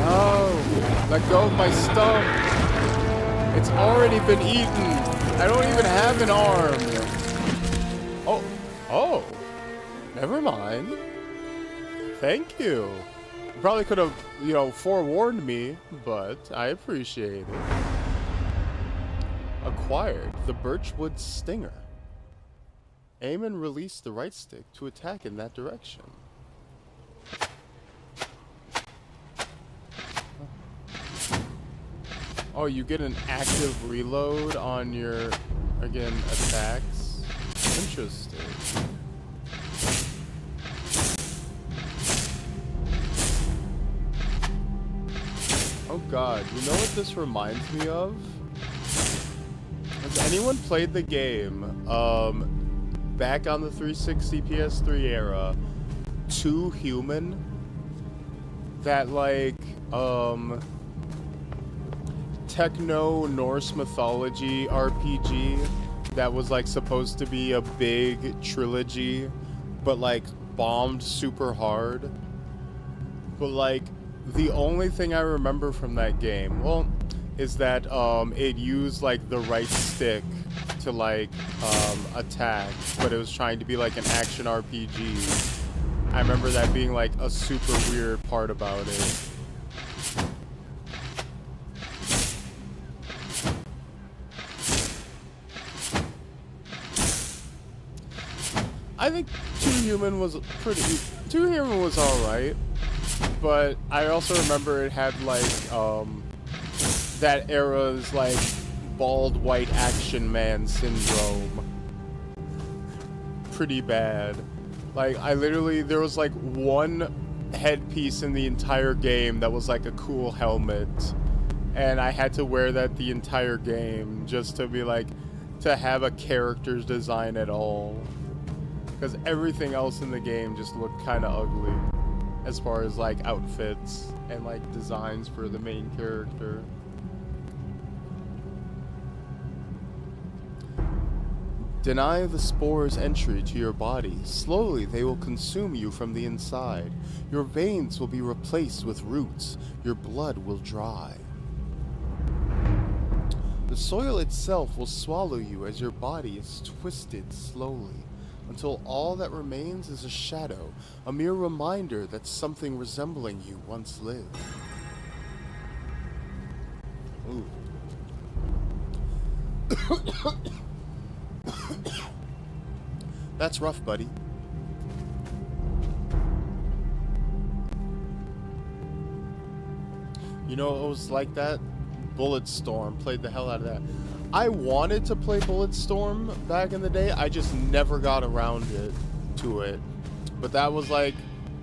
Oh, let go of my stump. It's already been eaten. I don't even have an arm. Oh, never mind. Thank you. You probably could have, forewarned me, but I appreciate it. Acquired the Birchwood Stinger. Aim and release the right stick to attack in that direction. Oh, you get an active reload on your, again, attacks? Interesting. Oh god, you know what this reminds me of? Has anyone played the game, back on the 360 PS3 era, 2 Human? That, like, techno Norse mythology RPG that was like supposed to be a big trilogy, but like bombed super hard. But like the only thing I remember from that game, well, is that it used like the right stick to like attack, but it was trying to be like an action RPG. I remember that being like a super weird part about it. I think 2 Human was alright, but I also remember it had like that era's like bald white action man syndrome. Pretty bad. Like there was like one headpiece in the entire game that was like a cool helmet, and I had to wear that the entire game just to be like, to have a character's design at all. Because everything else in the game just looked kind of ugly as far as like outfits and like designs for the main character. Deny the spores entry to your body. Slowly they will consume you from the inside. Your veins will be replaced with roots. Your blood will dry. The soil itself will swallow you as your body is twisted slowly, until all that remains is a shadow, a mere reminder that something resembling you once lived. Ooh. That's rough, buddy. You know, it was like that. Bulletstorm. Played the hell out of that. I wanted to play Bulletstorm back in the day. I just never got around to it. But that was like,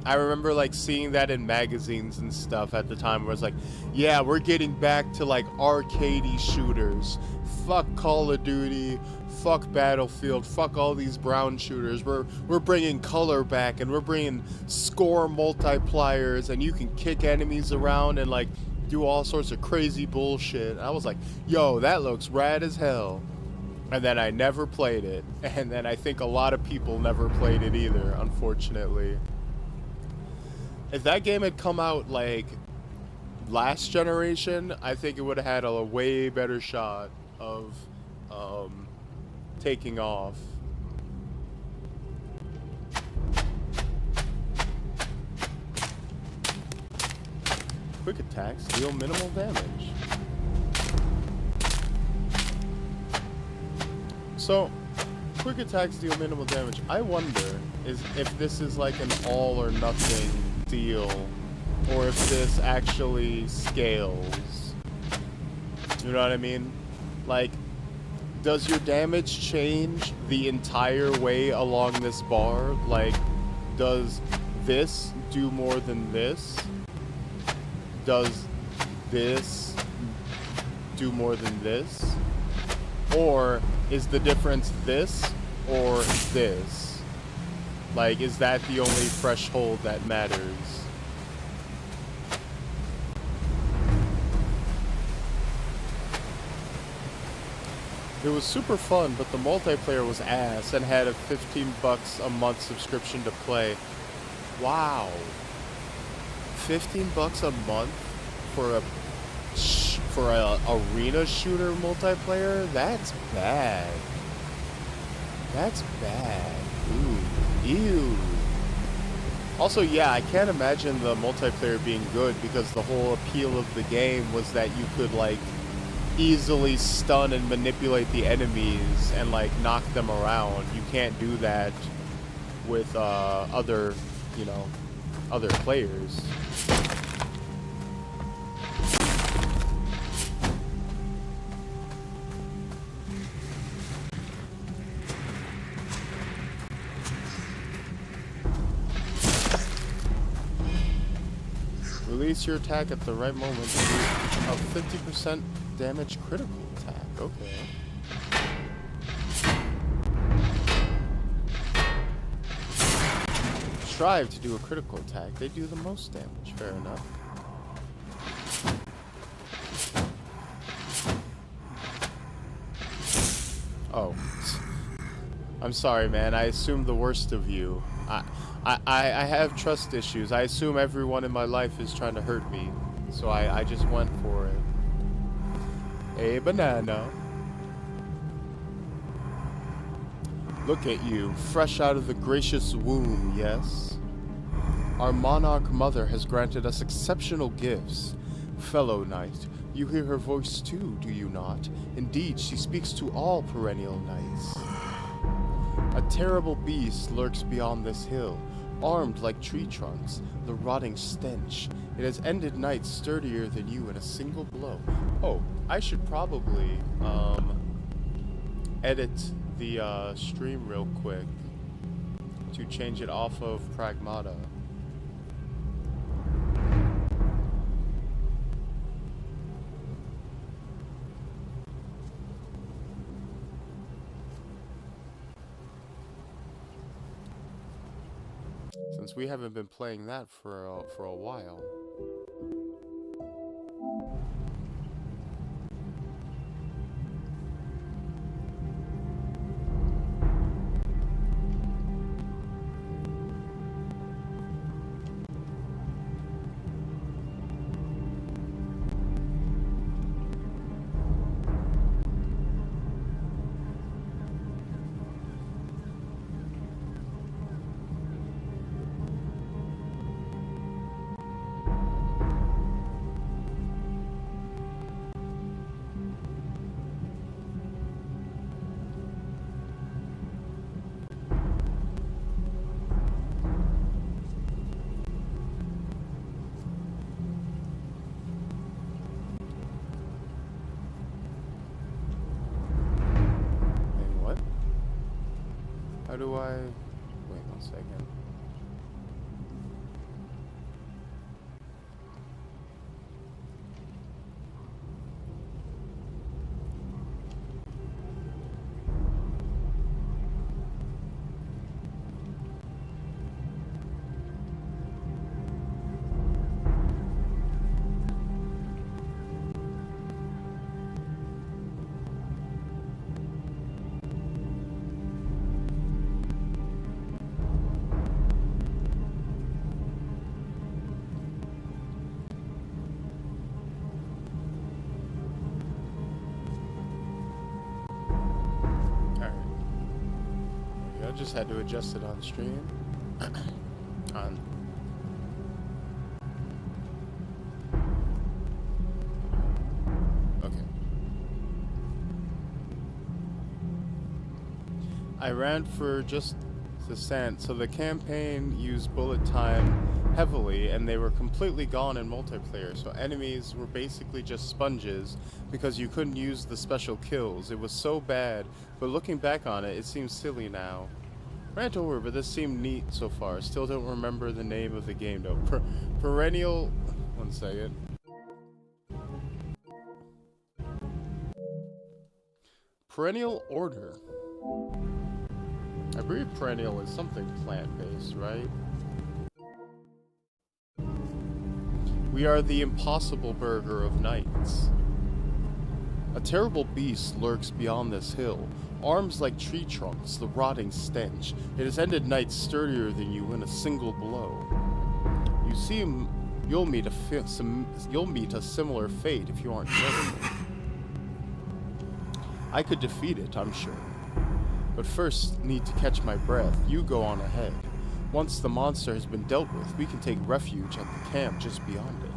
I remember like seeing that in magazines and stuff at the time where it's like, yeah, we're getting back to like arcadey shooters. Fuck Call of Duty. Fuck Battlefield. Fuck all these brown shooters. We're bringing color back, and we're bringing score multipliers, and you can kick enemies around and like do all sorts of crazy bullshit. I was like, yo, that looks rad as hell. And then I never played it. And then I think a lot of people never played it either, unfortunately. If that game had come out like last generation, I think it would have had a way better shot of taking off. quick attacks deal minimal damage. So, quick attacks deal minimal damage. I wonder if this is like an all or nothing deal, or if this actually scales. You know what I mean? Like, does your damage change the entire way along this bar? Like, does this do more than this? Does this do more than this? Or is the difference this or this? Like, is that the only threshold that matters? It was super fun, but the multiplayer was ass and had a $15 a month subscription to play. Wow. $15 a month for a arena shooter multiplayer? That's bad. That's bad. Ooh. Ew. Also, yeah, I can't imagine the multiplayer being good because the whole appeal of the game was that you could, like, easily stun and manipulate the enemies and, like, knock them around. You can't do that with other, you know, other players. Release your attack at the right moment to do a 50% damage critical attack. Okay. Strive to do a critical attack. They do the most damage. Fair enough. Oh. I'm sorry, man. I assumed the worst of you. I have trust issues. I assume everyone in my life is trying to hurt me. So I just went for it. A banana. Look at you, fresh out of the gracious womb, yes? Our monarch mother has granted us exceptional gifts. Fellow knight, you hear her voice too, do you not? Indeed, she speaks to all perennial knights. A terrible beast lurks beyond this hill, armed like tree trunks, the rotting stench. It has ended knights sturdier than you in a single blow. Oh, I should probably, edit the, stream real quick to change it off of Pragmata. Since we haven't been playing that for a while. How do I... Wait 1 second. I just had to adjust it on stream. I ran for just the sand, so the campaign used bullet time heavily, and they were completely gone in multiplayer, so enemies were basically just sponges because you couldn't use the special kills. It was so bad, but looking back on it, it seems silly now. Rant over, but this seemed neat so far. Still don't remember the name of the game though. Perennial... One second. Perennial Order. I believe perennial is something plant-based, right? We are the impossible burger of nights. A terrible beast lurks beyond this hill, arms like tree trunks, the rotting stench. It has ended nights sturdier than you in a single blow. You see him, you'll meet a similar fate if you aren't careful. I could defeat it, I'm sure. But first, need to catch my breath. You go on ahead. Once the monster has been dealt with, we can take refuge at the camp just beyond it.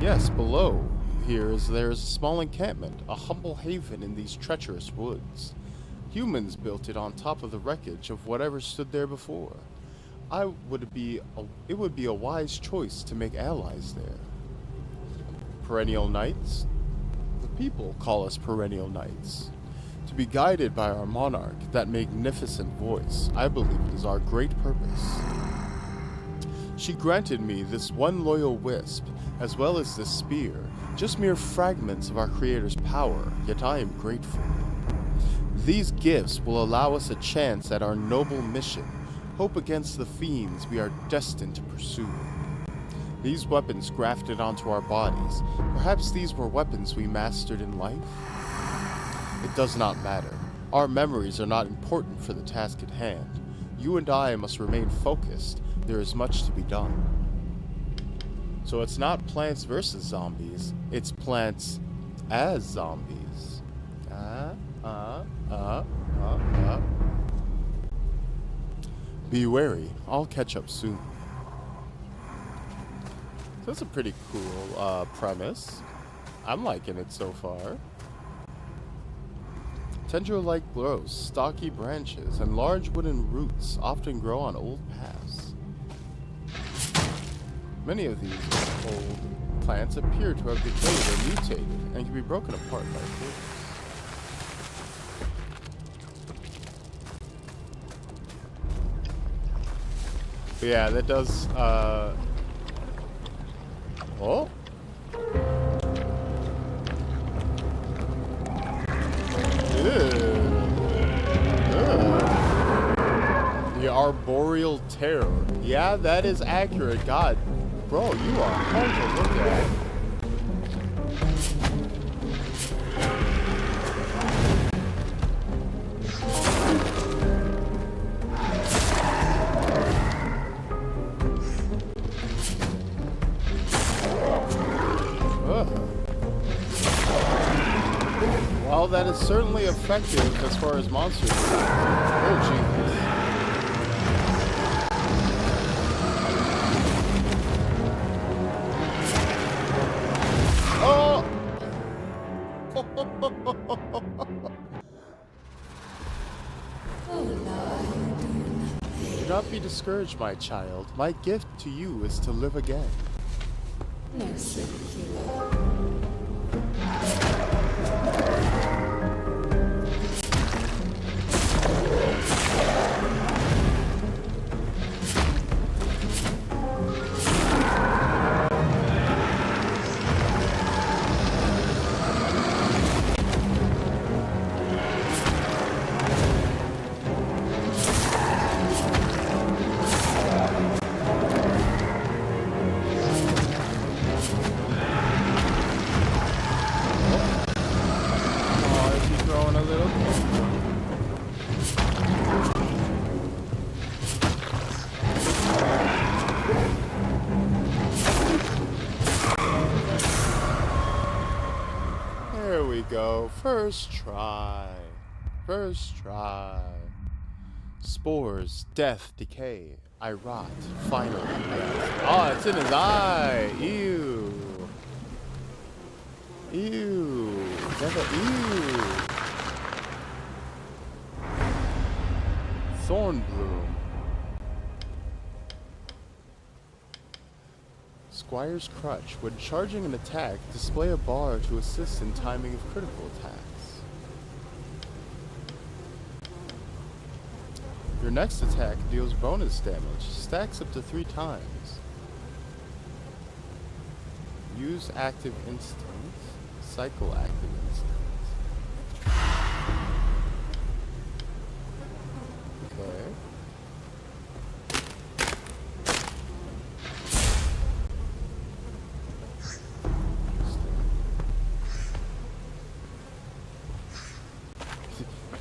Yes, below here there is a small encampment, a humble haven in these treacherous woods. Humans built it on top of the wreckage of whatever stood there before. It would be a wise choice to make allies there. Perennial Knights? The people call us Perennial Knights. To be guided by our monarch, that magnificent voice, I believe it is our great purpose. She granted me this one loyal wisp, as well as this spear, just mere fragments of our Creator's power, yet I am grateful. These gifts will allow us a chance at our noble mission, hope against the fiends we are destined to pursue. These weapons grafted onto our bodies, perhaps these were weapons we mastered in life? It does not matter. Our memories are not important for the task at hand. You and I must remain focused. There is much to be done. So it's not Plants vs. Zombies, it's Plants as Zombies. Be wary, I'll catch up soon. So that's a pretty cool premise. I'm liking it so far. Tendril-like growths, stocky branches, and large wooden roots often grow on old paths. Many of these old plants appear to have decayed or mutated and can be broken apart by force. But yeah, that does, oh? The Arboreal Terror. Yeah, that is accurate. God, bro, you are hard to look at. Well, that is certainly effective as far as monsters go. Oh, Jesus. Oh! Do not be discouraged, my child. My gift to you is to live again. There we go. First try. First try. Spores, death, decay. I rot. Finally. Oh, it's in his eye. Ew. Ew. Ew. Thornbloom. Squire's Crutch. When charging an attack, display a bar to assist in timing of critical attacks. Your next attack deals bonus damage, stacks up to 3 times. Use active instinct, cycle active instinct. Okay.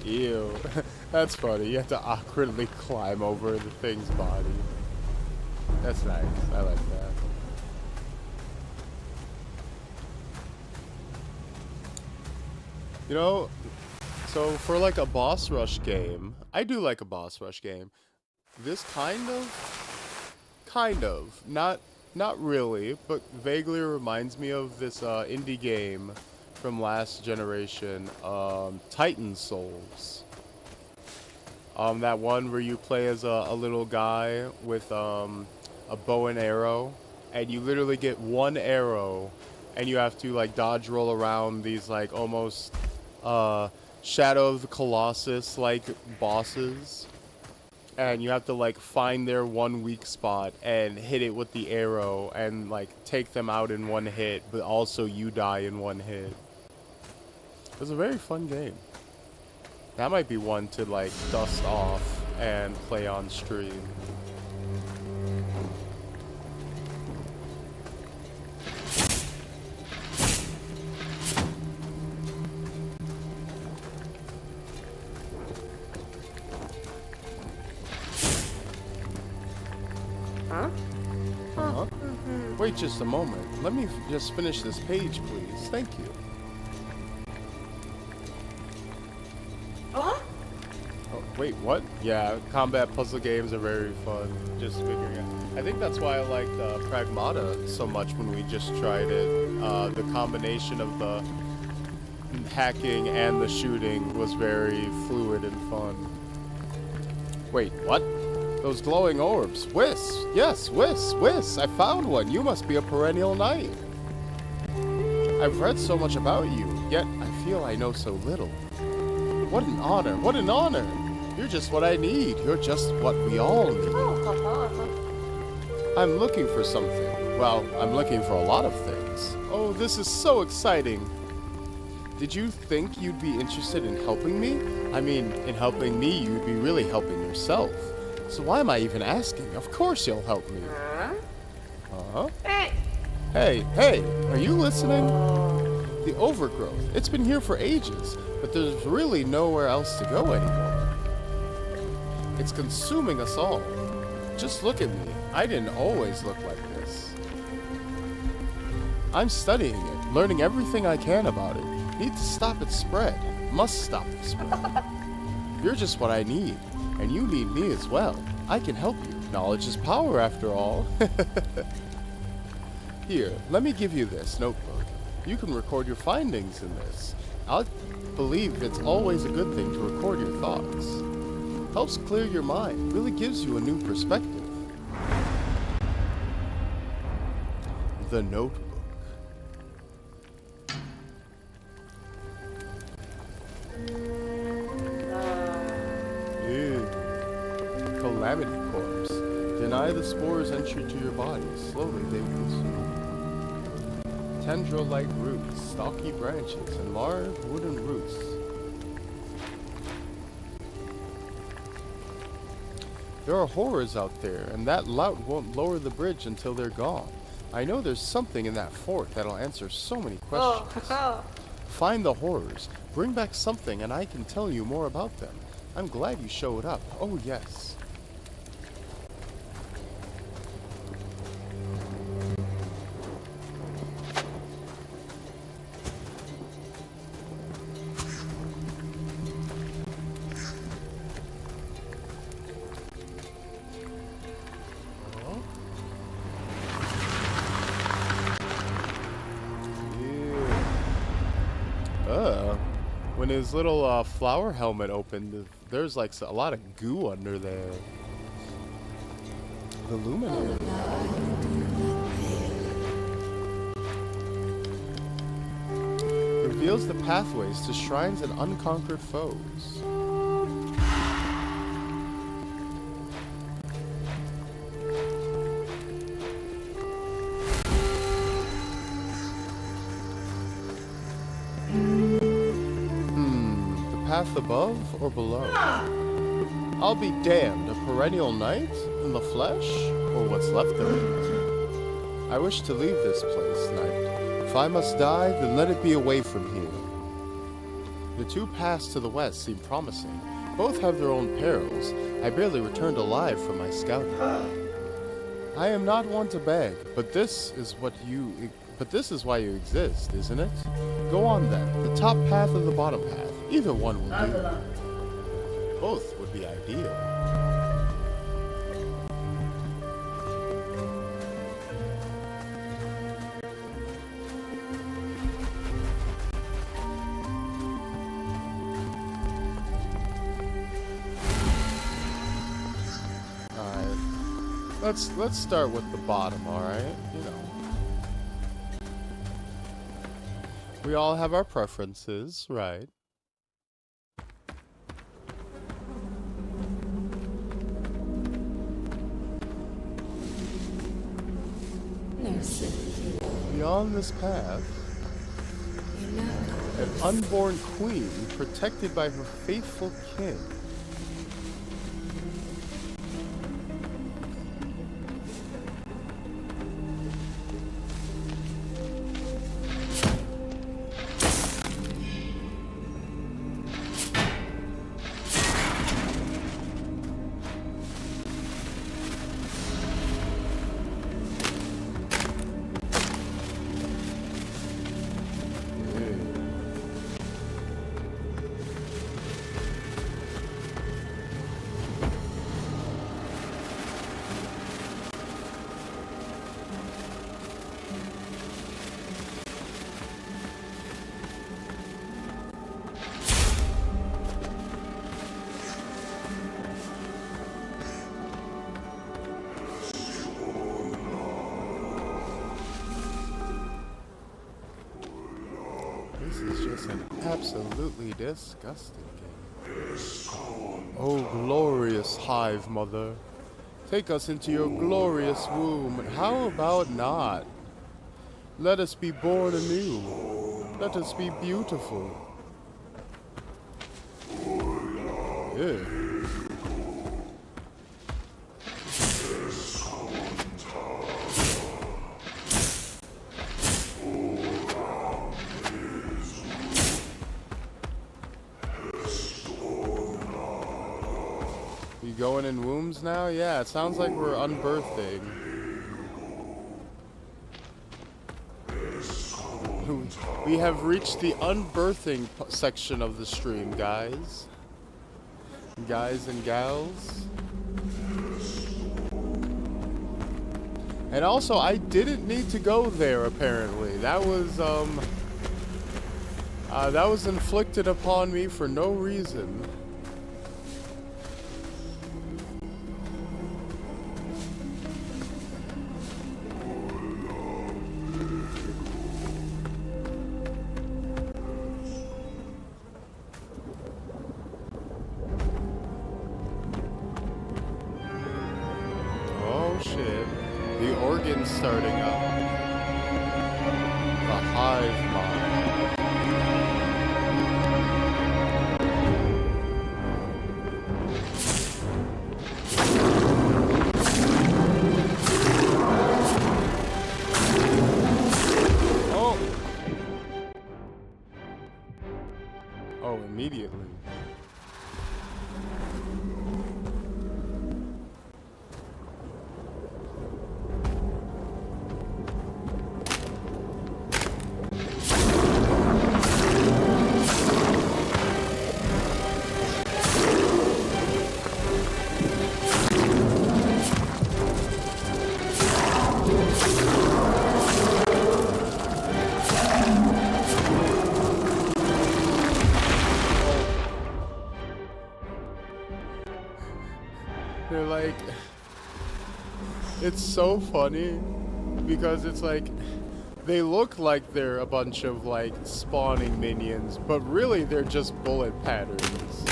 Ew. That's funny. You have to awkwardly climb over the thing's body. That's nice. I like that. You know, so for like a boss rush game, I do like a boss rush game. This kind of, not really, but vaguely reminds me of this indie game from last generation, Titan Souls. That one where you play as a little guy with a bow and arrow, and you literally get one arrow, and you have to like dodge roll around these like almost Shadow of the Colossus like bosses, and you have to like find their one weak spot and hit it with the arrow and like take them out in one hit, but also you die in one hit. It was a very fun game. That might be one to like dust off and play on stream. Wait just a moment. Let me just finish this page, please. Thank you. Oh, wait, what? Yeah, combat puzzle games are very fun. Just figuring out. I think that's why I liked Pragmata so much when we just tried it. The combination of the hacking and the shooting was very fluid and fun. Wait, what? Those glowing orbs. Whis! Yes, Whis! Whis! I found one! You must be a perennial knight! I've read so much about you, yet I feel I know so little. What an honor! What an honor! You're just what I need. You're just what we all need. I'm looking for something. Well, I'm looking for a lot of things. Oh, this is so exciting! Did you think you'd be interested in helping me? I mean, in helping me, you'd be really helping yourself. So why am I even asking? Of course you'll help me. Huh? Hey! Hey, hey! Are you listening? The overgrowth. It's been here for ages, but there's really nowhere else to go anymore. It's consuming us all. Just look at me. I didn't always look like this. I'm studying it, learning everything I can about it. Need to stop its spread. Must stop the spread. You're just what I need. And you need me as well. I can help you. Knowledge is power, after all. Here, let me give you this notebook. You can record your findings in this. I believe it's always a good thing to record your thoughts. Helps clear your mind. Really gives you a new perspective. The notebook. Calamity corpse. Deny the spores entry to your body. Slowly they will consume. Tendril-like roots, stocky branches, and large wooden roots. There are horrors out there, and that lout won't lower the bridge until they're gone. I know there's something in that fort that'll answer so many questions. Find the horrors, bring back something, and I can tell you more about them. I'm glad you showed up. Oh, yes. When his little flower helmet opened, there's like a lot of goo under there. The luminary. Reveals the pathways to shrines and unconquered foes. The path above or below? I'll be damned, a perennial knight in the flesh, or what's left of it. I wish to leave this place, knight. If I must die, then let it be away from here. The two paths to the west seem promising. Both have their own perils. I barely returned alive from my scouting. I am not one to beg, but this is why you exist, isn't it? Go on then, the top path or the bottom path. Either one will do. Both would be ideal. Let's start with the bottom, alright? You know. We all have our preferences, right? Beyond this path, an unborn queen protected by her faithful kin. Absolutely disgusting game. Oh, glorious hive mother. Take us into your glorious womb. How about not? Let us be born anew. Let us be beautiful. Yeah. Going in wombs now? Yeah, it sounds like we're unbirthing. We have reached the unbirthing section of the stream, guys. Guys and gals. And also, I didn't need to go there, apparently. That was inflicted upon me for no reason. Starting up. The hive mind. Oh! Oh, immediately. They're like, it's so funny because it's like, they look like they're a bunch of like spawning minions, but really they're just bullet patterns.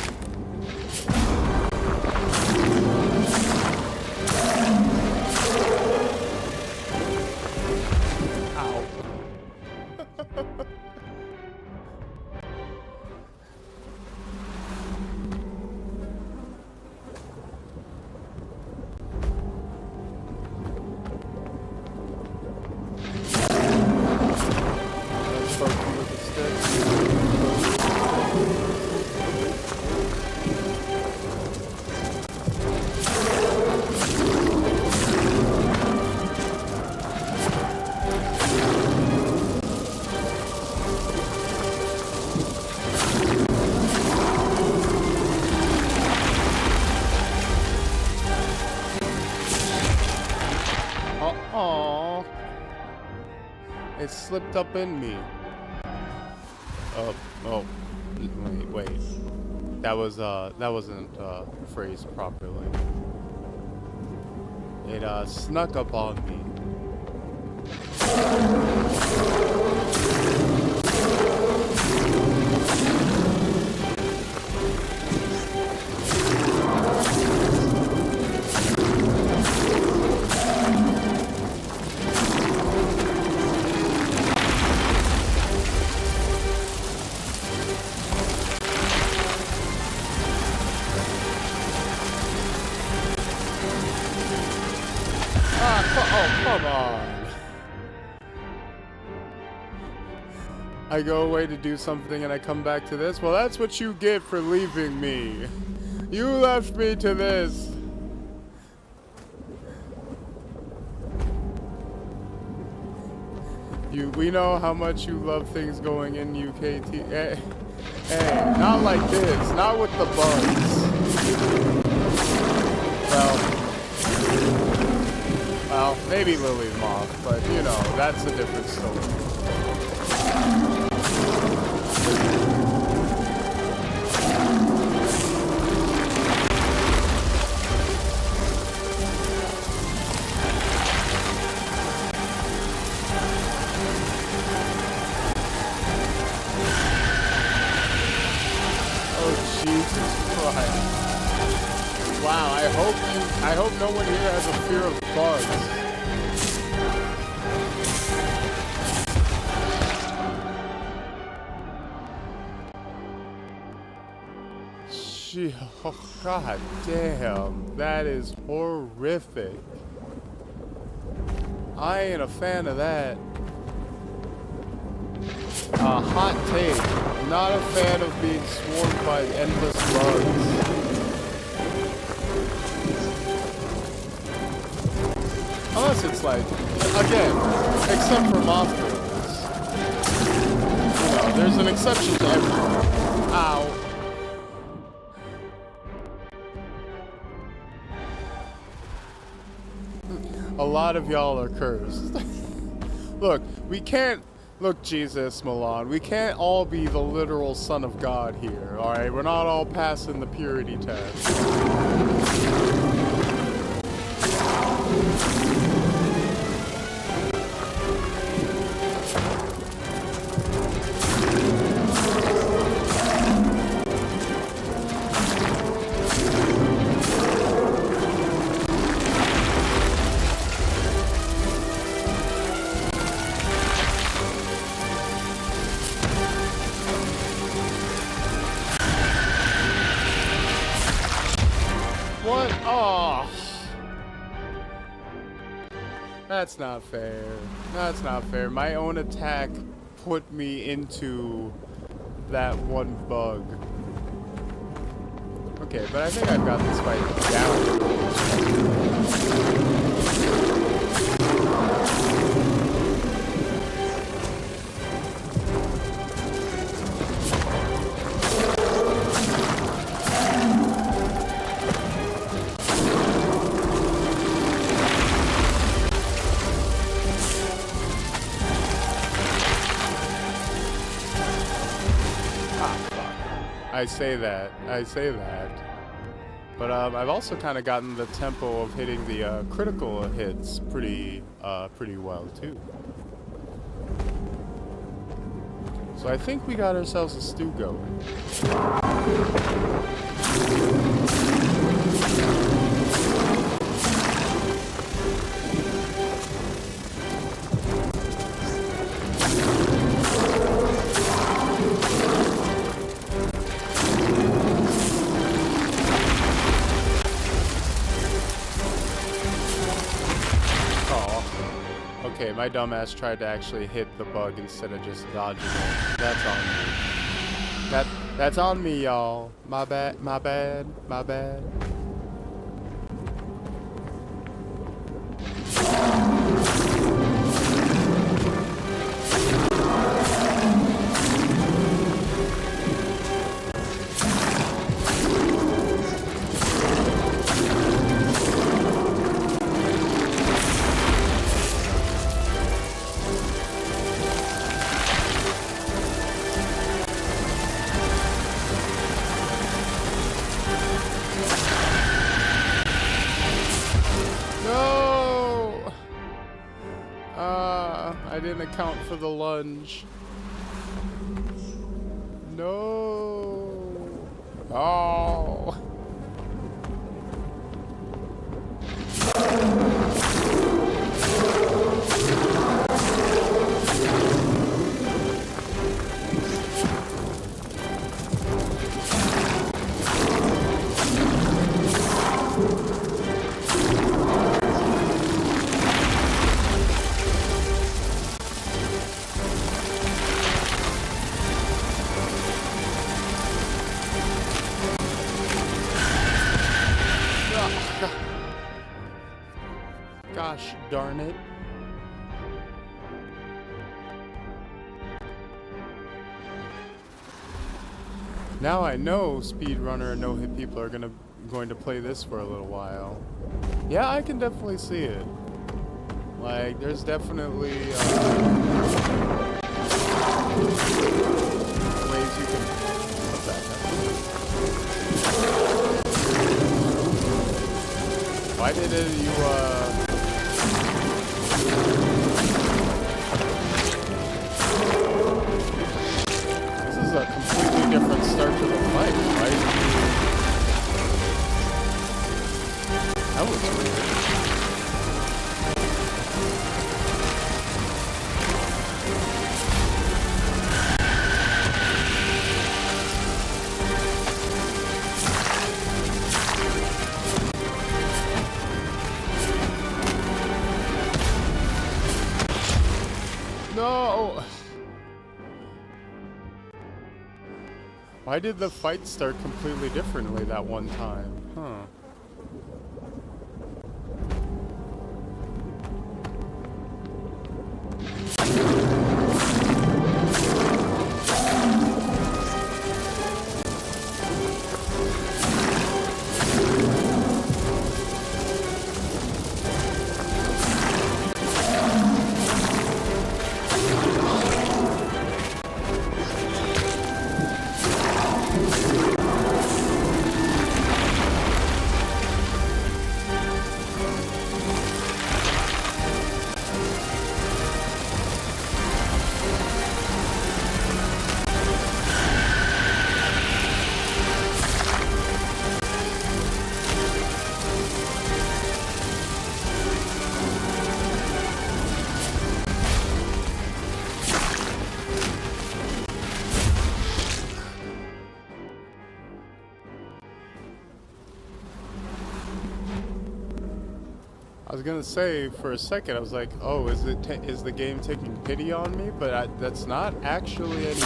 Ow. Aww. It slipped up in me. Oh, wait. That wasn't phrased properly. It snuck up on me. Come on. I go away to do something and I come back to this? Well, that's what you get for leaving me. You left me to this. We know how much you love things going in UKT. Hey, not like this. Not with the bugs. Well, maybe Lily's Moth, but you know, that's a different story. Oh, Jesus Christ. Wow, I hope no one here has a fear of bugs. Oh, god damn, that is horrific. I ain't a fan of that. Hot take. Not a fan of being swarmed by endless bugs. Unless it's like, again, except for mothballs. You know, there's an exception to everything. Ow. A lot of y'all are cursed. Look, we can't... Look, Jesus, Milan, we can't all be the literal son of God here, alright? We're not all passing the purity test. What? Oh. That's not fair. That's not fair. My own attack put me into that one bug. Okay, but I think I've got this fight down. I say that. But I've also kind of gotten the tempo of hitting the critical hits pretty well too. So I think we got ourselves a stew going. Okay, my dumbass tried to actually hit the bug instead of just dodging it. That's on me. That's on me, y'all. My bad, my bad, my bad. I didn't account for the lunge. No. Oh. Gosh darn it. Now I know speedrunner and no-hit people are going to play this for a little while. Yeah, I can definitely see it. Like, there's definitely ways you can... What's that? Why did you, This is a completely different start to the fight, right? That was weird. No! Why did the fight start completely differently that one time? Huh. I was gonna say for a second, I was like, "Oh, is the game taking pity on me?" But that's not actually any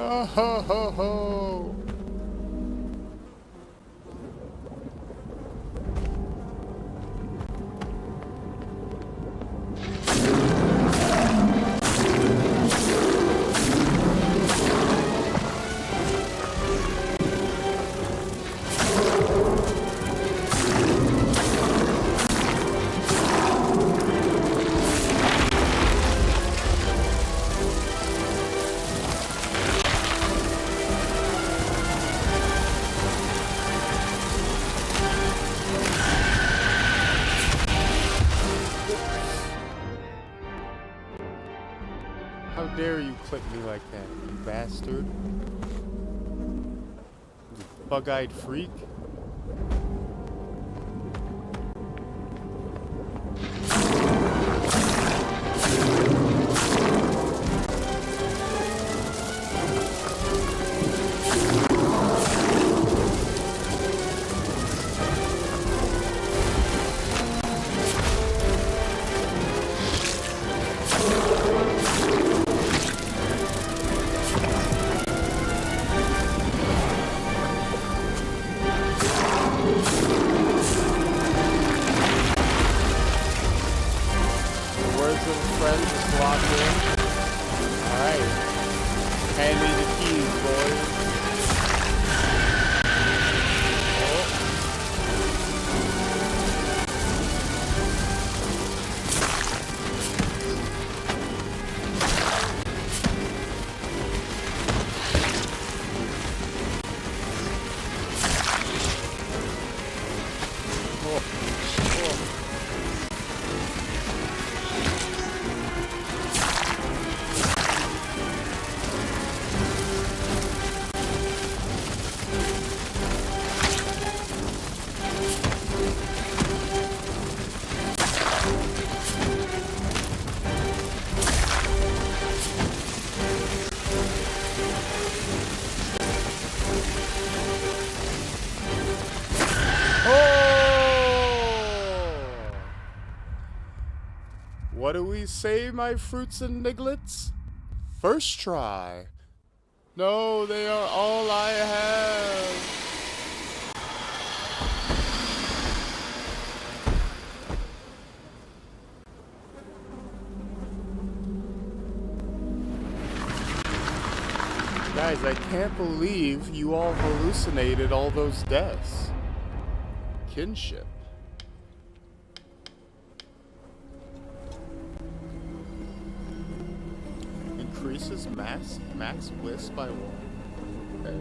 Oh ho ho ho! How dare you click me like that, you bastard? You bug-eyed freak. What do we say, my fruits and nigglets? First try. No, they are all I have. Guys, I can't believe you all hallucinated all those deaths. Kinship. Increases max bliss by 1. Okay.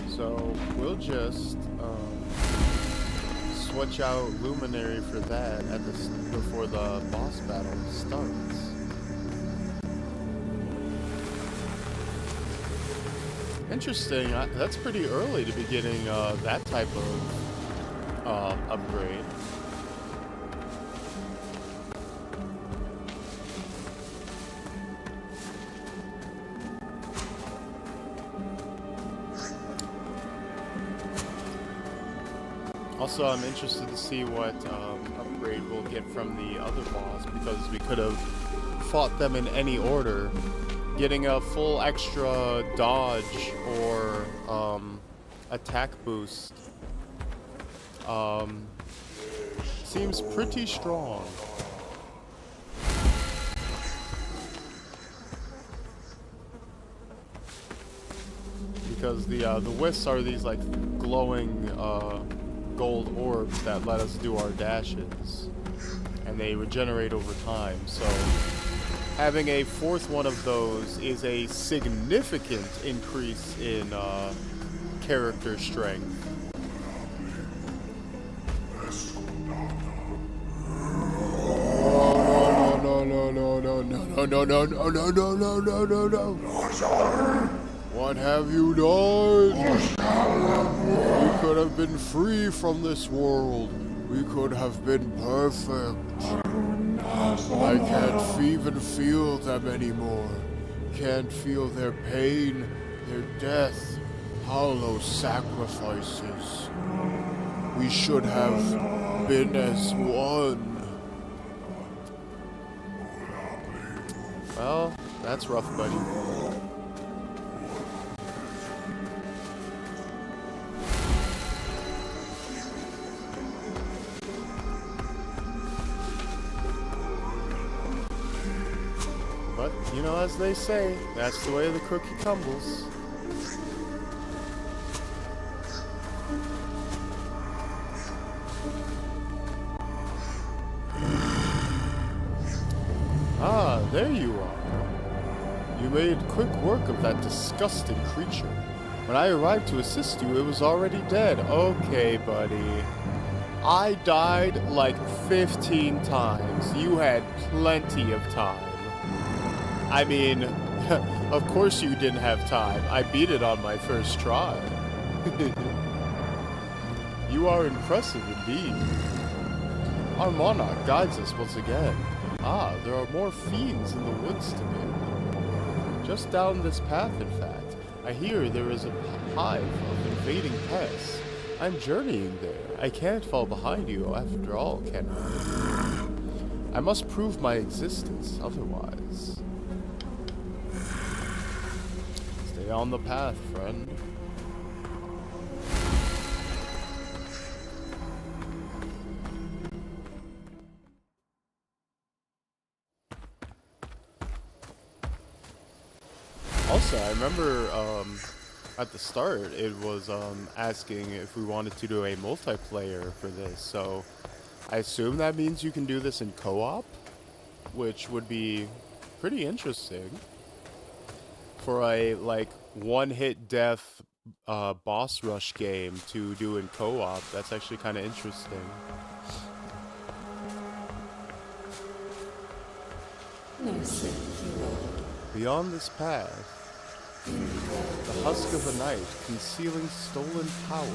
So we'll just switch out Luminary for that at before the boss battle starts. Interesting. That's pretty early to be getting that type of upgrade. Also, I'm interested to see what upgrade we'll get from the other boss, because we could have fought them in any order. Getting a full extra dodge or attack boost seems pretty strong. Because the wisps are these like glowing gold orbs that let us do our dashes, and they regenerate over time. So having a fourth one of those is a significant increase in character strength. No. What have you done? We could have been free from this world. We could have been perfect. I can't even feel them anymore. Can't feel their pain, their death, hollow sacrifices. We should have been as one. Well, that's rough, buddy. But, you know, as they say, that's the way the cookie tumbles. Ah, there you are. You made quick work of that disgusting creature. When I arrived to assist you, it was already dead. Okay, buddy. I died like 15 times. You had plenty of time. I mean, of course you didn't have time. I beat it on my first try. You are impressive indeed. Our monarch guides us once again. Ah, there are more fiends in the woods today. Just down this path, in fact. I hear there is a hive of invading pests. I'm journeying there. I can't fall behind you after all, can I? I must prove my existence, otherwise. Stay on the path, friend. Also, I remember at the start it was asking if we wanted to do a multiplayer for this, so I assume that means you can do this in co-op, which would be pretty interesting for a like one-hit death boss rush game to do in co-op. That's actually kind of interesting. Beyond this path, the husk of a knight concealing stolen power.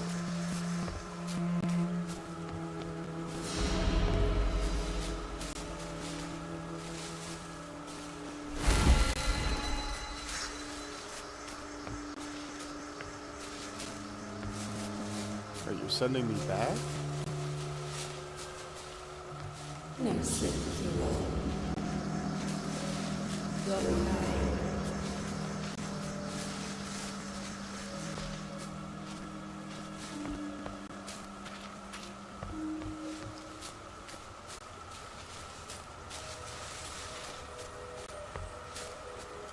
Are you sending me back?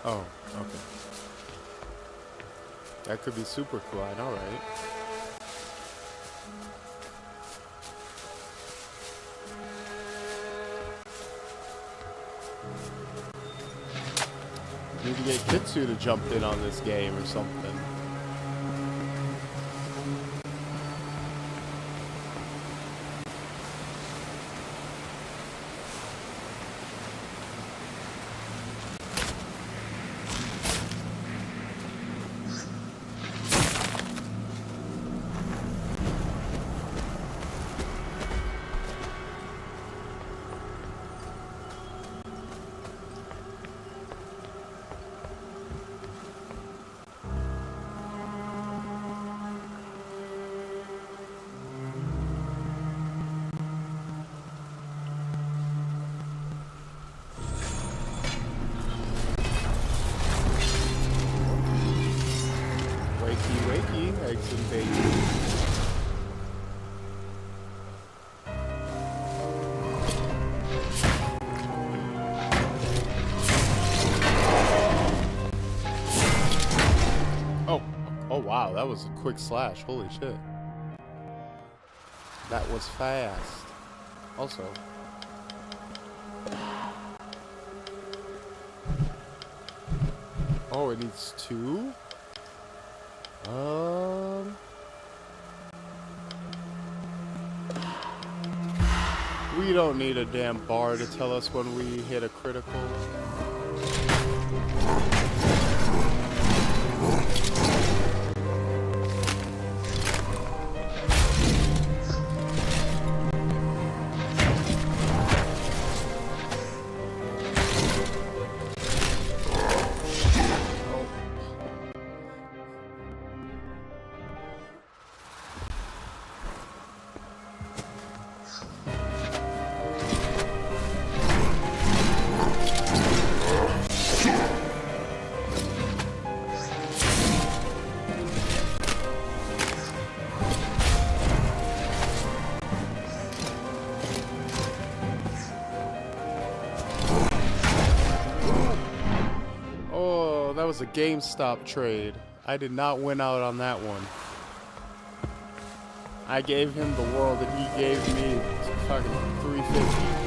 Oh, okay. That could be super cool, I know, right? Need to get Kitsu to jump in on this game or something. Eggs and bacon. Oh wow, that was a quick slash. Holy shit. That was fast. Also. Oh, it needs 2? We don't need a damn bar to tell us when we hit a critical. was a GameStop trade. I did not win out on that one. I gave him the world and he gave me fucking 350.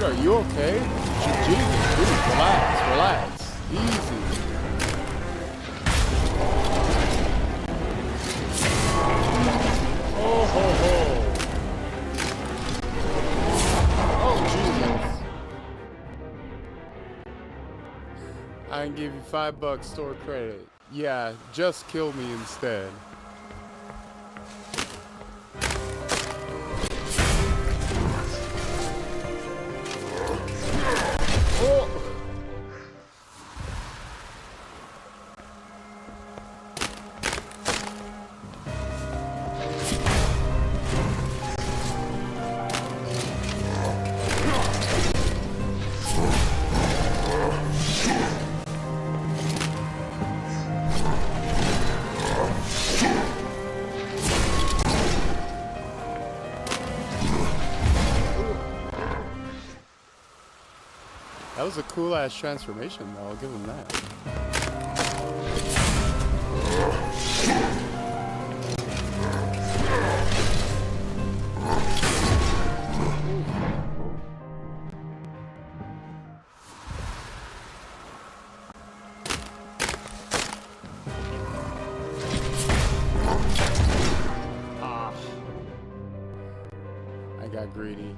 Are you okay? Jesus, dude, relax. Easy. Oh, ho, ho. Oh, Jesus. I can give you $5 store credit. Yeah, just kill me instead. Oh. That was a cool ass transformation though, I'll give him that. I got greedy.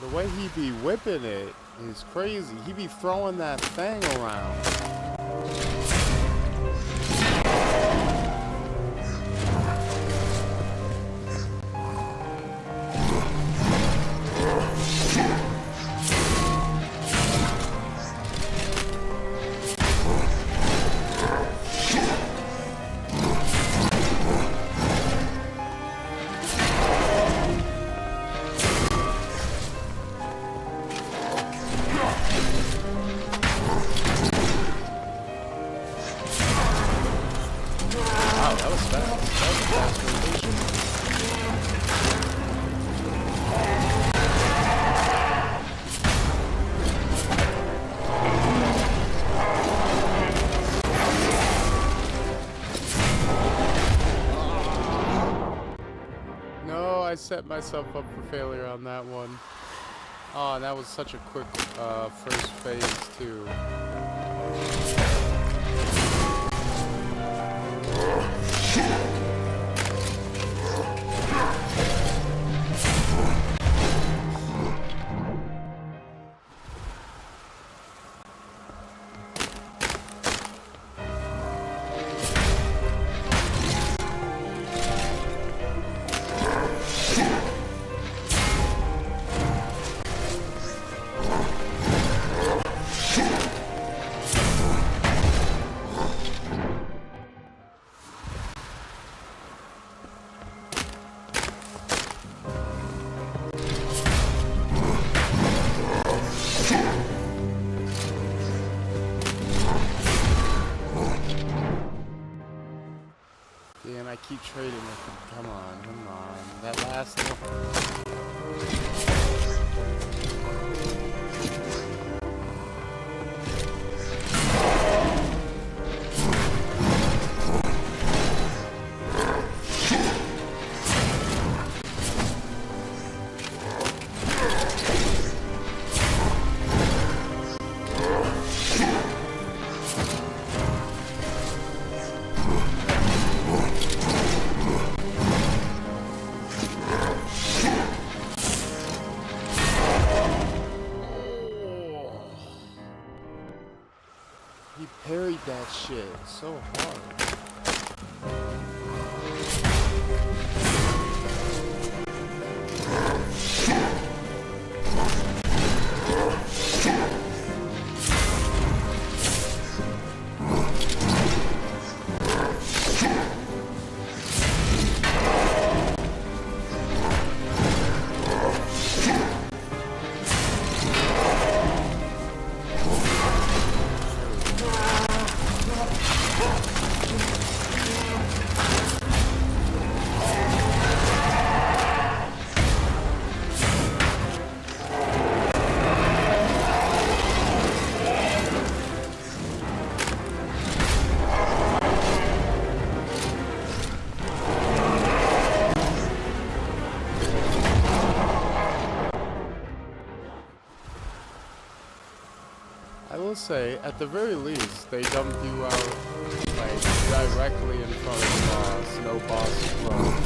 The way he be whipping it is crazy. He be throwing that thing around. I set myself up for failure on that one. Oh, and that was such a quick first phase too. Damn, I keep trading with him. Come on. That last one. He parried that shit so hard. I will say, at the very least, they dumped you out, like, directly in front of the boss. No boss clones.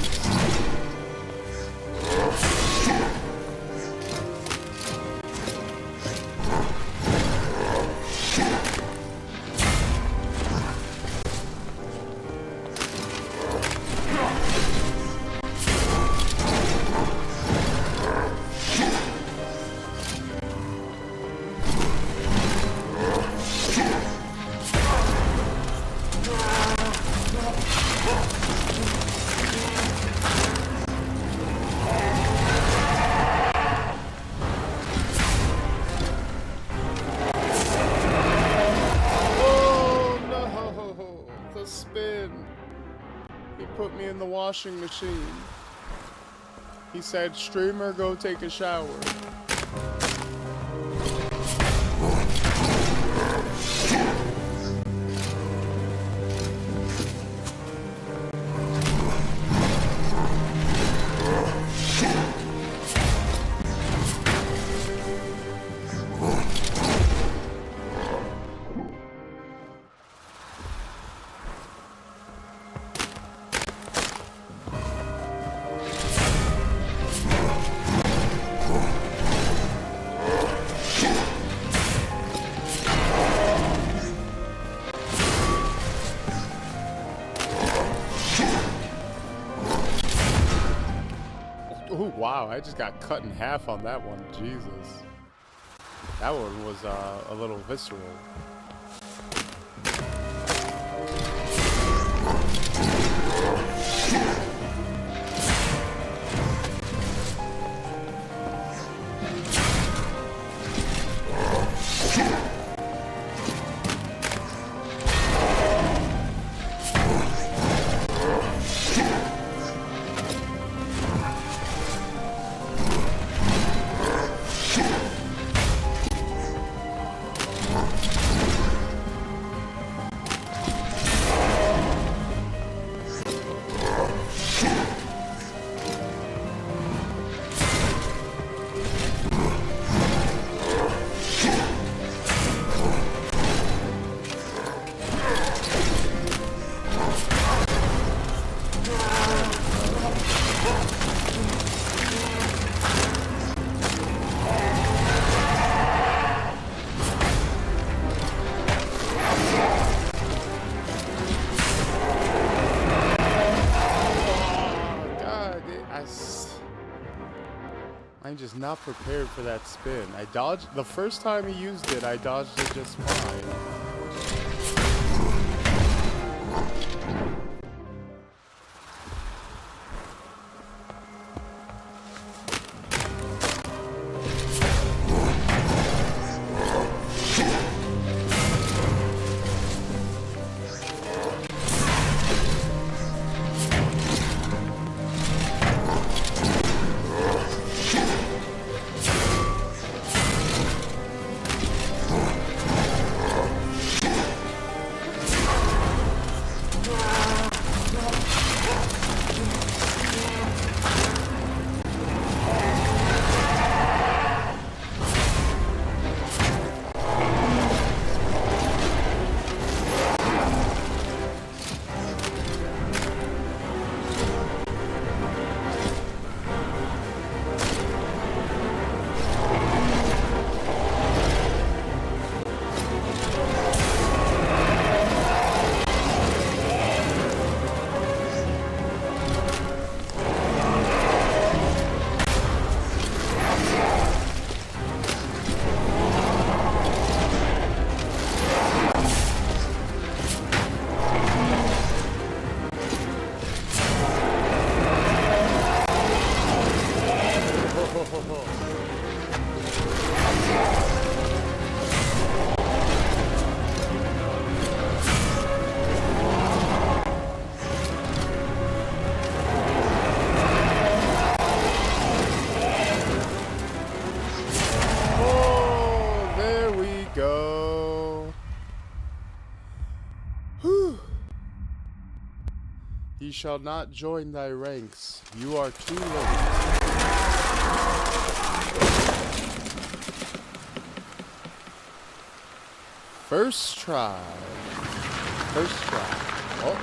Put me in the washing machine. He said, streamer, go take a shower. Oh wow, I just got cut in half on that one. Jesus. That one was a little visceral. I'm just not prepared for that spin. I dodged the first time he used it. I dodged it just fine. He shall not join thy ranks. You are too late. First try. First try. Oh.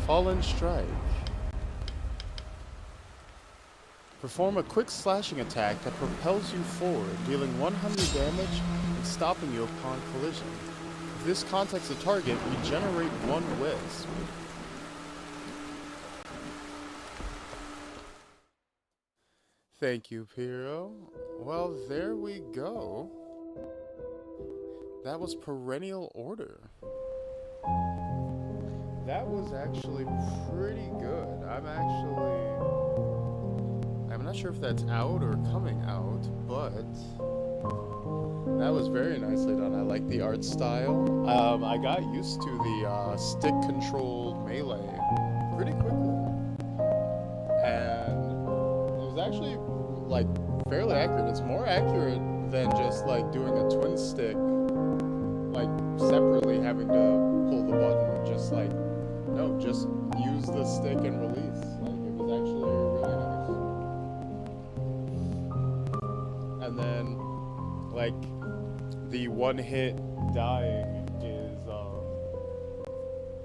Fallen strike. Perform a quick slashing attack that propels you forward, dealing 100 damage and stopping you upon collision. If this contacts a target, regenerate 1 wisp. Thank you, Piro. Well, there we go. That was Perennial Order. That was actually pretty good. I'm not sure if that's out or coming out, but that was very nicely done. I like the art style. I got used to the stick-controlled melee pretty quickly, and it was actually like fairly accurate. It's more accurate than just like doing a twin stick, like separately having to pull the button. Just like no, just use the stick and release. Like it was actually really nice. And then like the one-hit dying is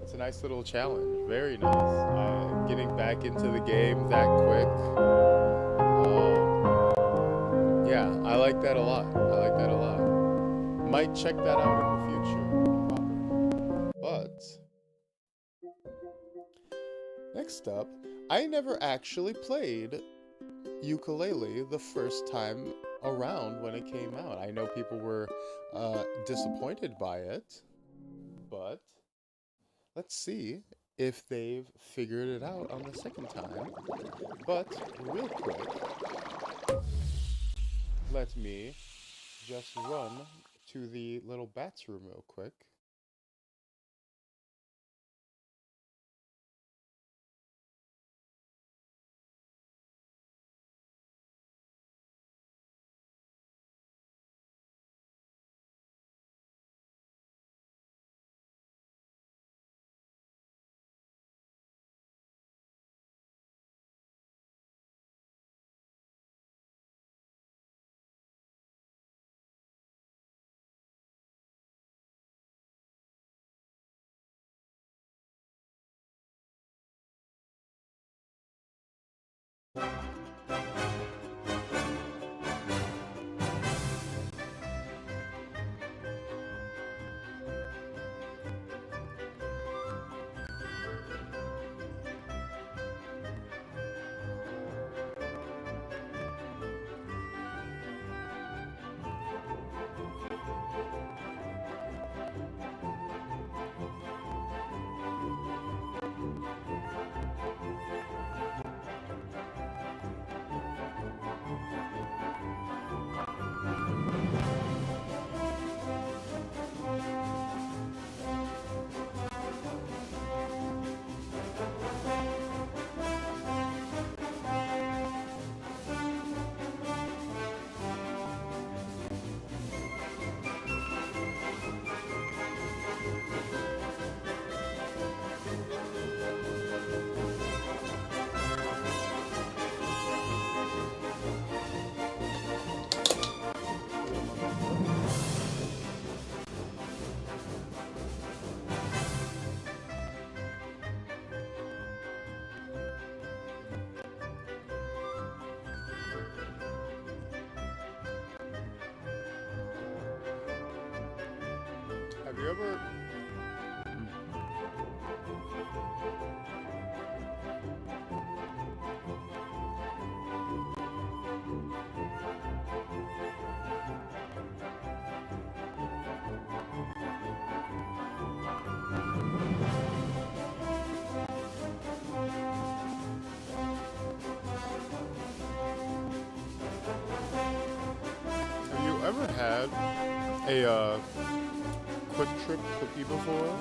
it's a nice little challenge. Very nice. Getting back into the game that quick. Yeah, I like that a lot. Might check that out in the future. But next up, I never actually played Yooka-Laylee the first time around when it came out. I know people were disappointed by it, but let's see if they've figured it out on the second time. But real quick, let me just run to the little bats room real quick. you ever... Have you ever had a quick trip cookie before?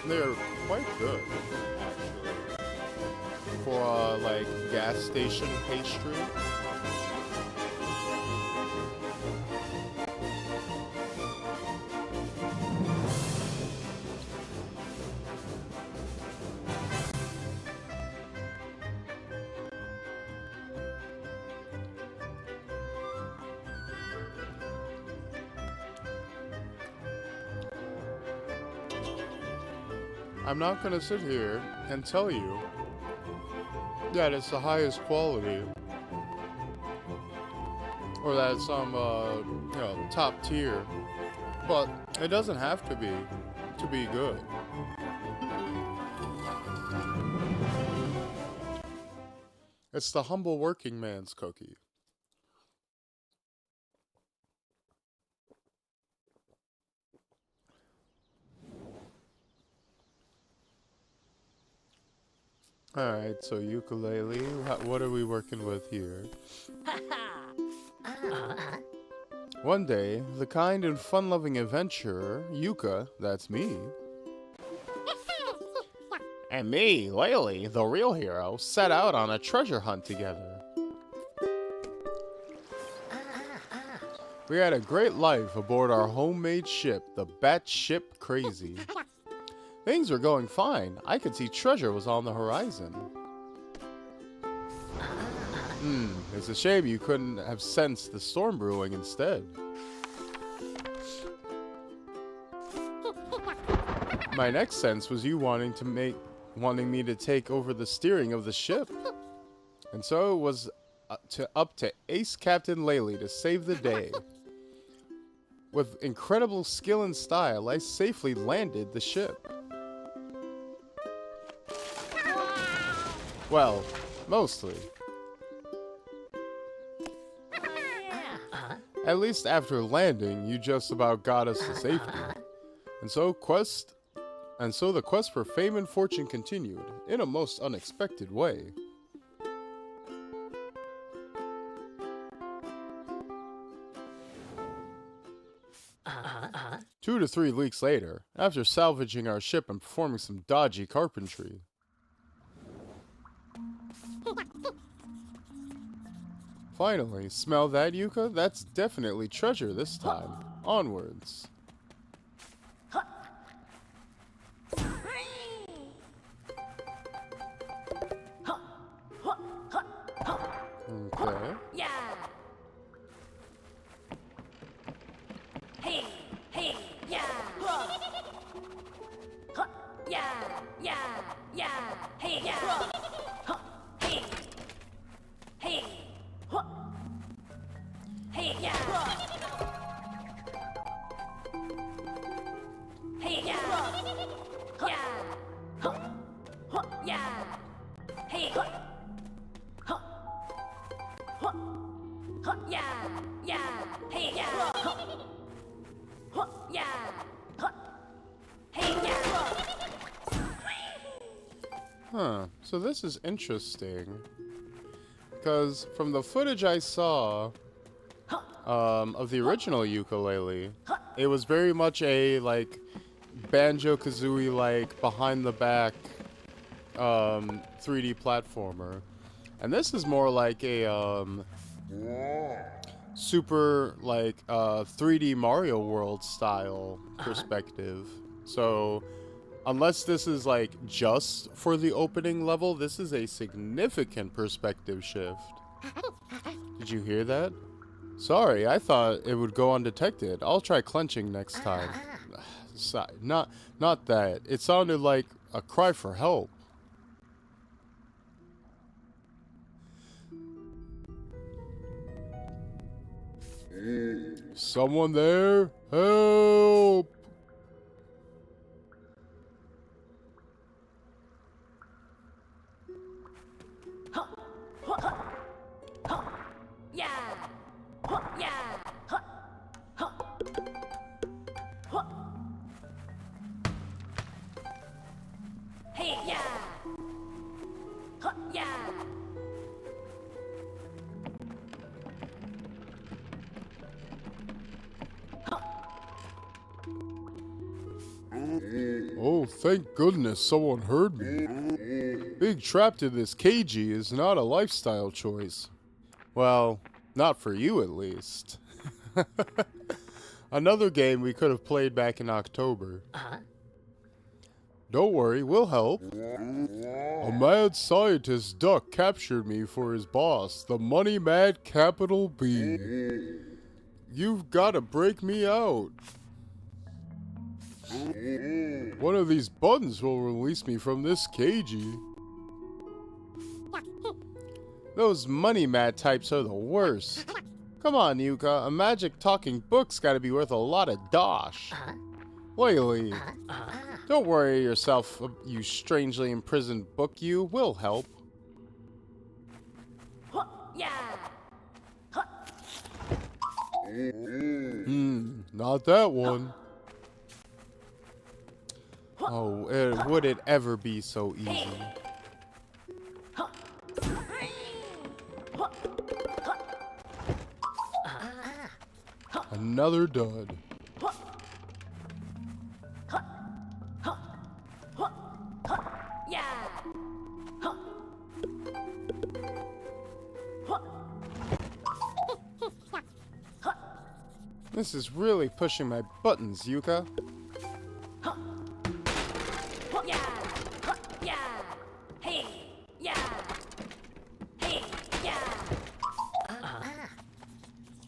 They are quite good, actually, for like gas station pastry. I'm not gonna sit here and tell you that it's the highest quality or that it's some, you know, top tier, but it doesn't have to be good. It's the humble working man's cookie. Alright, so ukulele, what are we working with here? One day, the kind and fun-loving adventurer, Yuka, that's me, and me, Laylee, the real hero, set out on a treasure hunt together. We had a great life aboard our homemade ship, the Batship Crazy. Things were going fine. I could see treasure was on the horizon. It's a shame you couldn't have sensed the storm brewing instead. My next sense was you wanting me to take over the steering of the ship. And so it was up to Ace Captain Laylee to save the day. With incredible skill and style, I safely landed the ship. Well, mostly. At least after landing, you just about got us to safety. And so the quest for fame and fortune continued, in a most unexpected way. Two to 3 weeks later, after salvaging our ship and performing some dodgy carpentry, finally, smell that, Yuka? That's definitely treasure this time. Onwards. Okay. Yeah. Hey, hey, yeah. Yeah, yeah, yeah. Hey, yeah. Hey, hey. Hey, yeah. Hey, yeah. Yeah. Yeah. Hey. Yeah. Yeah. Hey, yeah. Yeah. Hey, yeah. Huh. So this is interesting. Because from the footage I saw of the original ukulele, it was very much a like Banjo-Kazooie like behind the back 3D platformer, and this is more like a super like 3D Mario World style perspective. So unless this is like just for the opening level, this is a significant perspective shift. Did you hear that? Sorry, I thought it would go undetected. I'll try clenching next time. Not that. It sounded like a cry for help. Someone there? Help! Oh, thank goodness someone heard me. Being trapped in this cagey is not a lifestyle choice. Well, not for you at least. Another game we could have played back in October. Don't worry, we'll help. A mad scientist duck captured me for his boss, the money mad capital B. You've got to break me out. One of these buttons will release me from this cagey. Those money mad types are the worst. Come on, Yuka, a magic talking book's gotta be worth a lot of dosh. Laylee, don't worry yourself, you strangely imprisoned book, you will help. Not that one. Oh, would it ever be so easy? Another dud. This is really pushing my buttons, Yuka.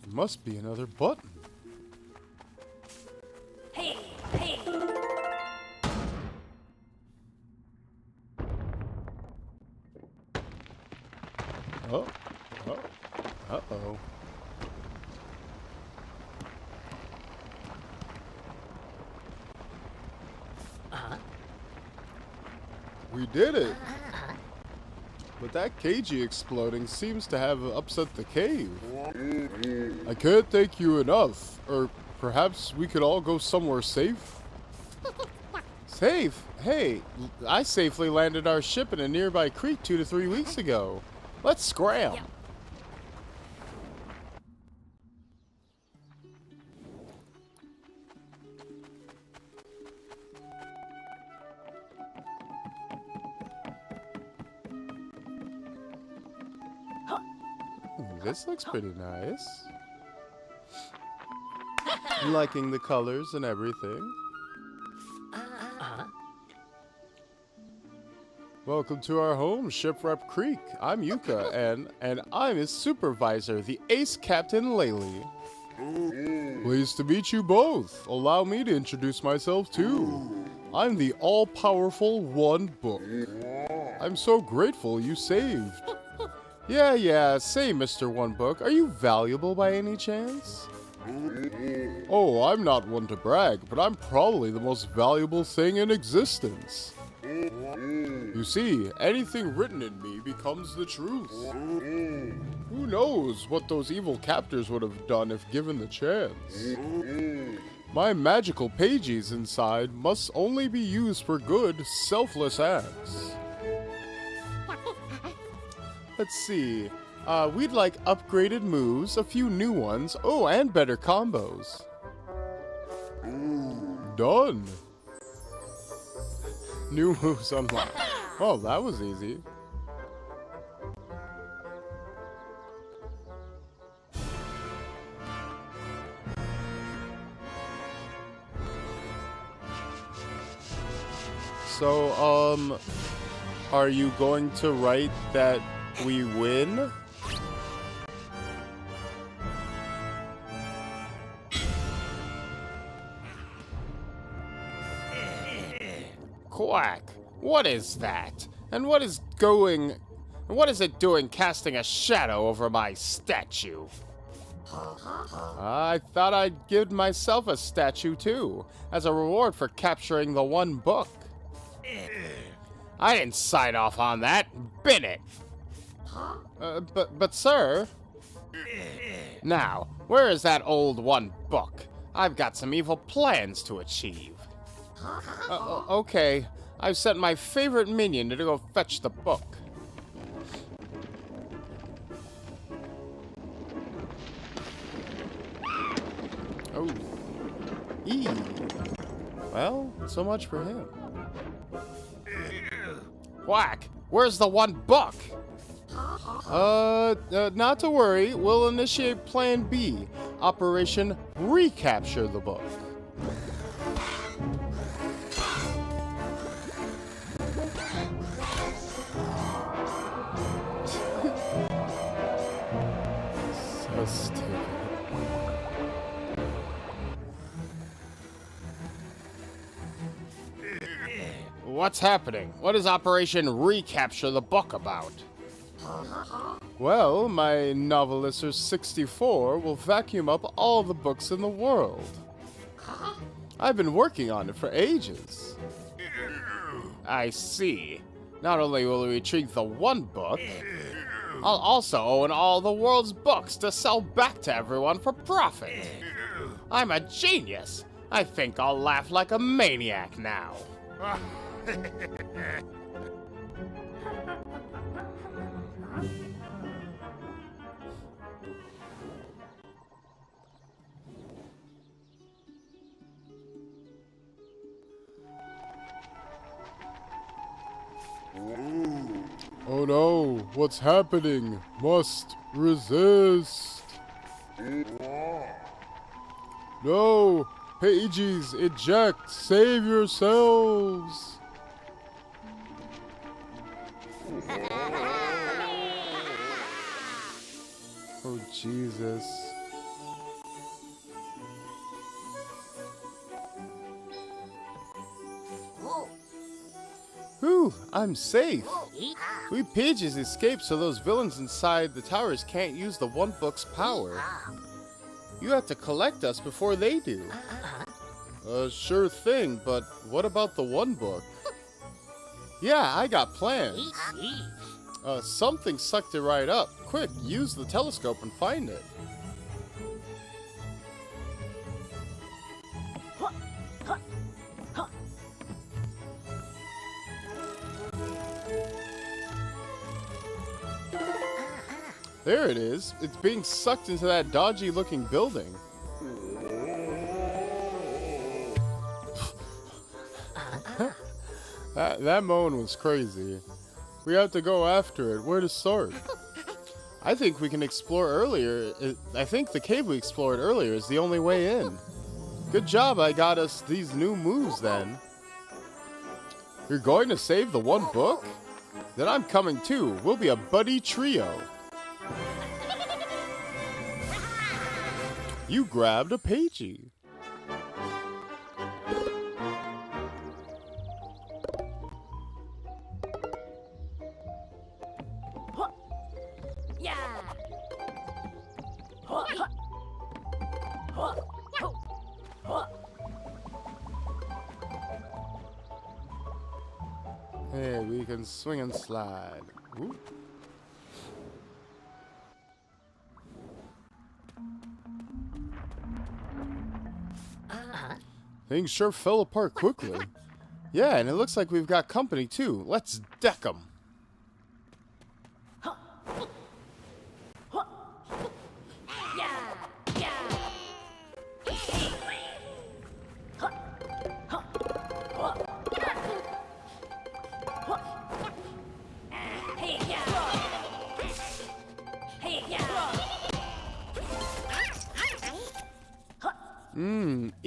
Must be another button. Uh-oh. We did it! But that cagey exploding seems to have upset the cave. I can't thank you enough. Or perhaps we could all go somewhere safe? Safe? Hey, I safely landed our ship in a nearby creek 2 to 3 weeks ago. Let's scram. This looks pretty nice. Liking the colors and everything. Welcome to our home, Shipwreck Creek. I'm Yuka, and I'm his supervisor, the ace captain Laylee. Pleased to meet you both. Allow me to introduce myself too. I'm the all-powerful One Book. I'm so grateful you saved. Yeah, say, Mr. One Book, are you valuable by any chance? Oh, I'm not one to brag, but I'm probably the most valuable thing in existence. You see, anything written in me becomes the truth. Who knows what those evil captors would have done if given the chance? My magical pages inside must only be used for good, selfless acts. Let's see. We'd like upgraded moves, a few new ones, oh, and better combos. Done. New moves unlocked. Oh, that was easy. So, are you going to write that we win? Quack! What is that? And what is it doing casting a shadow over my statue? I thought I'd give myself a statue too, as a reward for capturing the one book. I didn't sign off on that. Bin it. But sir. Now, where is that old one book? I've got some evil plans to achieve. Okay, I've sent my favorite minion to go fetch the book. Oh. Eee. Well, so much for him. Whack! Where's the one book? Not to worry. We'll initiate Plan B. Operation Recapture the Book. So stupid. What's happening? What is Operation Recapture the Book about? Well, my Novelister 64 will vacuum up all the books in the world. I've been working on it for ages. I see. Not only will we retrieve the one book, I'll also own all the world's books to sell back to everyone for profit. I'm a genius. I think I'll laugh like a maniac now. Oh no, what's happening? Must resist. No, pages, eject, save yourselves. Oh, Jesus. Whew, I'm safe. We pages escaped so those villains inside the towers can't use the one book's power. You have to collect us before they do. Sure thing, but what about the one book? Yeah, I got plans. Something sucked it right up. Quick, use the telescope and find it. There it is. It's being sucked into that dodgy-looking building. That moan was crazy. We have to go after it. Where to start? I think we can explore earlier. I think the cave we explored earlier is the only way in. Good job I got us these new moves then. You're going to save the one book? Then I'm coming too. We'll be a buddy trio. You grabbed a pagey. Hey, we can swing and slide. Ooh. Things sure fell apart quickly. Yeah, and it looks like we've got company too. Let's deck them.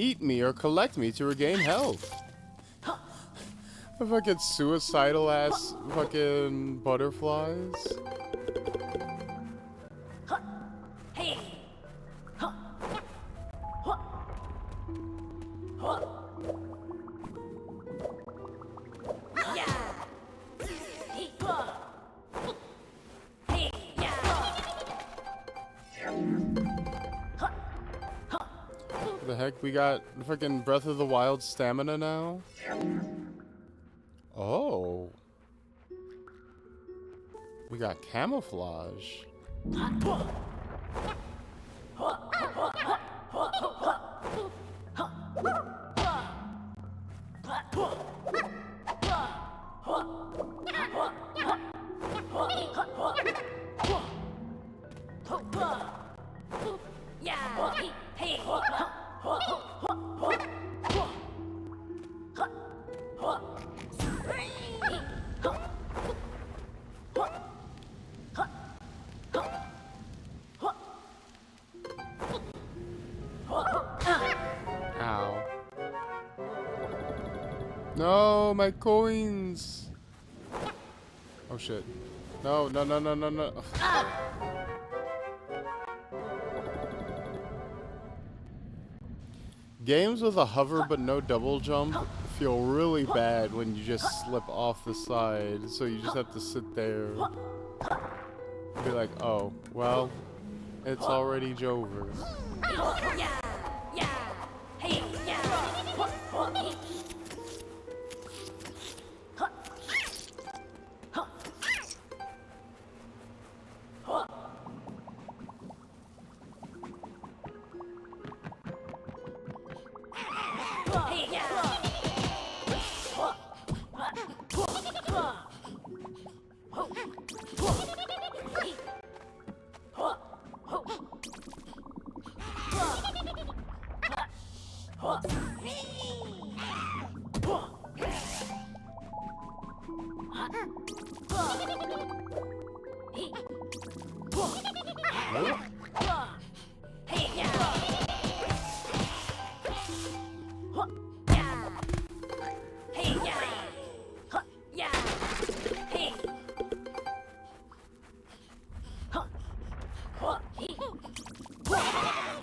Eat me or collect me to regain health. The fucking suicidal ass fucking butterflies. The heck? We got freaking Breath of the Wild stamina now? Oh. We got camouflage. Ow. No, my coins. Oh shit. No, no, no, no, no, no. Games with a hover but no double jump feel really bad when you just slip off the side, so you just have to sit there and be like, oh, well, it's already Jover.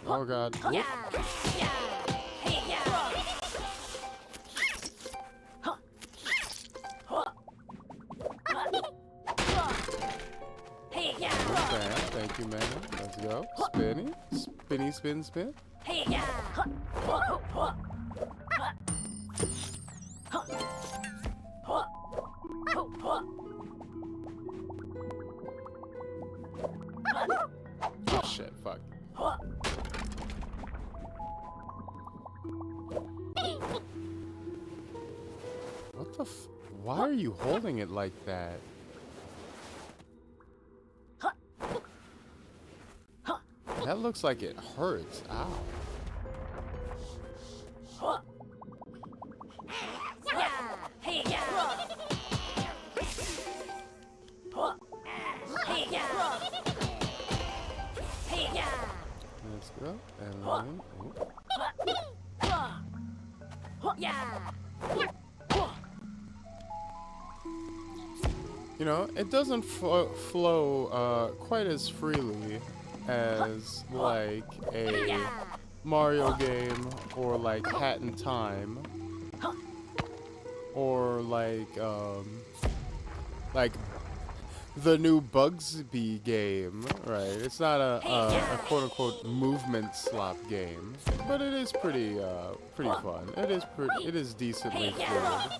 Oh god. Whoop. Thank you, man. Let's go. Spinny. Spinny, spin, spin. Oh shit, fuck. What the f- Why are you holding it like that? That looks like it hurts. Ow. Let's go. And then, you know, it doesn't flow quite as freely as like a Mario game or like Hat in Time or like the new Bugsby game, right? It's not a quote-unquote movement slop game, but it is pretty fun. It is decently fluid.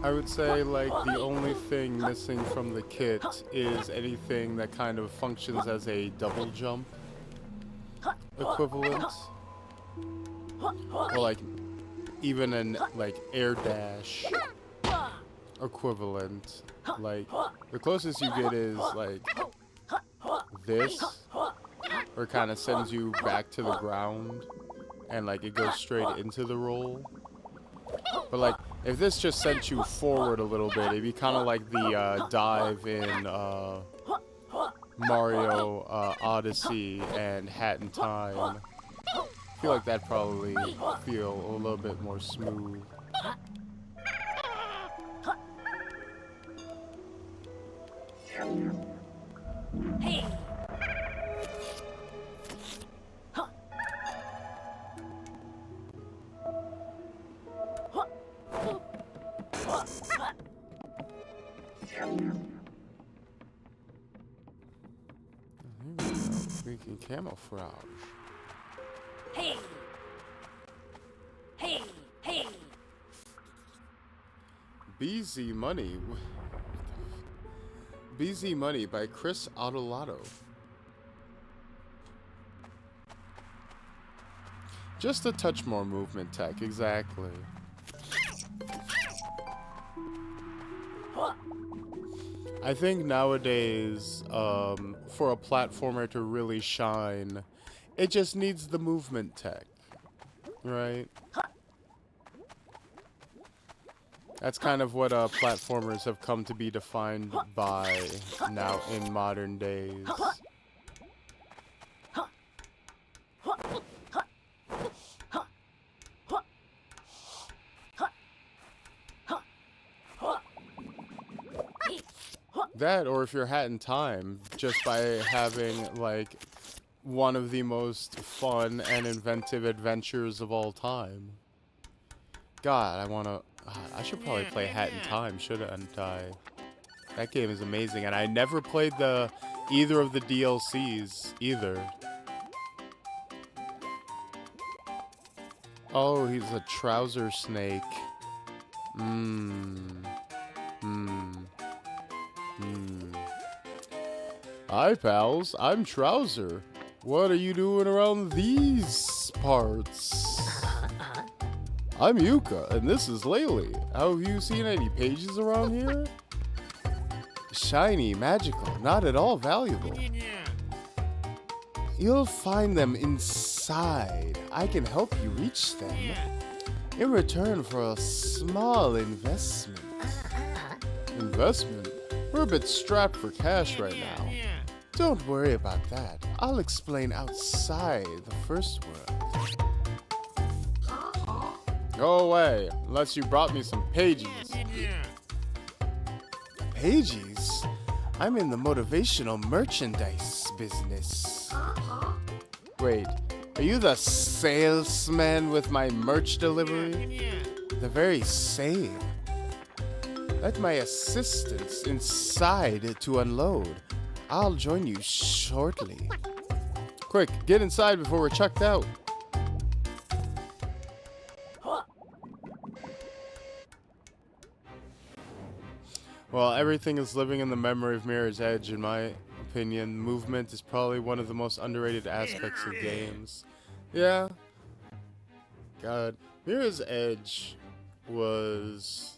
I would say, like, the only thing missing from the kit is anything that kind of functions as a double jump equivalent. Or, like, even an, like, air dash equivalent. Like, the closest you get is, like, this, where it kind of sends you back to the ground, and, like, it goes straight into the roll. But, like, if this just sent you forward a little bit, it'd be kind of like the dive in Mario Odyssey and Hat in Time. I feel like that'd probably feel a little bit more smooth. We can camouflage. Hey! Hey! Hey! BZ Money. BZ Money by Chris Autolato. Just a touch more movement tech, exactly. I think nowadays, for a platformer to really shine, it just needs the movement tech, right? That's kind of what platformers have come to be defined by now in modern days. That, or if you're Hat in Time, just by having, like, one of the most fun and inventive adventures of all time. God, I should probably play Hat in Time, shouldn't I? That game is amazing, and I never played either of the DLCs, either. Oh, he's a trouser snake. Hi, pals. I'm Trouser. What are you doing around these parts? I'm Yuka, and this is Laylee. Have you seen any pages around here? Shiny, magical, not at all valuable. You'll find them inside. I can help you reach them. In return for a small investment. Investment? We're a bit strapped for cash right now. Don't worry about that. I'll explain outside the first world. Go away, unless you brought me some pages. Pages? I'm in the motivational merchandise business. Wait, are you the salesman with my merch delivery? The very same. Let my assistants inside to unload. I'll join you shortly. Quick, get inside before we're chucked out. Well, everything is living in the memory of Mirror's Edge, in my opinion. Movement is probably one of the most underrated aspects of games. Yeah. God. Mirror's Edge was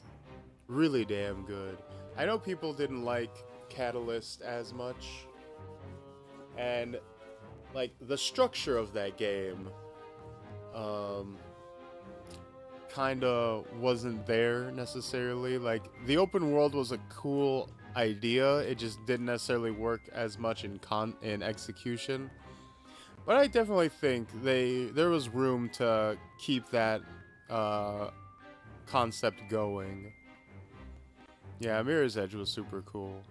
really damn good. I know people didn't like Catalyst as much, and like the structure of that game kind of wasn't there necessarily. Like the open world was a cool idea, it just didn't necessarily work as much in execution. But I definitely think there was room to keep that concept going. Yeah, Mirror's Edge was super cool.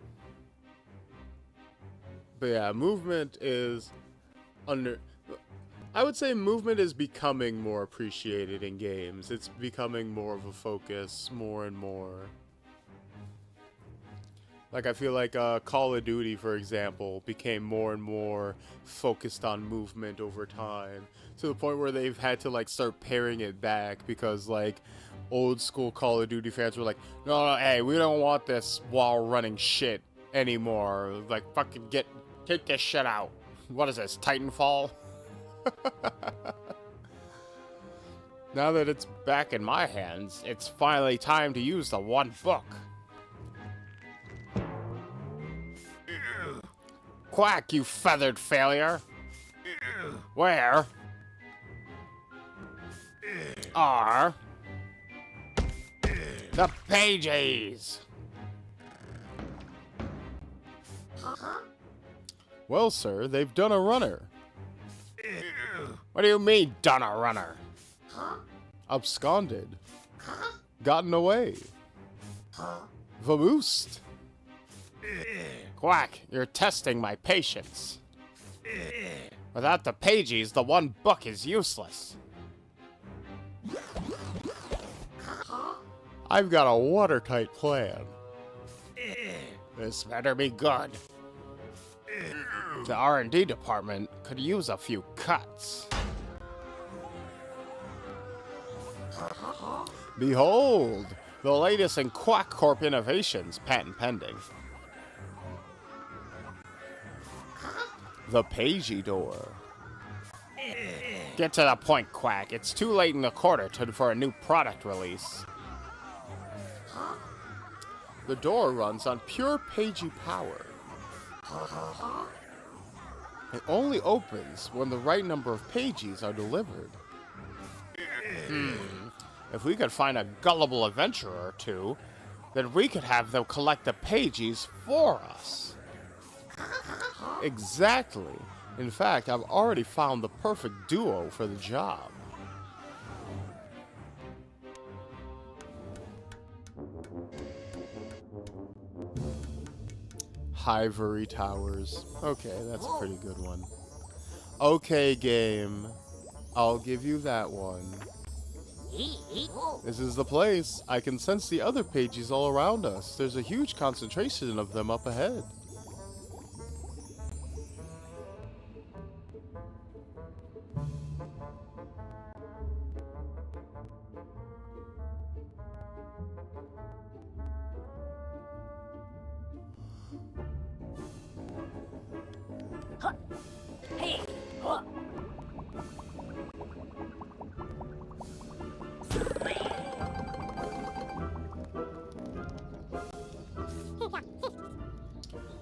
But yeah, movement is I would say movement is becoming more appreciated in games. It's becoming more of a focus, more and more. Like, I feel like Call of Duty, for example, became more and more focused on movement over time, to the point where they've had to, like, start paring it back, because, like, old school Call of Duty fans were like, no, hey, we don't want this while running shit anymore. Like, fucking take this shit out. What is this, Titanfall? Now that it's back in my hands, it's finally time to use the one book. Quack, you feathered failure! Where are the pages? Well, sir, they've done a runner. What do you mean, done a runner? Absconded. Gotten away. Vamoosed. Quack, you're testing my patience. Without the pages, the one book is useless. I've got a watertight plan. This better be good. The R&D department could use a few cuts. Behold, the latest in Quack Corp innovations, patent pending. The Pagey door. Get to the point, Quack. It's too late in the quarter for a new product release. The door runs on pure Pagey power. It only opens when the right number of Pagies are delivered. If we could find a gullible adventurer or two, then we could have them collect the Pagies for us. Exactly. In fact, I've already found the perfect duo for the job. Ivory Towers. Okay, that's a pretty good one. Okay, game. I'll give you that one. This is the place. I can sense the other Pagies all around us. There's a huge concentration of them up ahead.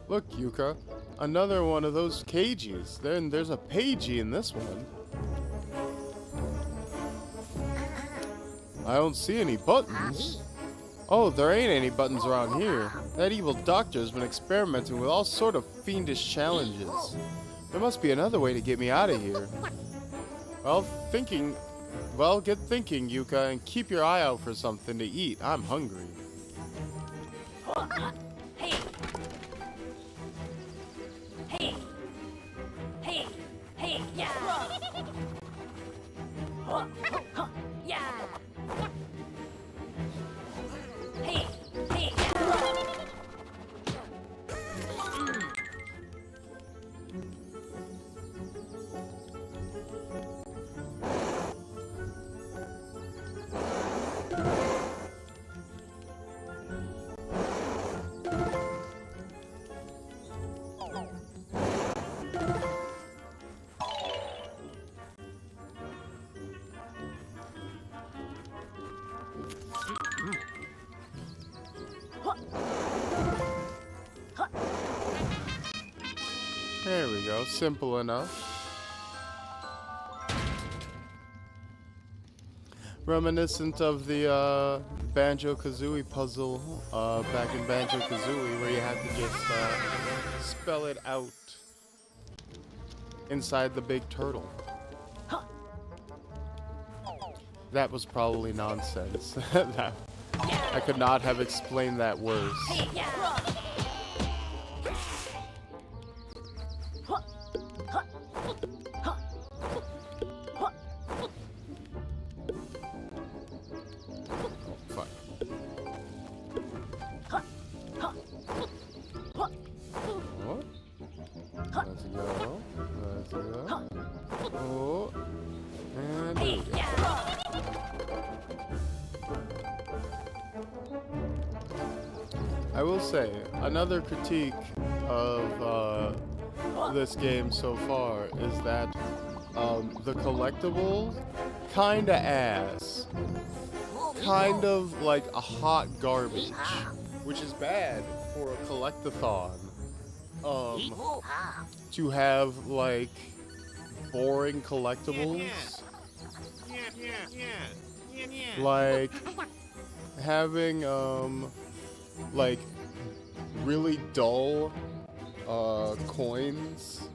Look, Yuka, another one of those cages. There's a Pagey in this one. I don't see any buttons. Oh, there ain't any buttons around here. That evil doctor's been experimenting with all sort of fiendish challenges. There must be another way to get me out of here. Well, get thinking, Yuka, and keep your eye out for something to eat. I'm hungry. There we go, simple enough. Reminiscent of the Banjo-Kazooie puzzle back in Banjo-Kazooie, where you had to just spell it out inside the big turtle. That was probably nonsense. I could not have explained that worse. I will say, another critique of this game so far is that the collectibles kinda ass. Kind of like a hot garbage, which is bad for a collectathon. To have like boring collectibles. Like having like really dull coins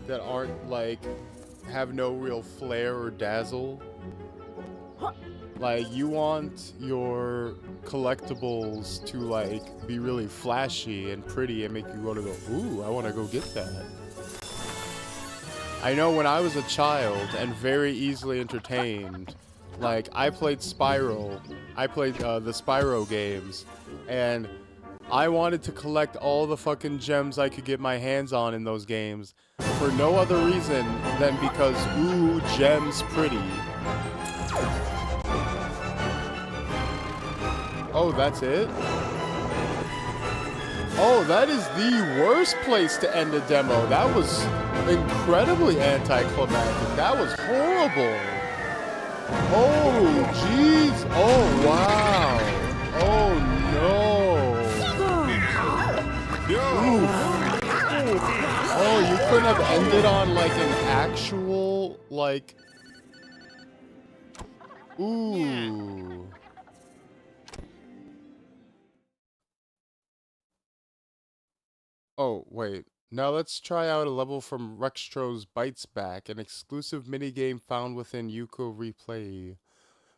that aren't like have no real flair or dazzle. Like you want your collectibles to like be really flashy and pretty and make you want to go, ooh, I want to go get that. I know when I was a child and very easily entertained, like I played Spyro I played the Spyro games, and I wanted to collect all the fucking gems I could get my hands on in those games for no other reason than because, ooh, gems pretty. Oh, that's it? Oh, that is the worst place to end a demo. That was incredibly anticlimactic. That was horrible. Oh, jeez. Oh, wow. Oh, no. Oh, you couldn't have ended on, like, an actual, like... Ooh. Oh, wait. Now let's try out a level from Rextro's Bites Back, an exclusive minigame found within Yuko Replay.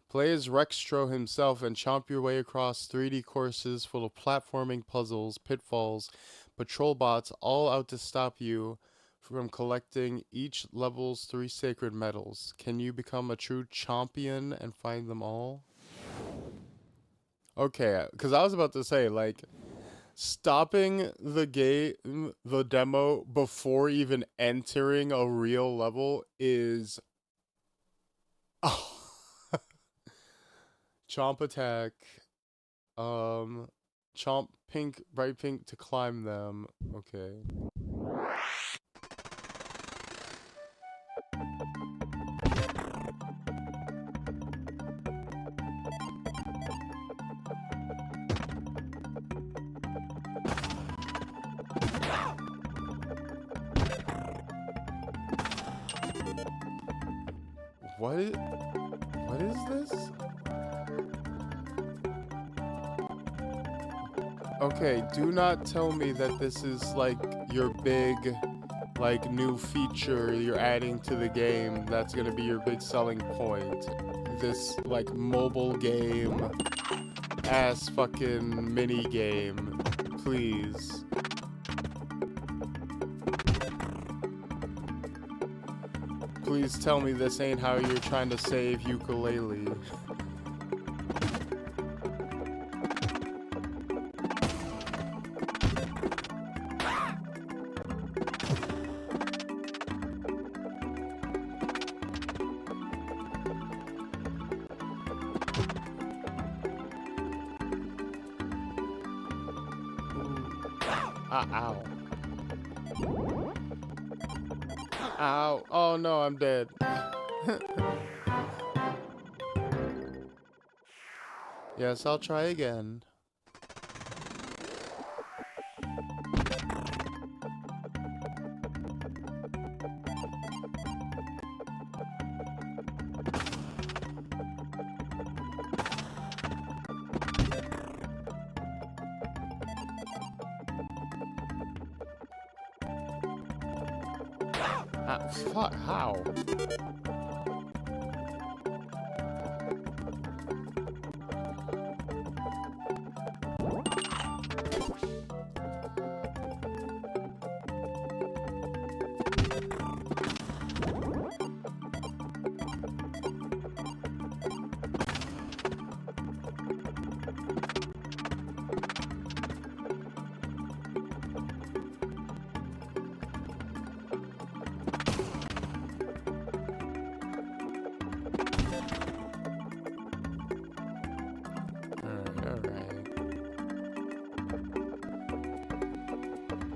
Play as Rextro himself and chomp your way across 3D courses full of platforming puzzles, pitfalls, patrol bots, all out to stop you from collecting each level's 3 sacred medals. Can you become a true champion and find them all? Okay, because I was about to say, like... Stopping the demo before even entering a real level is... Oh. Chomp attack. Chomp pink, bright pink to climb them. Okay. What is this? Okay, do not tell me that this is like your big, like, new feature you're adding to the game that's gonna be your big selling point. This, like, mobile game ass fucking mini game. Please. Please tell me this ain't how you're trying to save ukulele. Ow. Ow. Oh no, I'm dead. Yes, I'll try again. Fuck, how?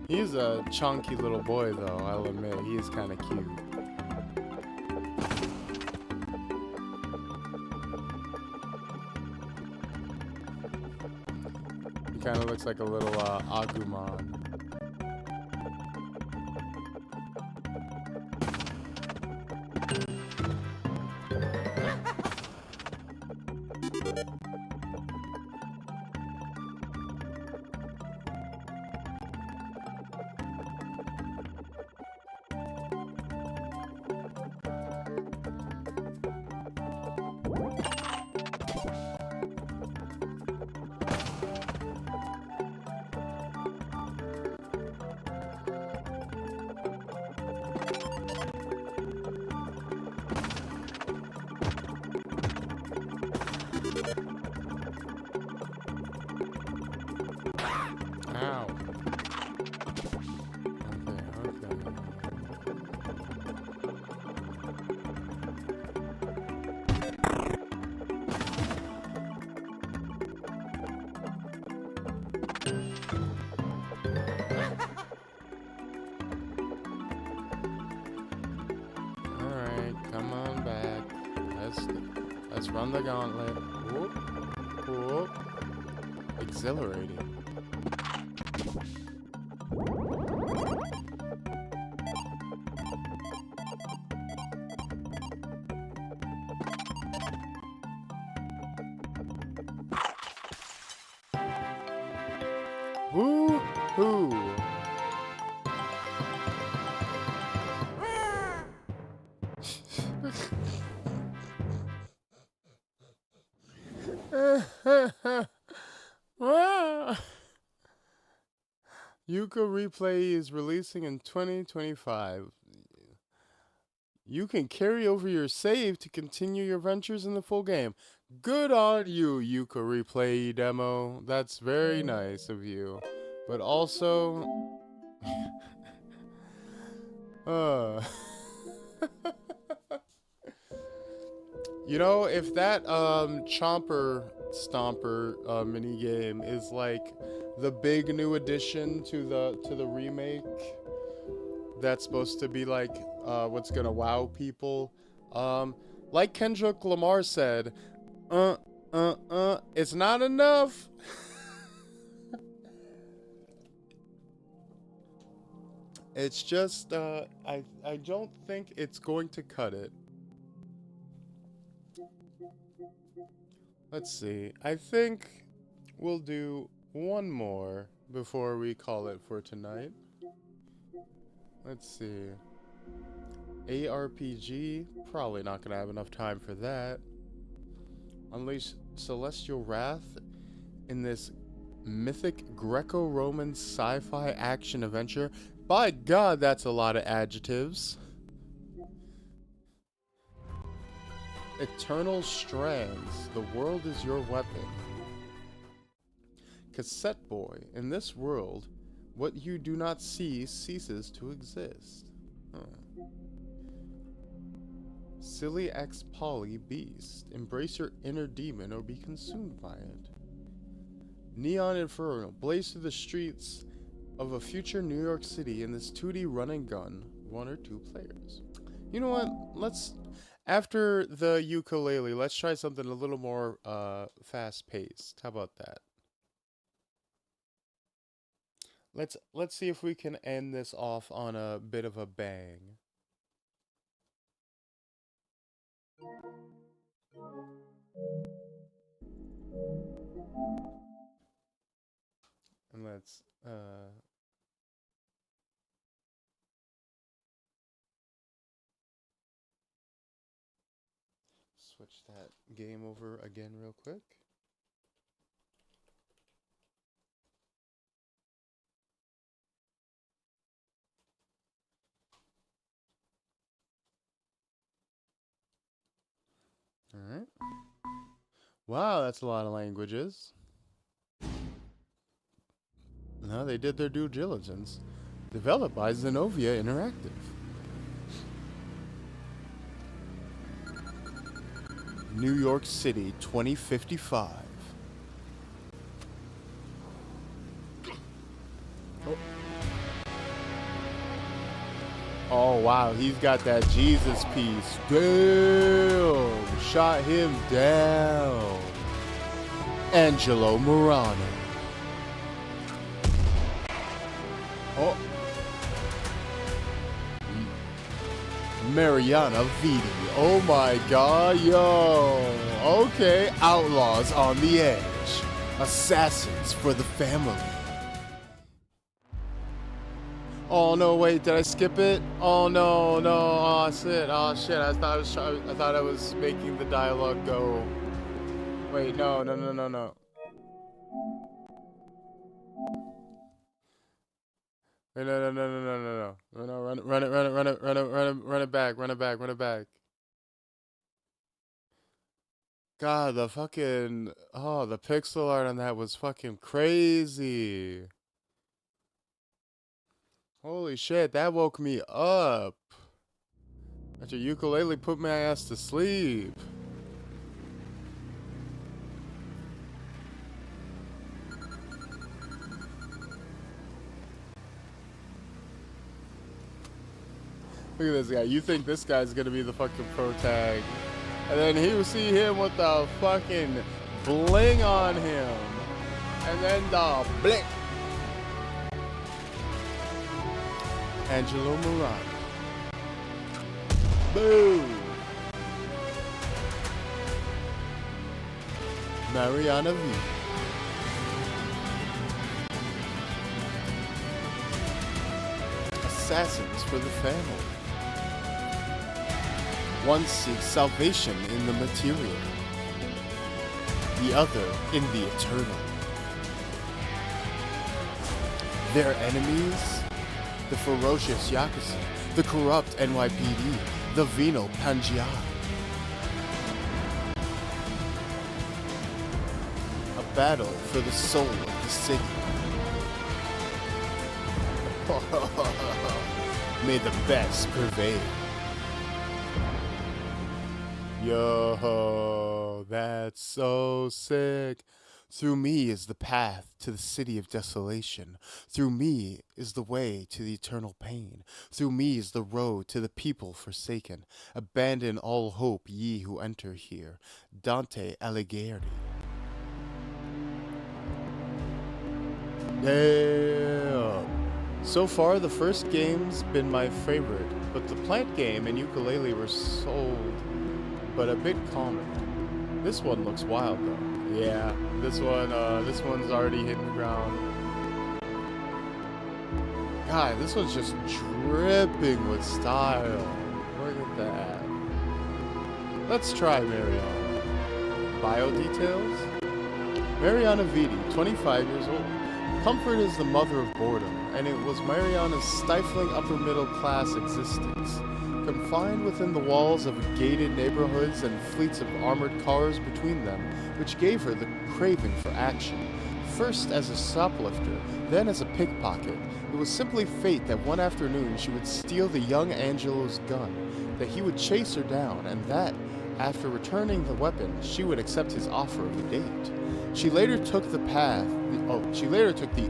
He's a chunky little boy, though, I'll admit. He is kind of cute. He kind of looks like a little Agumon. Run the gauntlet. Whoop. Whoop. Exhilarating. Woo-hoo! Yuka Replay is releasing in 2025. You can carry over your save to continue your ventures in the full game. Good on you, Yuka Replay demo. That's very nice of you. But also... You know, if that Chomper Stomper mini game is like the big new addition to the remake, that's supposed to be like what's gonna wow people. Like Kendrick Lamar said, it's not enough. It's just I don't think it's going to cut it. Let's see. I think we'll do one more before we call it for tonight. Let's see. ARPG, probably not gonna have enough time for that. Unleash celestial wrath in this mythic Greco-Roman sci-fi action adventure. By God, that's a lot of adjectives. Eternal strands. The world is your weapon. Cassette boy. In this world, what you do not see ceases to exist. Silly X Poly Beast. Embrace your inner demon or be consumed by it. Neon Inferno. Blaze through the streets of a future New York City in this 2D run and gun. 1 or 2 players. You know what? Let's... After the ukulele, let's try something a little more fast-paced. How about that? Let's see if we can end this off on a bit of a bang. And let's switch that game over again real quick. Alright. Wow, that's a lot of languages. No, they did their due diligence. Developed by Zenovia Interactive. New York City, 2055. Oh, wow, he's got that Jesus piece. Damn, shot him down. Angelo Morano. Oh. Mariana Vidi. Oh my god, yo. Okay, outlaws on the edge. Assassins for the family. Oh no, wait, did I skip it? Oh no, no, oh shit, oh shit. I thought I was making the dialogue go. Wait, no. No, Run it back. God, the fucking, oh, the pixel art on that was fucking crazy. Holy shit, that woke me up. After ukulele put my ass to sleep. Look at this guy. You think this guy's gonna be the fucking pro tag. And then you see him with the fucking bling on him. And then the blick. Angelo Morano. Boo. Mariana V. Assassins for the family. One seeks salvation in the material, the other in the eternal. Their enemies? The ferocious Yakuza, the corrupt NYPD, the venal Pangia. A battle for the soul of the city. May the best prevail. Yo, that's so sick. Through me is the path to the city of desolation. Through me is the way to the eternal pain. Through me is the road to the people forsaken. Abandon all hope, ye who enter here. Dante Alighieri. Damn. So far, the first game's been my favorite, but the plant game and ukulele were sold, but a bit calmer. This one looks wild though. Yeah, this one's already hitting the ground. God, this one's just dripping with style. Look at that. Let's try Mariana. Bio details? Mariana Viti, 25 years old. Comfort is the mother of boredom, and it was Mariana's stifling upper-middle-class existence, confined within the walls of gated neighborhoods and fleets of armored cars between them, which gave her the craving for action. First as a shoplifter, then as a pickpocket, it was simply fate that one afternoon she would steal the young Angelo's gun, that he would chase her down, and that, after returning the weapon, she would accept his offer of a date. She later took the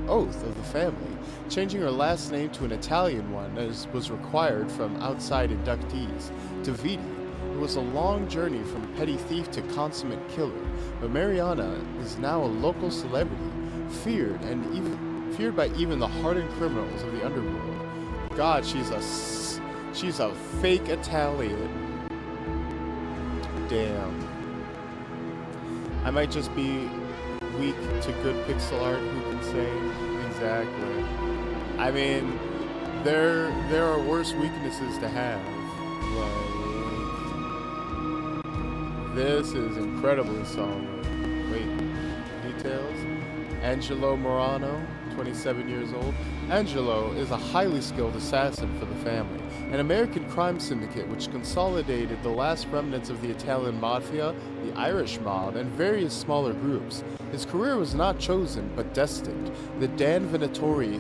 oath of the family, changing her last name to an Italian one as was required from outside inductees. To Viti, it was a long journey from petty thief to consummate killer, but Mariana is now a local celebrity, feared by even the hardened criminals of the underworld. God, she's a fake Italian. Damn. I might just be weak to good pixel art, who can say? Exactly. I mean, there are worse weaknesses to have. Like, this is incredibly solid. Wait, details? Angelo Morano, 27 years old. Angelo is a highly skilled assassin for the family, an American crime syndicate which consolidated the last remnants of the Italian mafia, the Irish mob, and various smaller groups. His career was not chosen, but destined. The Don Venatori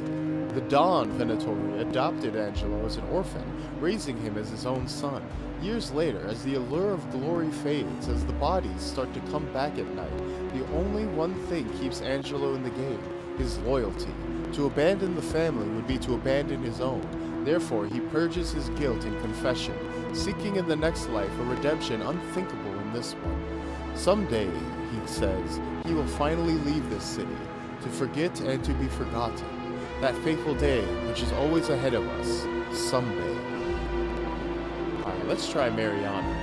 adopted Angelo as an orphan, raising him as his own son. Years later, as the allure of glory fades, as the bodies start to come back at night, the only one thing keeps Angelo in the game, his loyalty. To abandon the family would be to abandon his own. Therefore, he purges his guilt in confession, seeking in the next life a redemption unthinkable in this one. Someday, he says, he will finally leave this city, to forget and to be forgotten. That fateful day, which is always ahead of us, someday. Alright, let's try Mariana.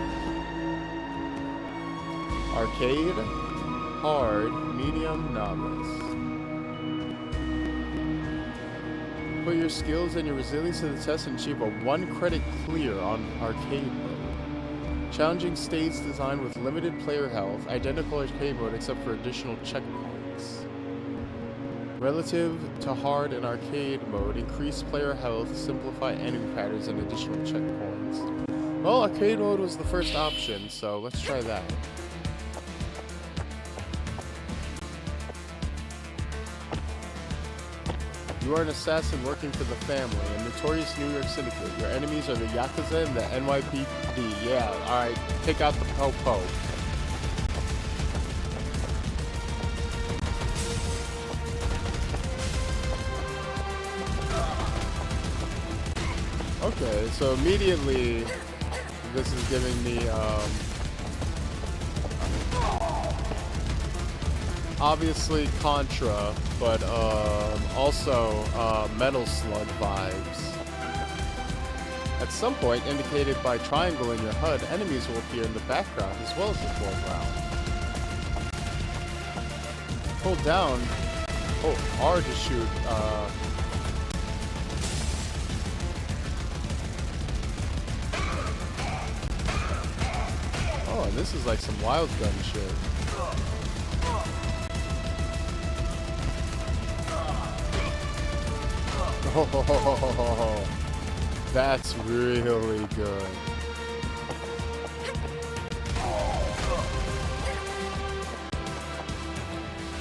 Arcade, hard, medium, novice. Put your skills and your resilience to the test and achieve a 1 credit clear on arcade mode. Challenging states designed with limited player health, identical arcade mode except for additional checkpoints. Relative to hard and arcade mode, increase player health, simplify enemy patterns, and additional checkpoints. Well, arcade mode was the first option, so let's try that. You are an assassin working for the family, a notorious New York syndicate. Your enemies are the Yakuza and the NYPD. Yeah, alright, take out the po-po. Okay, so immediately this is giving me obviously Contra, but also Metal Slug vibes. At some point, indicated by triangle in your HUD, enemies will appear in the background as well as the foreground. Hold down, R to shoot, oh, and this is like some wild gun shit. Oh, that's really good.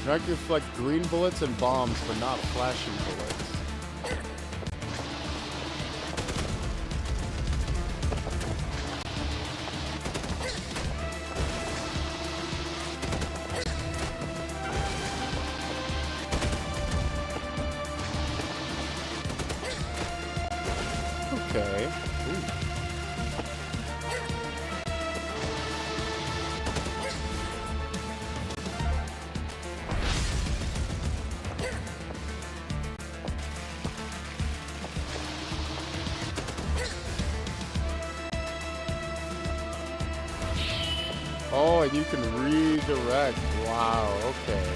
I can reflect green bullets and bombs, but not flashing bullets. Okay. Ooh. Oh, and you can redirect. Wow, okay.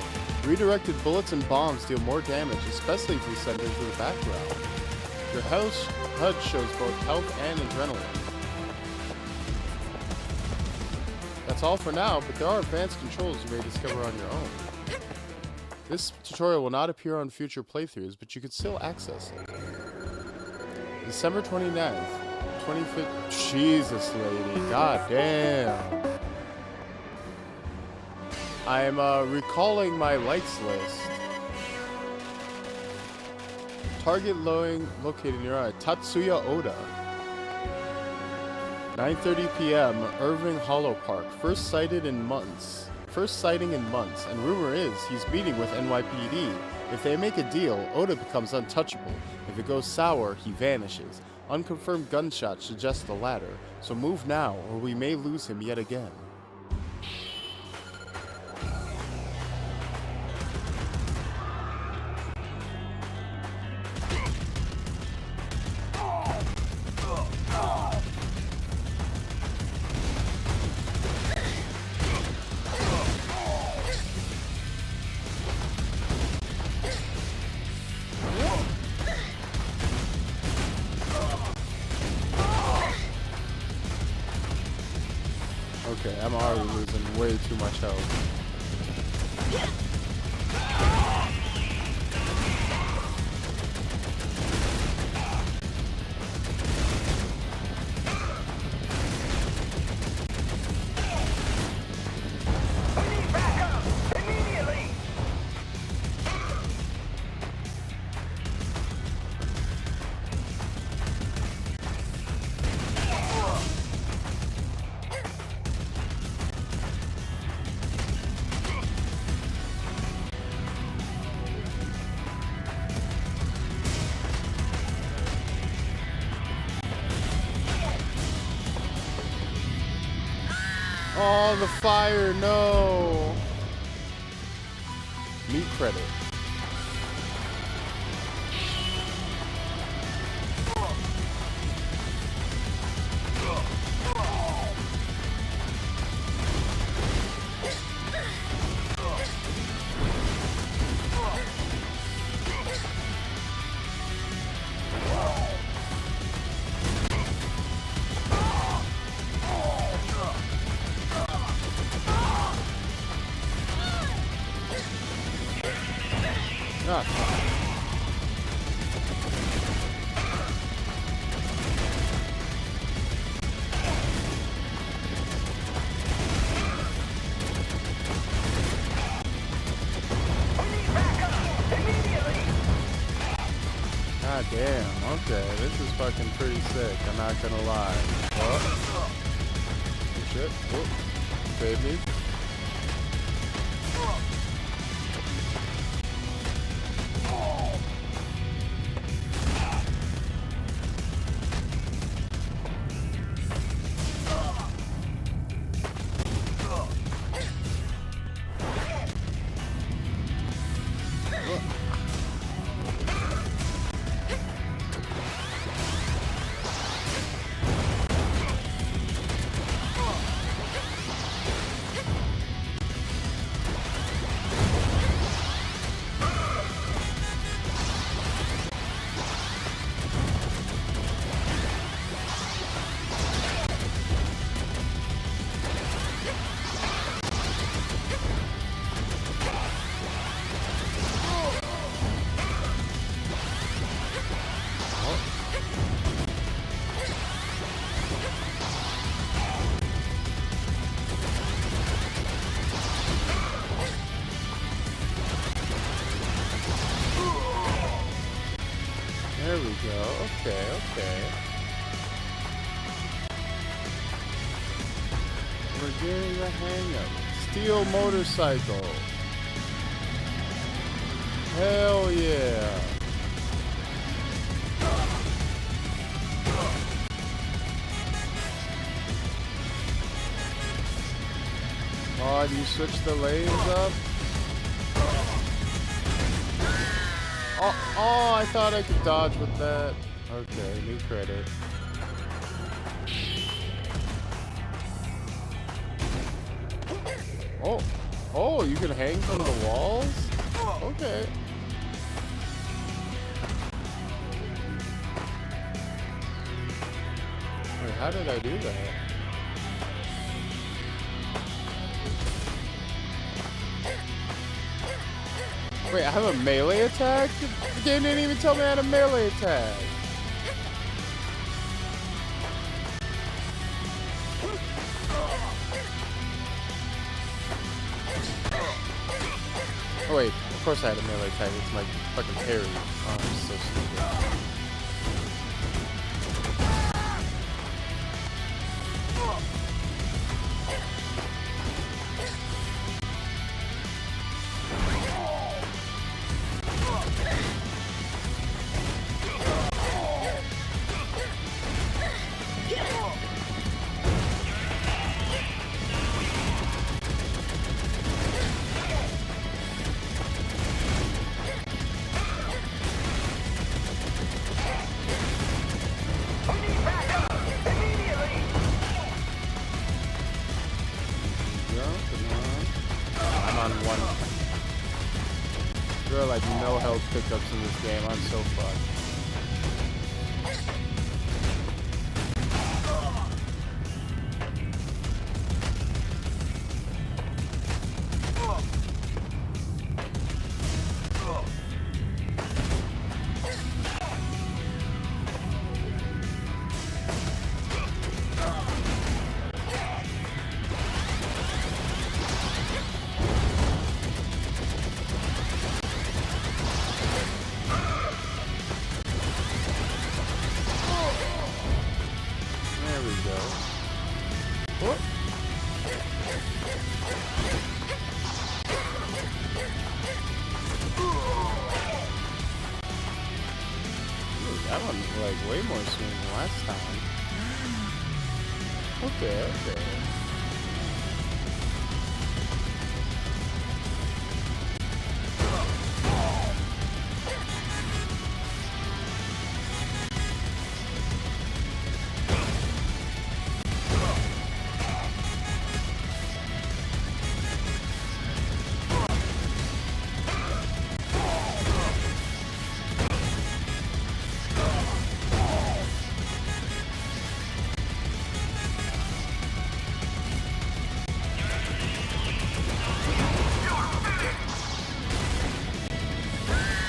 Redirected bullets and bombs deal more damage, especially if you send into the background. Your HUD shows both health and adrenaline. That's all for now, but there are advanced controls you may discover on your own. This tutorial will not appear on future playthroughs, but you can still access it. December 29th, 2015. Jesus, lady. God damn. I am recalling my likes list. Target located near Tatsuya Oda. 9:30 p.m. Irving Hollow Park. First sighting in months, and rumor is he's meeting with NYPD. If they make a deal, Oda becomes untouchable. If it goes sour, he vanishes. Unconfirmed gunshots suggest the latter, so move now, or we may lose him yet again. Okay, I'm already losing way too much health. Oh, the fire, no! Meet credit. God damn, okay, this is fucking pretty sick, I'm not gonna lie. Oh. Shit, oh. Save me. There we go. Okay, okay. We're getting the hang of it. Steel motorcycle. Hell yeah. Oh, do you switch the lanes up? Oh, I thought I could dodge with that. Okay, new credit. Oh, you can hang from the walls? Okay. Wait, how did I do that? Wait, I have a melee attack? The game didn't even tell me I had a melee attack. Oh wait, of course I had a melee attack. It's my fucking parry. Oh, I'm so stupid. There are like no health pickups in this game. I'm so fucked. That one like way more smooth than last time. Okay.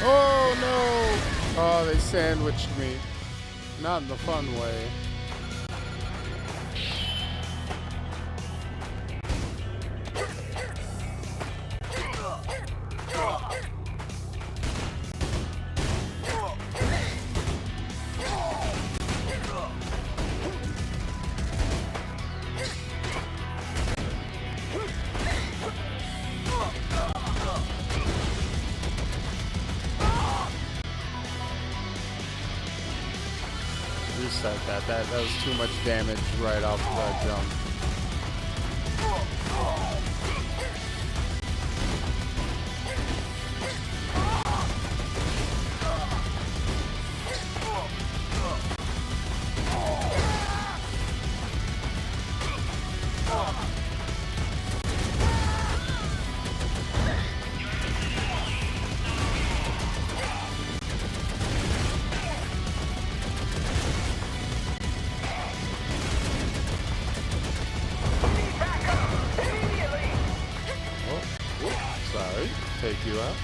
Oh no! Oh, they sandwiched me. Not in the fun way. Reset that. That was too much damage right off the jump. Sorry, take you out.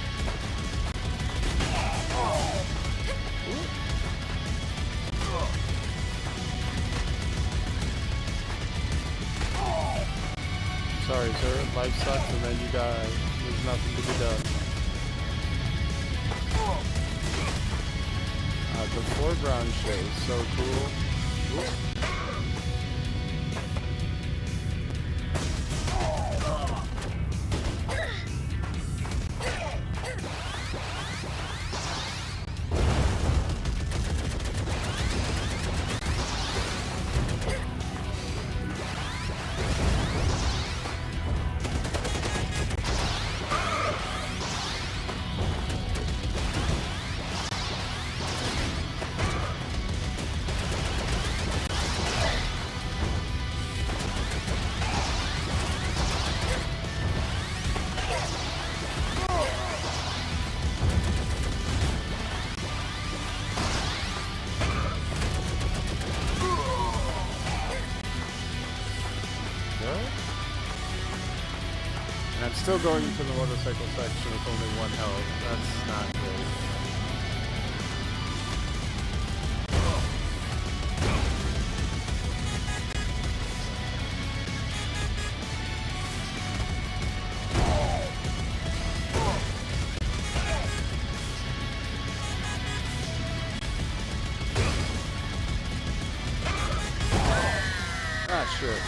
Sorry, sir. Life sucks and then you die. There's nothing to be done. the foreground shit is so cool. Ooh. And I'm still going to the motorcycle section with only 1 health. That's not great. Ah, shit.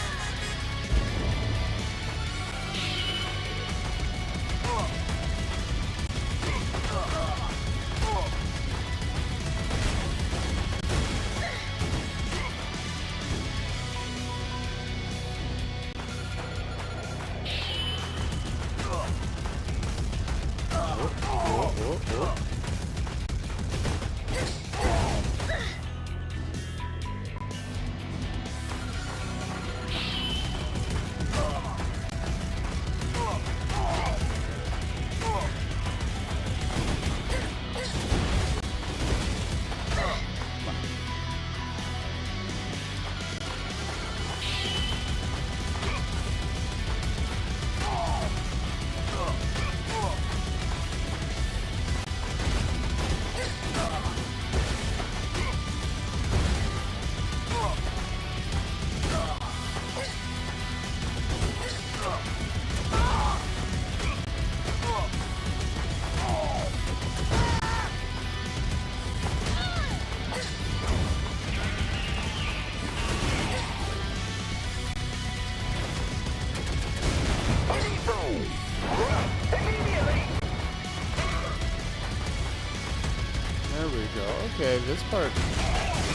There we go. Okay, this part,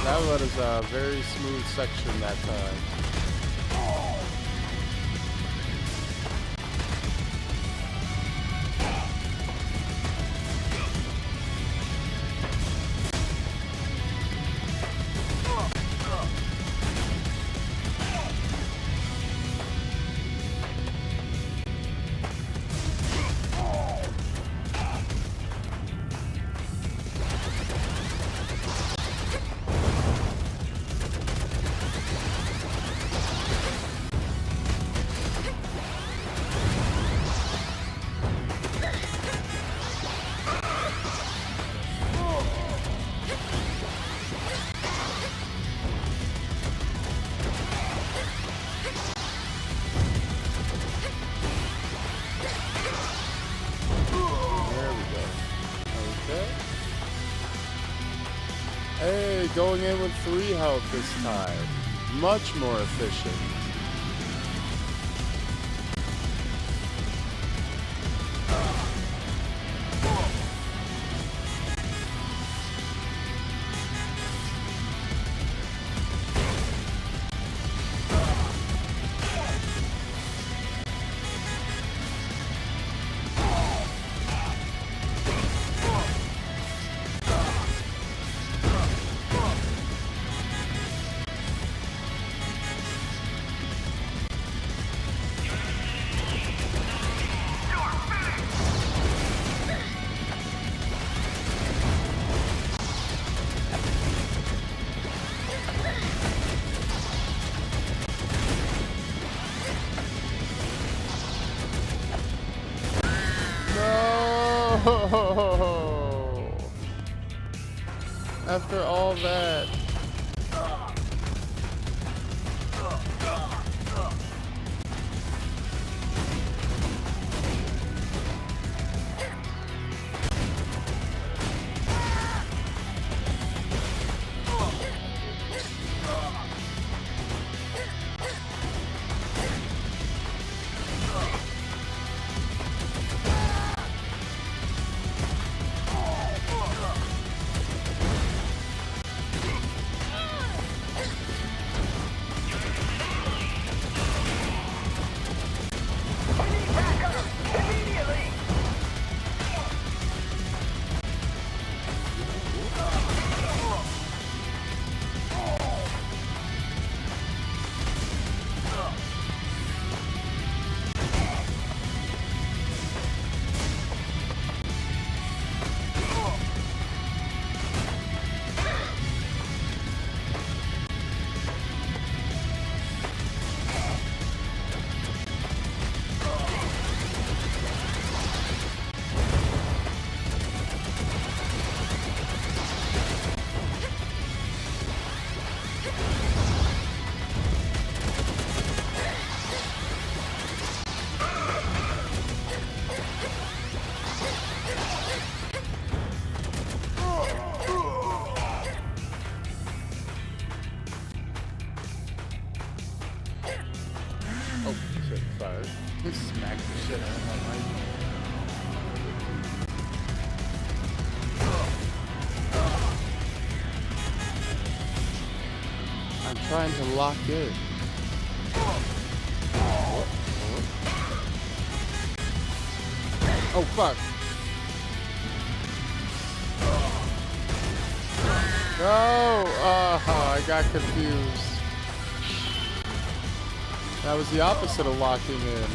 that was a very smooth section that time. Hey, going in with 3 health this time. Much more efficient. No! After all that. trying to lock in. Oh, fuck. No! I got confused. That was the opposite of locking in.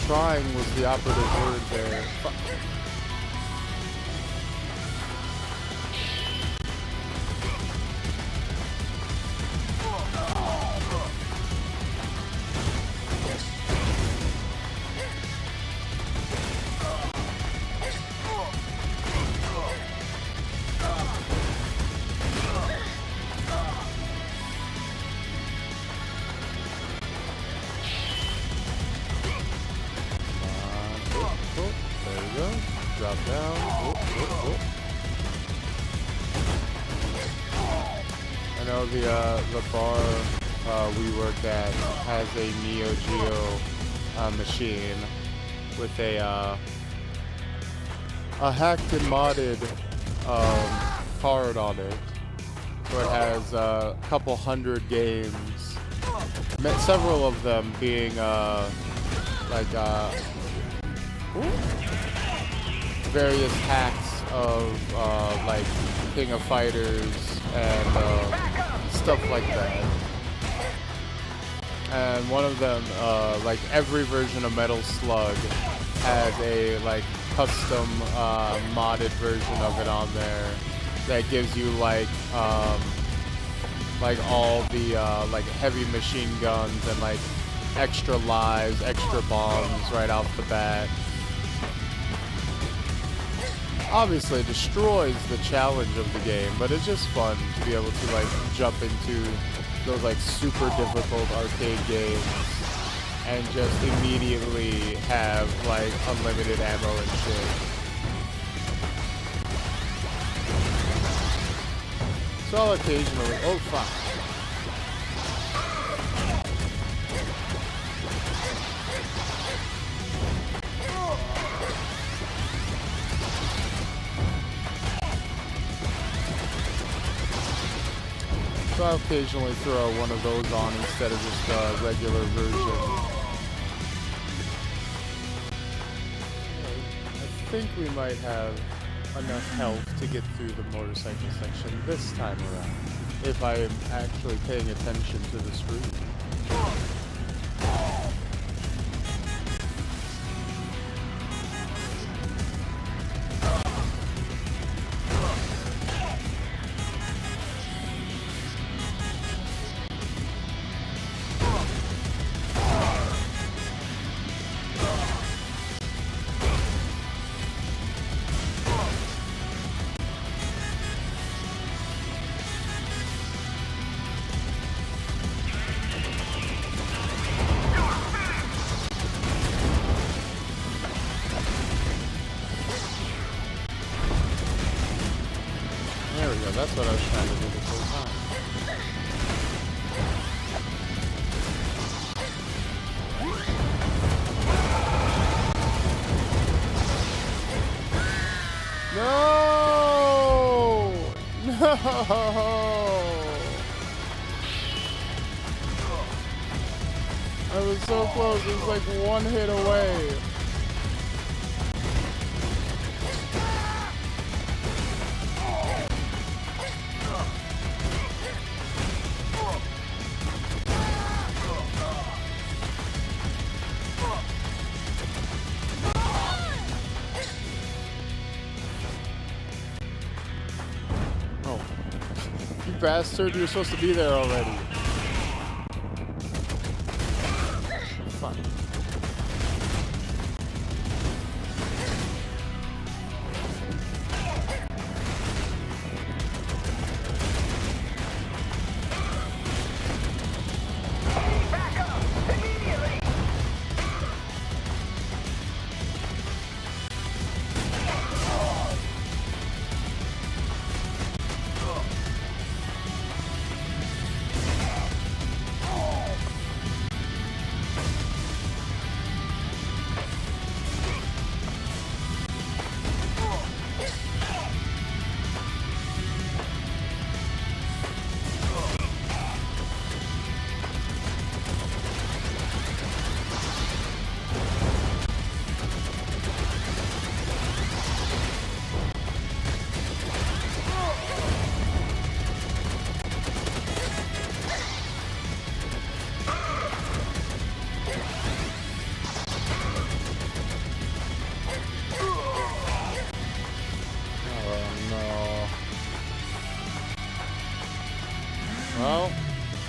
Trying was the operative word there. Fuck. Drop down. I know the bar we work at has a Neo Geo machine with a hacked and modded card on it. So it has a couple hundred games, several of them being various hacks of like King of Fighters and stuff like that. And one of them, like every version of Metal Slug has a like custom modded version of it on there that gives you like all the like heavy machine guns and like extra lives, extra bombs right off the bat. Obviously it destroys the challenge of the game, but it's just fun to be able to like jump into those like super difficult arcade games and just immediately have like unlimited ammo and shit. So I'll occasionally, oh fuck. So I'll occasionally throw one of those on instead of just a regular version. I think we might have enough health to get through the motorcycle section this time around, if I am actually paying attention to the screen. That's what I was trying to do this whole time. No! No! I was so close. It was like one hit away. Bastard, you're supposed to be there already. Fuck.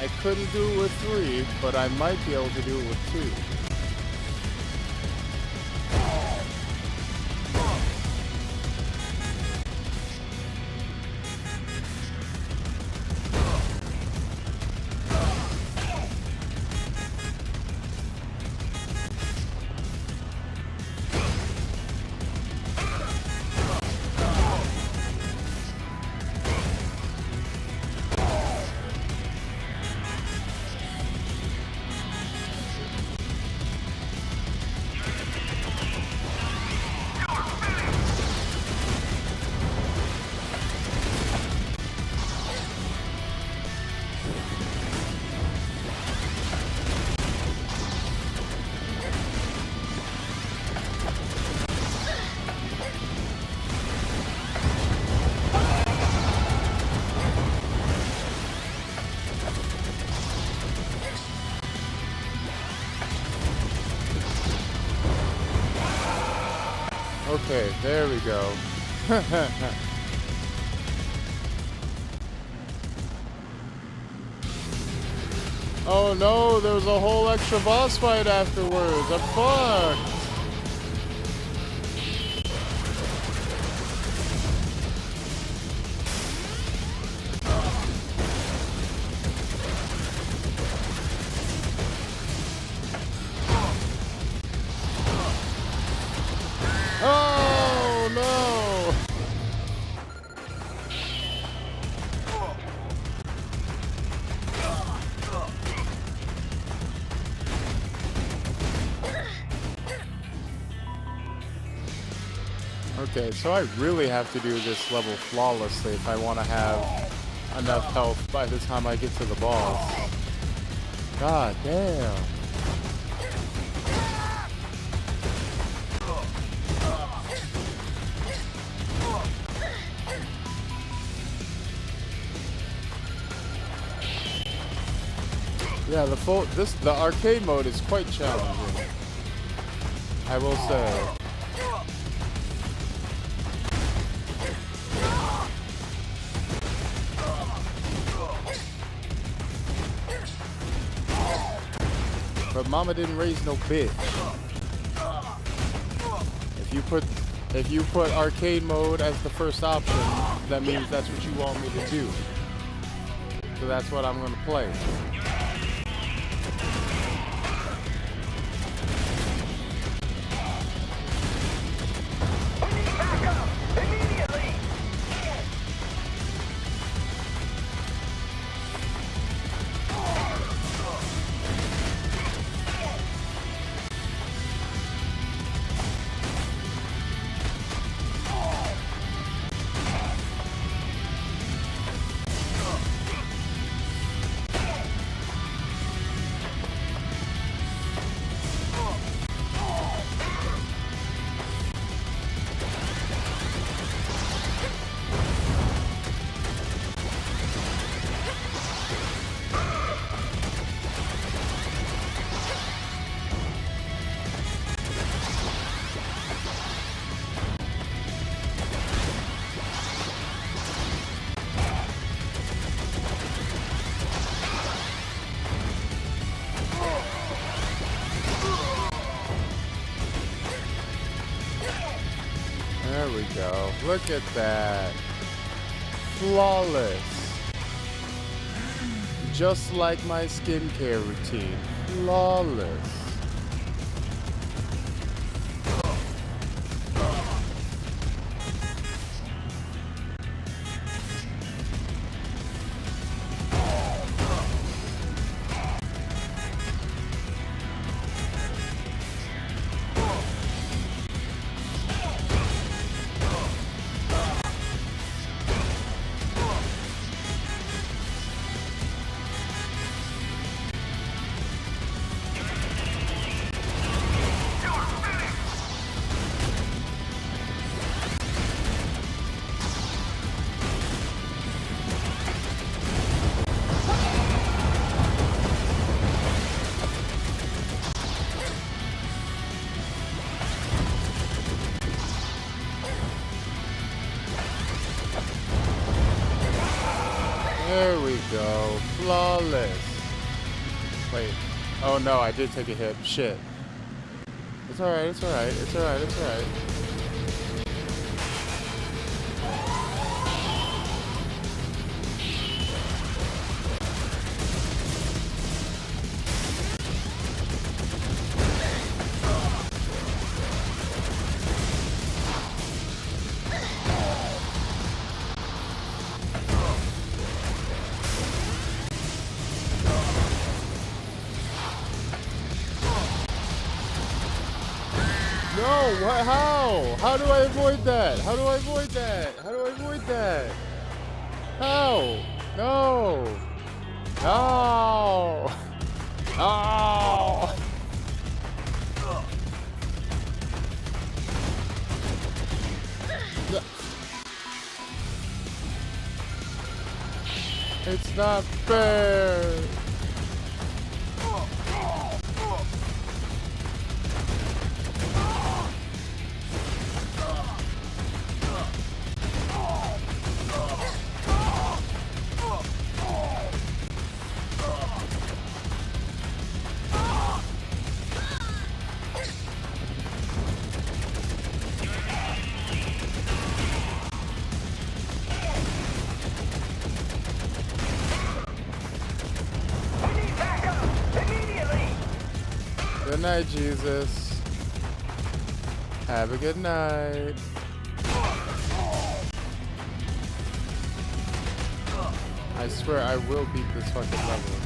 I couldn't do it with 3, but I might be able to do it with 2. Okay, there we go. Oh no, there was a whole extra boss fight afterwards. I'm fucked. Oh no! Okay, so I really have to do this level flawlessly if I want to have enough health by the time I get to the boss. God damn. Yeah, the arcade mode is quite challenging, I will say. But mama didn't raise no bitch. If you put arcade mode as the first option, that means that's what you want me to do. So that's what I'm gonna play. There we go. Look at that. Flawless. Just like my skincare routine. Flawless. There we go. Flawless. Wait. Oh no, I did take a hit. Shit. It's alright, it's alright, it's alright, it's alright. No, what? How? How do I avoid that? How do I avoid that? How do I avoid that? How? No. No. Oh. It's not fair. Good night, Jesus. Have a good night. I swear I will beat this fucking level.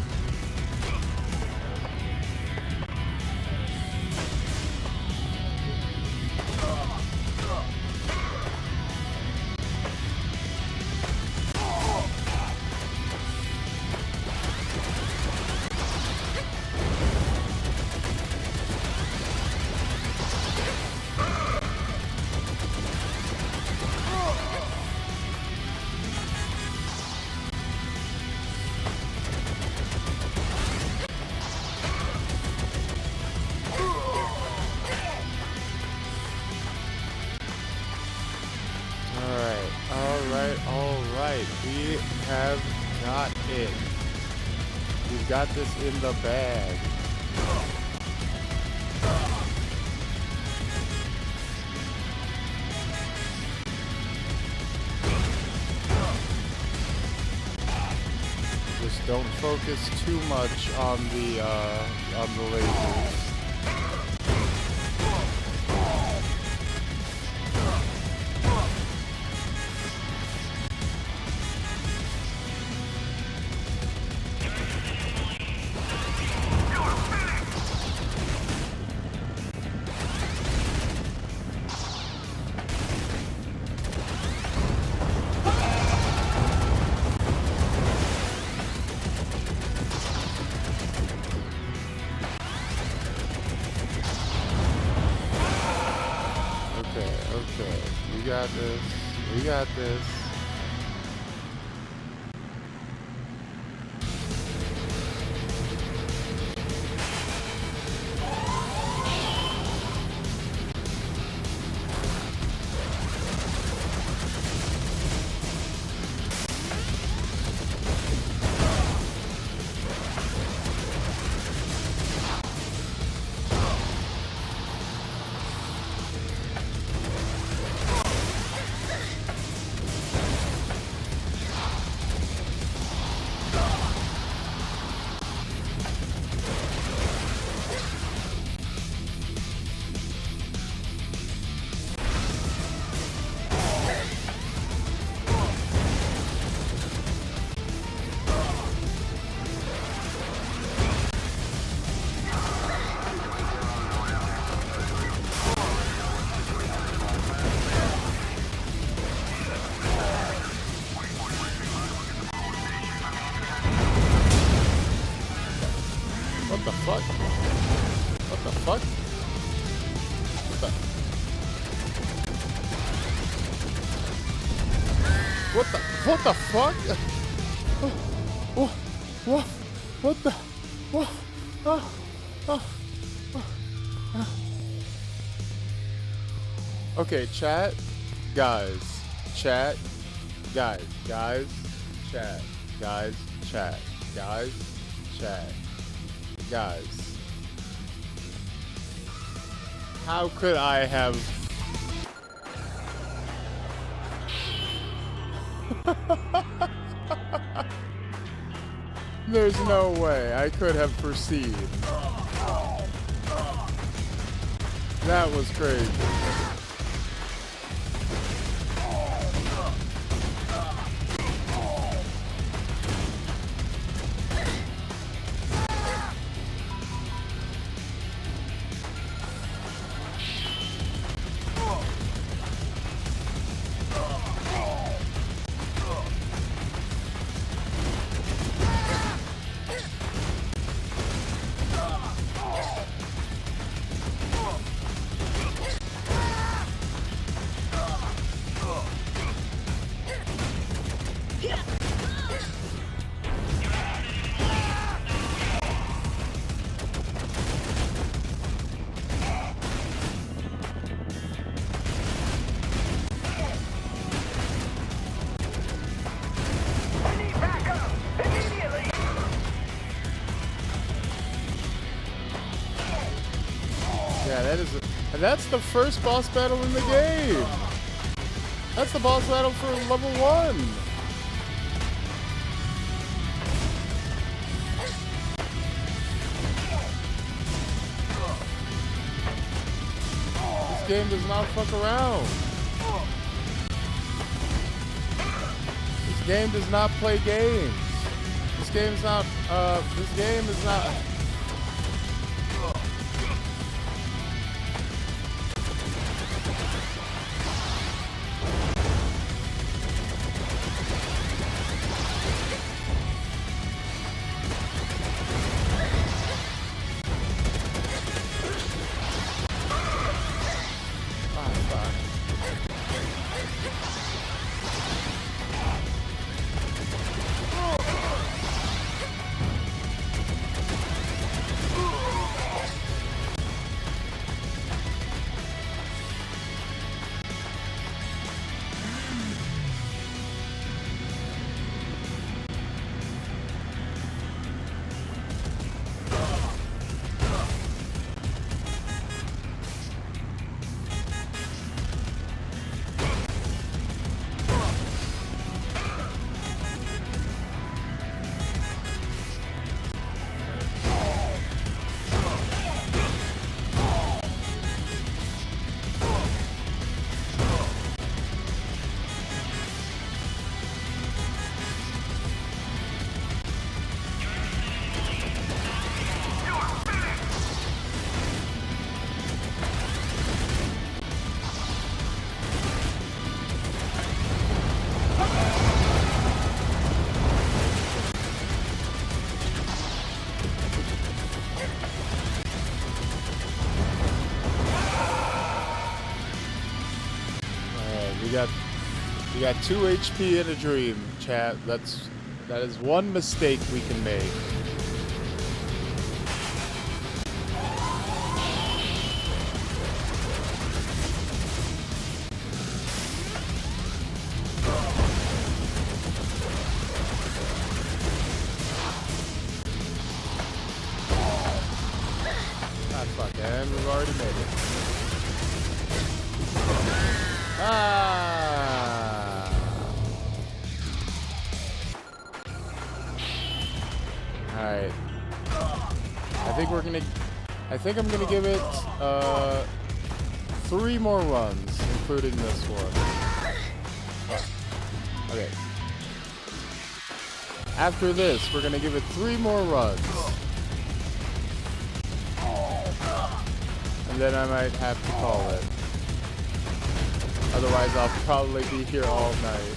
Alright, we have got it. We've got this in the bag. Just don't focus too much on the lasers. Okay, we got this. We got this. What the fuck? What the fuck? What the fuck? What the? What? Okay, chat, guys, chat, guys, chat, guys, chat. Guys. How could I have... There's no way I could have foreseen. That was crazy. Yeah, that is, and that's the first boss battle in the game. That's the boss battle for level 1. This game does not fuck around. This game does not play games. This game is not, we got 2 HP in a dream, chat. That is one mistake we can make. Ah, fuck, and we've already made it. Alright. I think I'm gonna give it 3 more runs, including this one. Okay. After this, we're gonna give it 3 more runs. And then I might have to call it. Otherwise, I'll probably be here all night.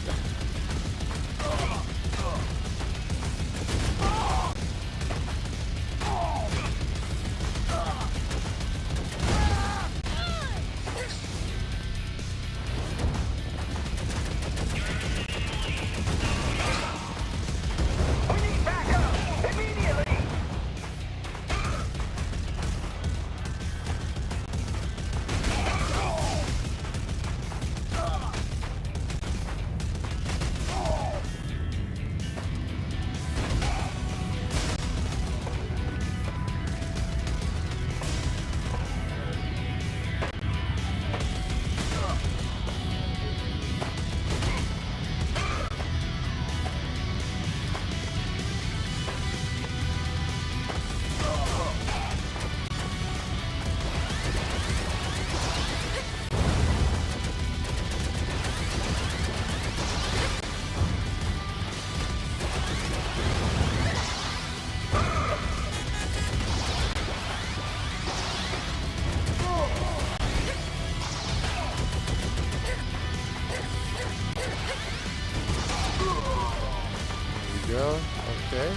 Okay.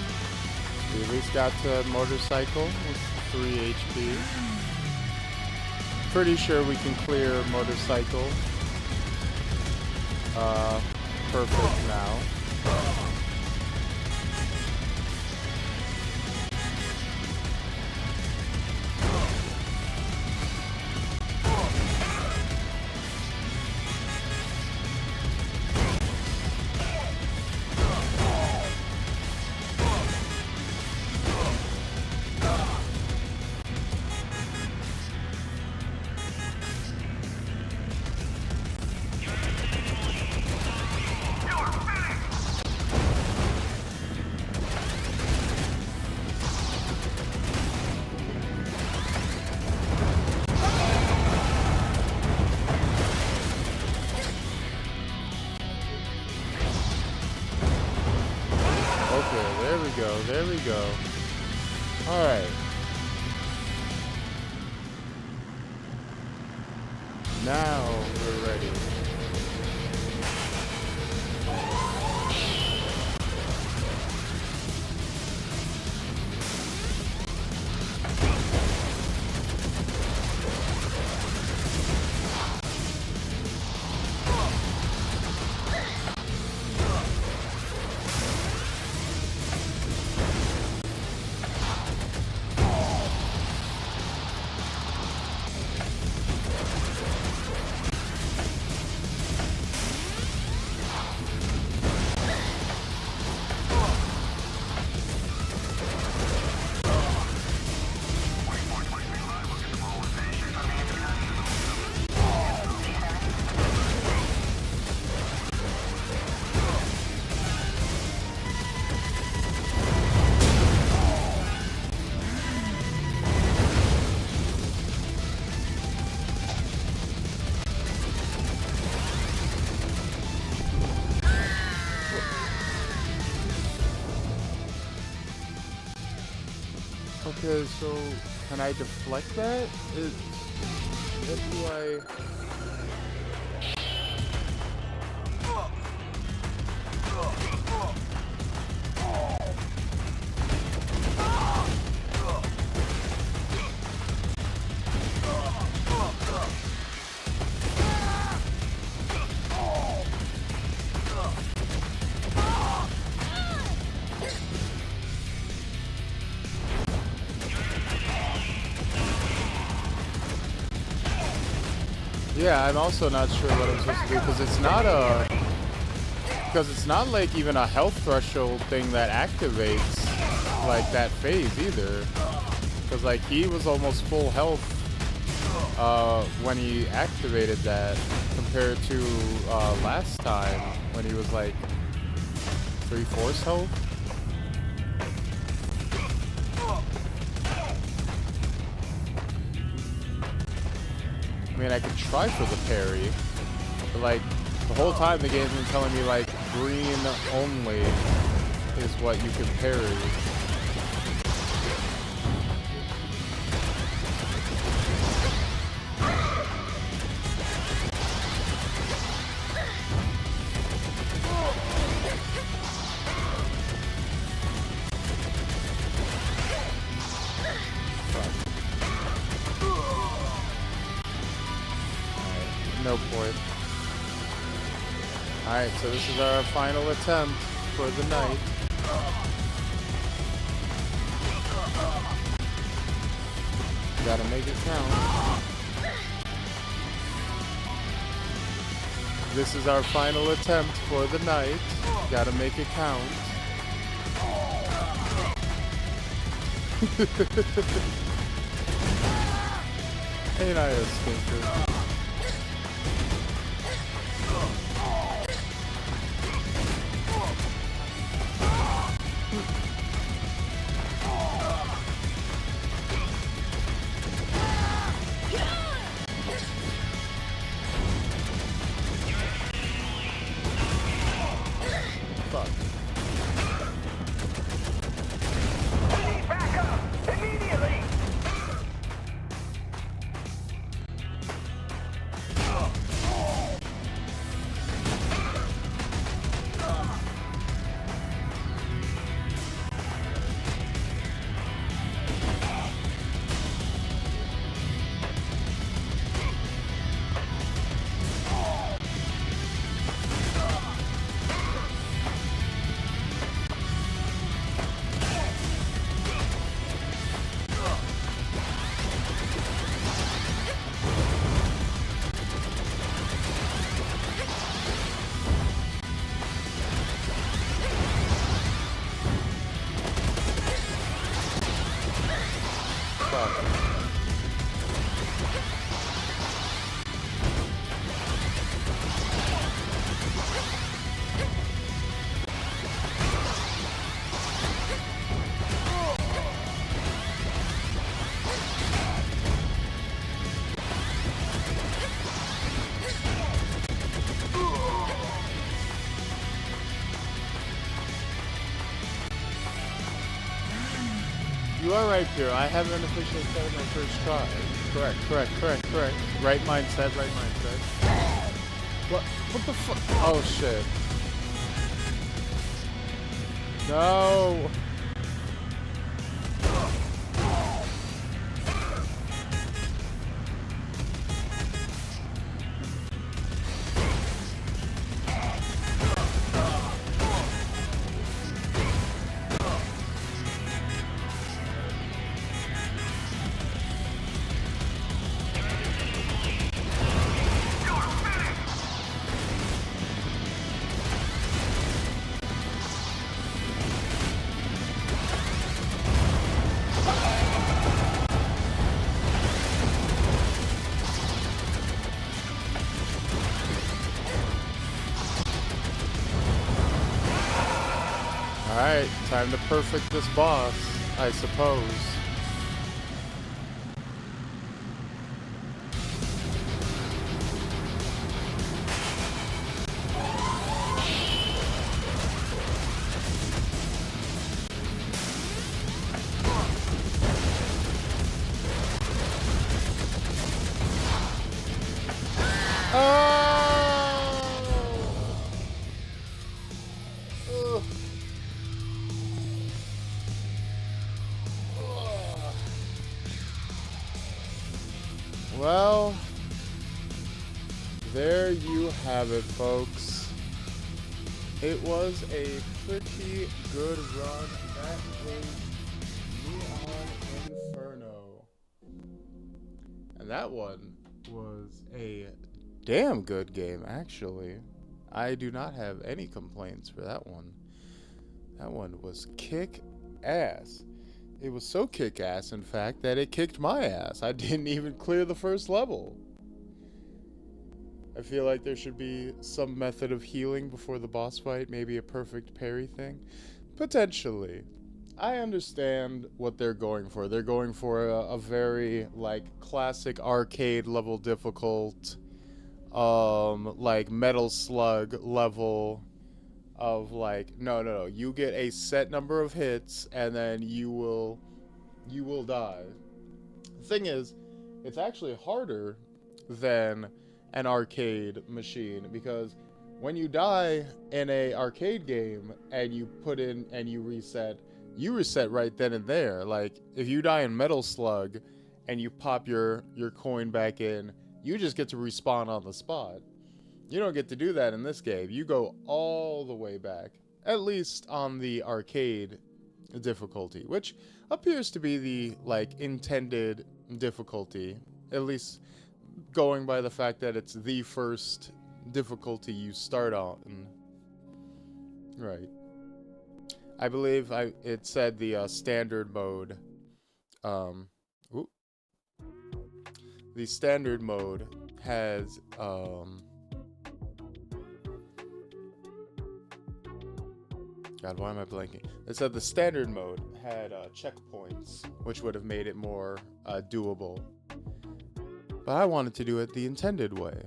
We at least got to motorcycle with 3 HP. Pretty sure we can clear motorcycle. Perfect now. There we go. Alright. Now we're ready. Okay, so can I deflect that? What do I... Yeah, I'm also not sure what I'm supposed to do because it's not like even a health threshold thing that activates like that phase either. Because like he was almost full health when he activated that compared to last time when he was like 3/4 health. I mean, I could try for the parry, but like the whole time the game's been telling me like green only is what you can parry. No point. Alright, so this is our final attempt for the night. Gotta make it count. This is our final attempt for the night. Gotta make it count. Ain't I a stinker? You are right, Pierre. I haven't officially started my first try. Correct. Right mindset. What the fuck? Oh, shit. No! Alright, time to perfect this boss, I suppose. Well, there you have it, folks. It was a pretty good run. That was Neon Inferno. And that one was a damn good game, actually. I do not have any complaints for that one. That one was kick-ass. It was so kick-ass, in fact, that it kicked my ass. I didn't even clear the first level. I feel like there should be some method of healing before the boss fight, maybe a perfect parry thing. Potentially. I understand what they're going for. They're going for a very, like, classic arcade level difficult, like, Metal Slug level of, like, no, you get a set number of hits, and then you will die. The thing is, it's actually harder than an arcade machine, because when you die in a arcade game and you put in and you reset right then and there. Like, if you die in Metal Slug and you pop your coin back in, you just get to respawn on the spot. You don't get to do that in this game. You go all the way back, at least on the arcade difficulty, which appears to be the, like, intended difficulty, at least going by the fact that it's the first difficulty you start on. Right. I believe it said the standard mode. The standard mode has God, why am I blanking? It said the standard mode had checkpoints, which would have made it more doable. But I wanted to do it the intended way.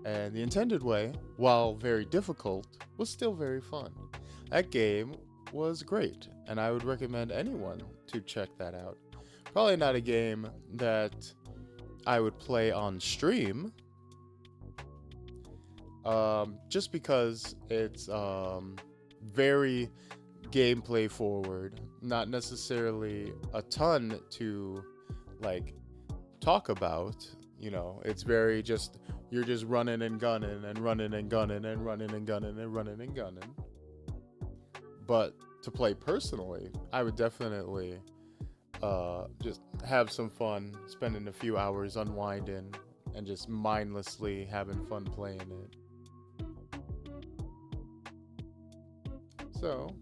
And the intended way, while very difficult, was still very fun. That game was great, and I would recommend anyone to check that out. Probably not a game that I would play on stream, just because it's very gameplay forward, not necessarily a ton to, like, talk about. You know, it's very just, you're just running and gunning and running and gunning and running and gunning and running and gunning. But to play personally, I would definitely just have some fun, spending a few hours unwinding and just mindlessly having fun playing it. So,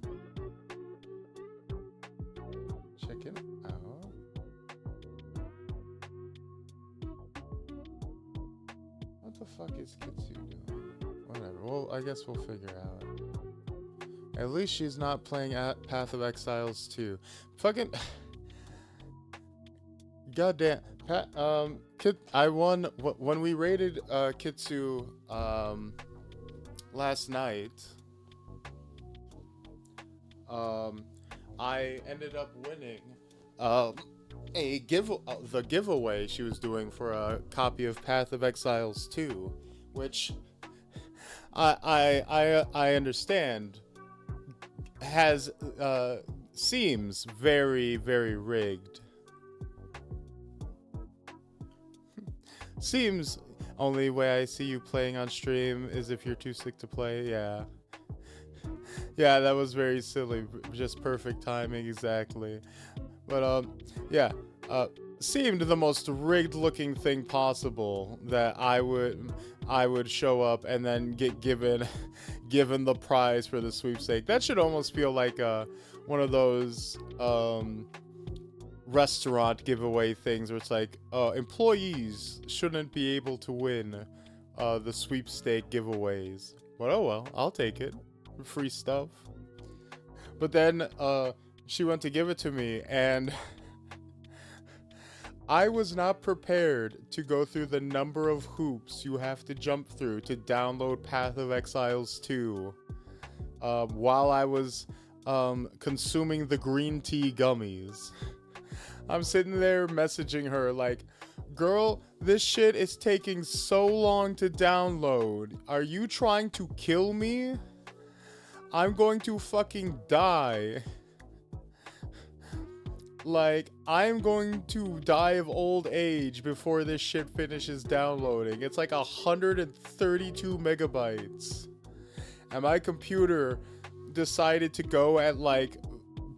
check it out. What the fuck is Kitsu doing? Whatever. Well, I guess we'll figure out. At least she's not playing at Path of Exiles 2. Fucking goddamn. I won when we raided Kitsu last night. I ended up winning the giveaway she was doing for a copy of Path of Exiles 2, which I understand has seems very, very rigged. Seems only way I see you playing on stream is if you're too sick to play. Yeah. Yeah, that was very silly. Just perfect timing, exactly. But yeah. Seemed the most rigged looking thing possible that I would show up and then get given the prize for the sweepstake. That should almost feel like one of those restaurant giveaway things where it's like employees shouldn't be able to win the sweepstake giveaways. But oh well, I'll take it. Free stuff. But then she went to give it to me, and I was not prepared to go through the number of hoops you have to jump through to download Path of Exiles 2 while I was consuming the green tea gummies. I'm sitting there messaging her like, girl, this shit is taking so long to download. Are you trying to kill me? I'm going to fucking die. Like, I'm going to die of old age before this shit finishes downloading. It's like 132 megabytes. And my computer decided to go at like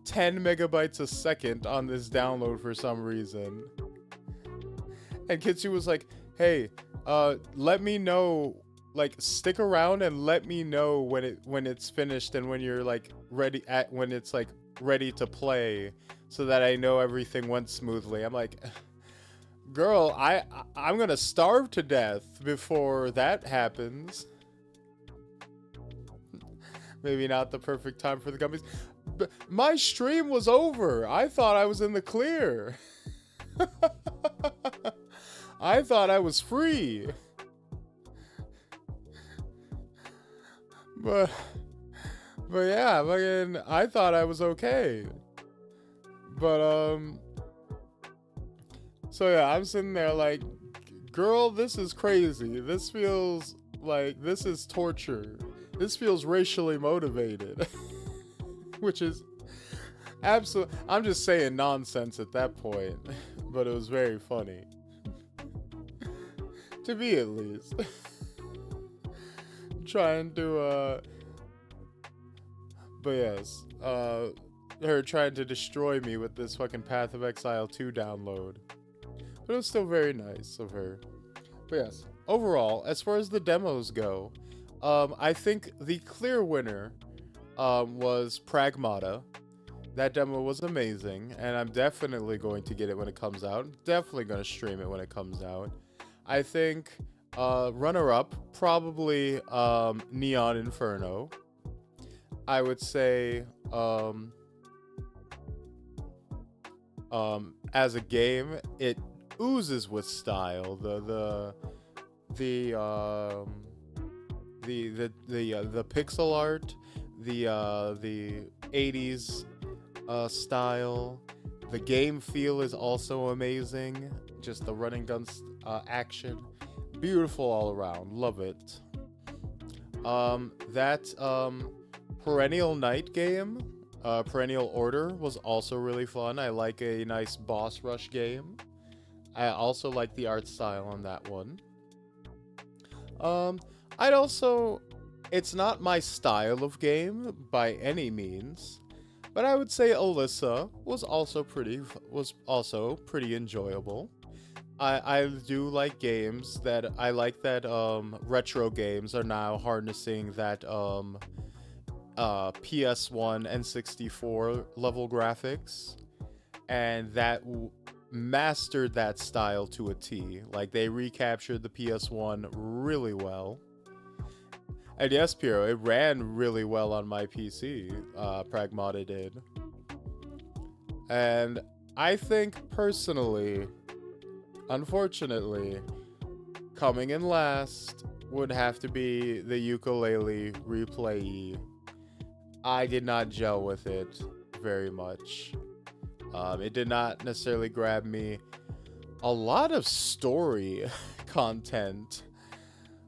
10 megabytes a second on this download for some reason. And Kitsu was like, hey, let me know, like, stick around and let me know when it's finished and when you're like when it's like ready to play, so that I know everything went smoothly. I'm like, girl, I'm gonna starve to death before that happens. Maybe not the perfect time for the gummies. But my stream was over. I thought I was in the clear. I thought I was free. But yeah, fucking, I thought I was okay. But so yeah, I'm sitting there like, girl, this is crazy. This feels like this is torture. This feels racially motivated. Which is absolute. I'm just saying nonsense at that point, but it was very funny. To me, at least. Trying to but yes, her trying to destroy me with this fucking Path of Exile 2 download. But it was still very nice of her. But yes, overall, as far as the demos go, I think the clear winner was Pragmata. That demo was amazing, and I'm definitely going to get it when it comes out. Definitely going to stream it when it comes out. I think runner-up, probably Neon Inferno. I would say as a game, it oozes with style. The pixel art, the 80s style. The game feel is also amazing. Just the run and gun action, beautiful all around. Love it. That Perennial Night game, Perennial Order, was also really fun. I like a nice boss rush game. I also like the art style on that one. I'd also, it's not my style of game by any means, but I would say Alyssa was also pretty enjoyable. I do like games that I like that retro games are now harnessing that PS1 and 64 level graphics, and that mastered that style to a T. Like, they recaptured the PS1 really well. And yes, Piero, it ran really well on my PC. Pragmata did. And I think personally, unfortunately, coming in last would have to be the Ukulele Replay. I did not gel with it very much. It did not necessarily grab me. A lot of story content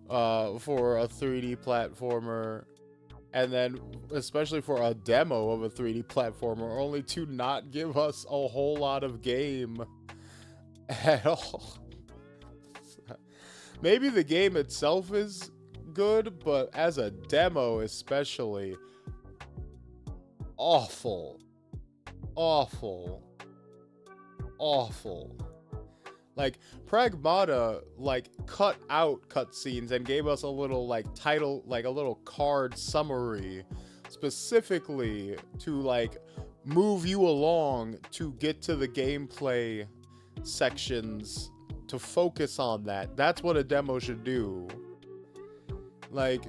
for a 3D platformer, and then especially for a demo of a 3D platformer, only to not give us a whole lot of game at all. Maybe the game itself is good, but as a demo especially, awful. Like, Pragmata, like, cut out cutscenes and gave us a little, like, title, like, a little card summary specifically to, like, move you along to get to the gameplay sections, to focus on that. That's what a demo should do. Like,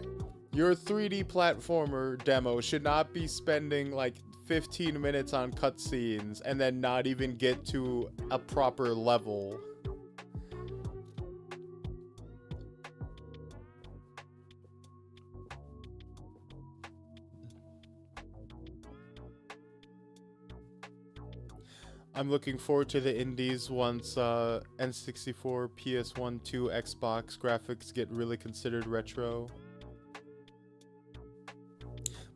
your 3D platformer demo should not be spending, like, 15 minutes on cutscenes and then not even get to a proper level. I'm looking forward to the indies once N64, PS1, 2, Xbox graphics get really considered retro.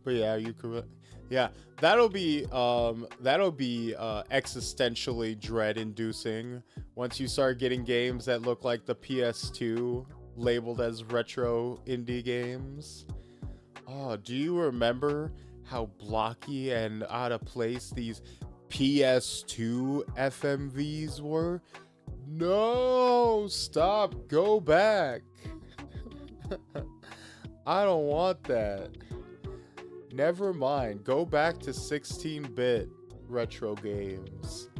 But yeah, you could. Yeah, that'll be existentially dread-inducing once you start getting games that look like the PS2 labeled as retro indie games. Oh, do you remember how blocky and out of place these PS2 FMVs were? No, stop, go back. I don't want that. Never mind, go back to 16-bit retro games.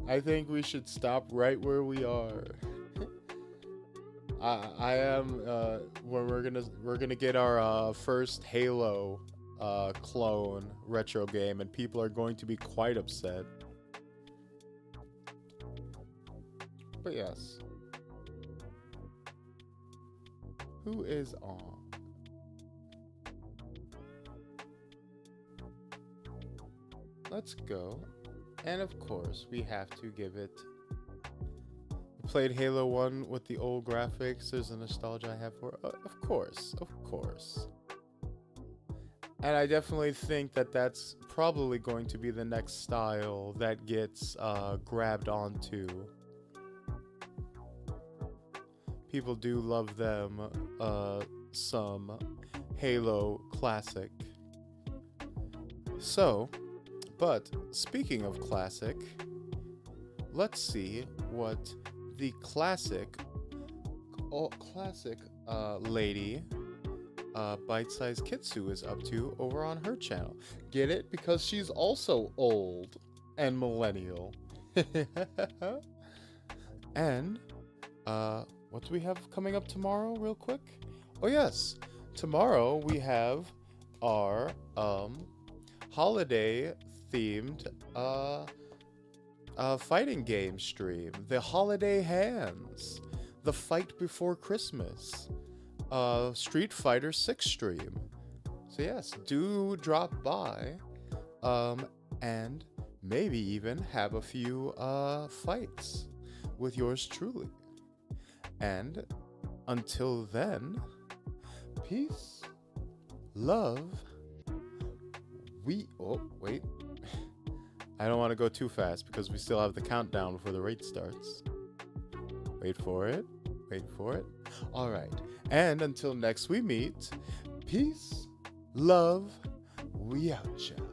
I think we should stop right where we are. I am when we're gonna get our first Halo clone retro game, and people are going to be quite upset. But yes, who is on? Let's go. And of course, we have to give it. I played Halo 1 with the old graphics. There's a nostalgia I have for it. Of course. And I definitely think that that's probably going to be the next style that gets grabbed onto. People do love them some Halo classic. So, but speaking of classic, let's see what the classic lady Bite-Sized Kitsu is up to over on her channel. Get it? Because she's also old and millennial. And what do we have coming up tomorrow real quick? Oh yes, tomorrow we have our holiday themed fighting game stream, the Holiday Hands, the Fight Before Christmas, Street Fighter 6 stream. So yes, do drop by and maybe even have a few fights with yours truly. And until then, peace, love, oh wait, I don't want to go too fast because we still have the countdown before the raid starts. Wait for it. All right. And until next we meet, peace, love, we out, y'all.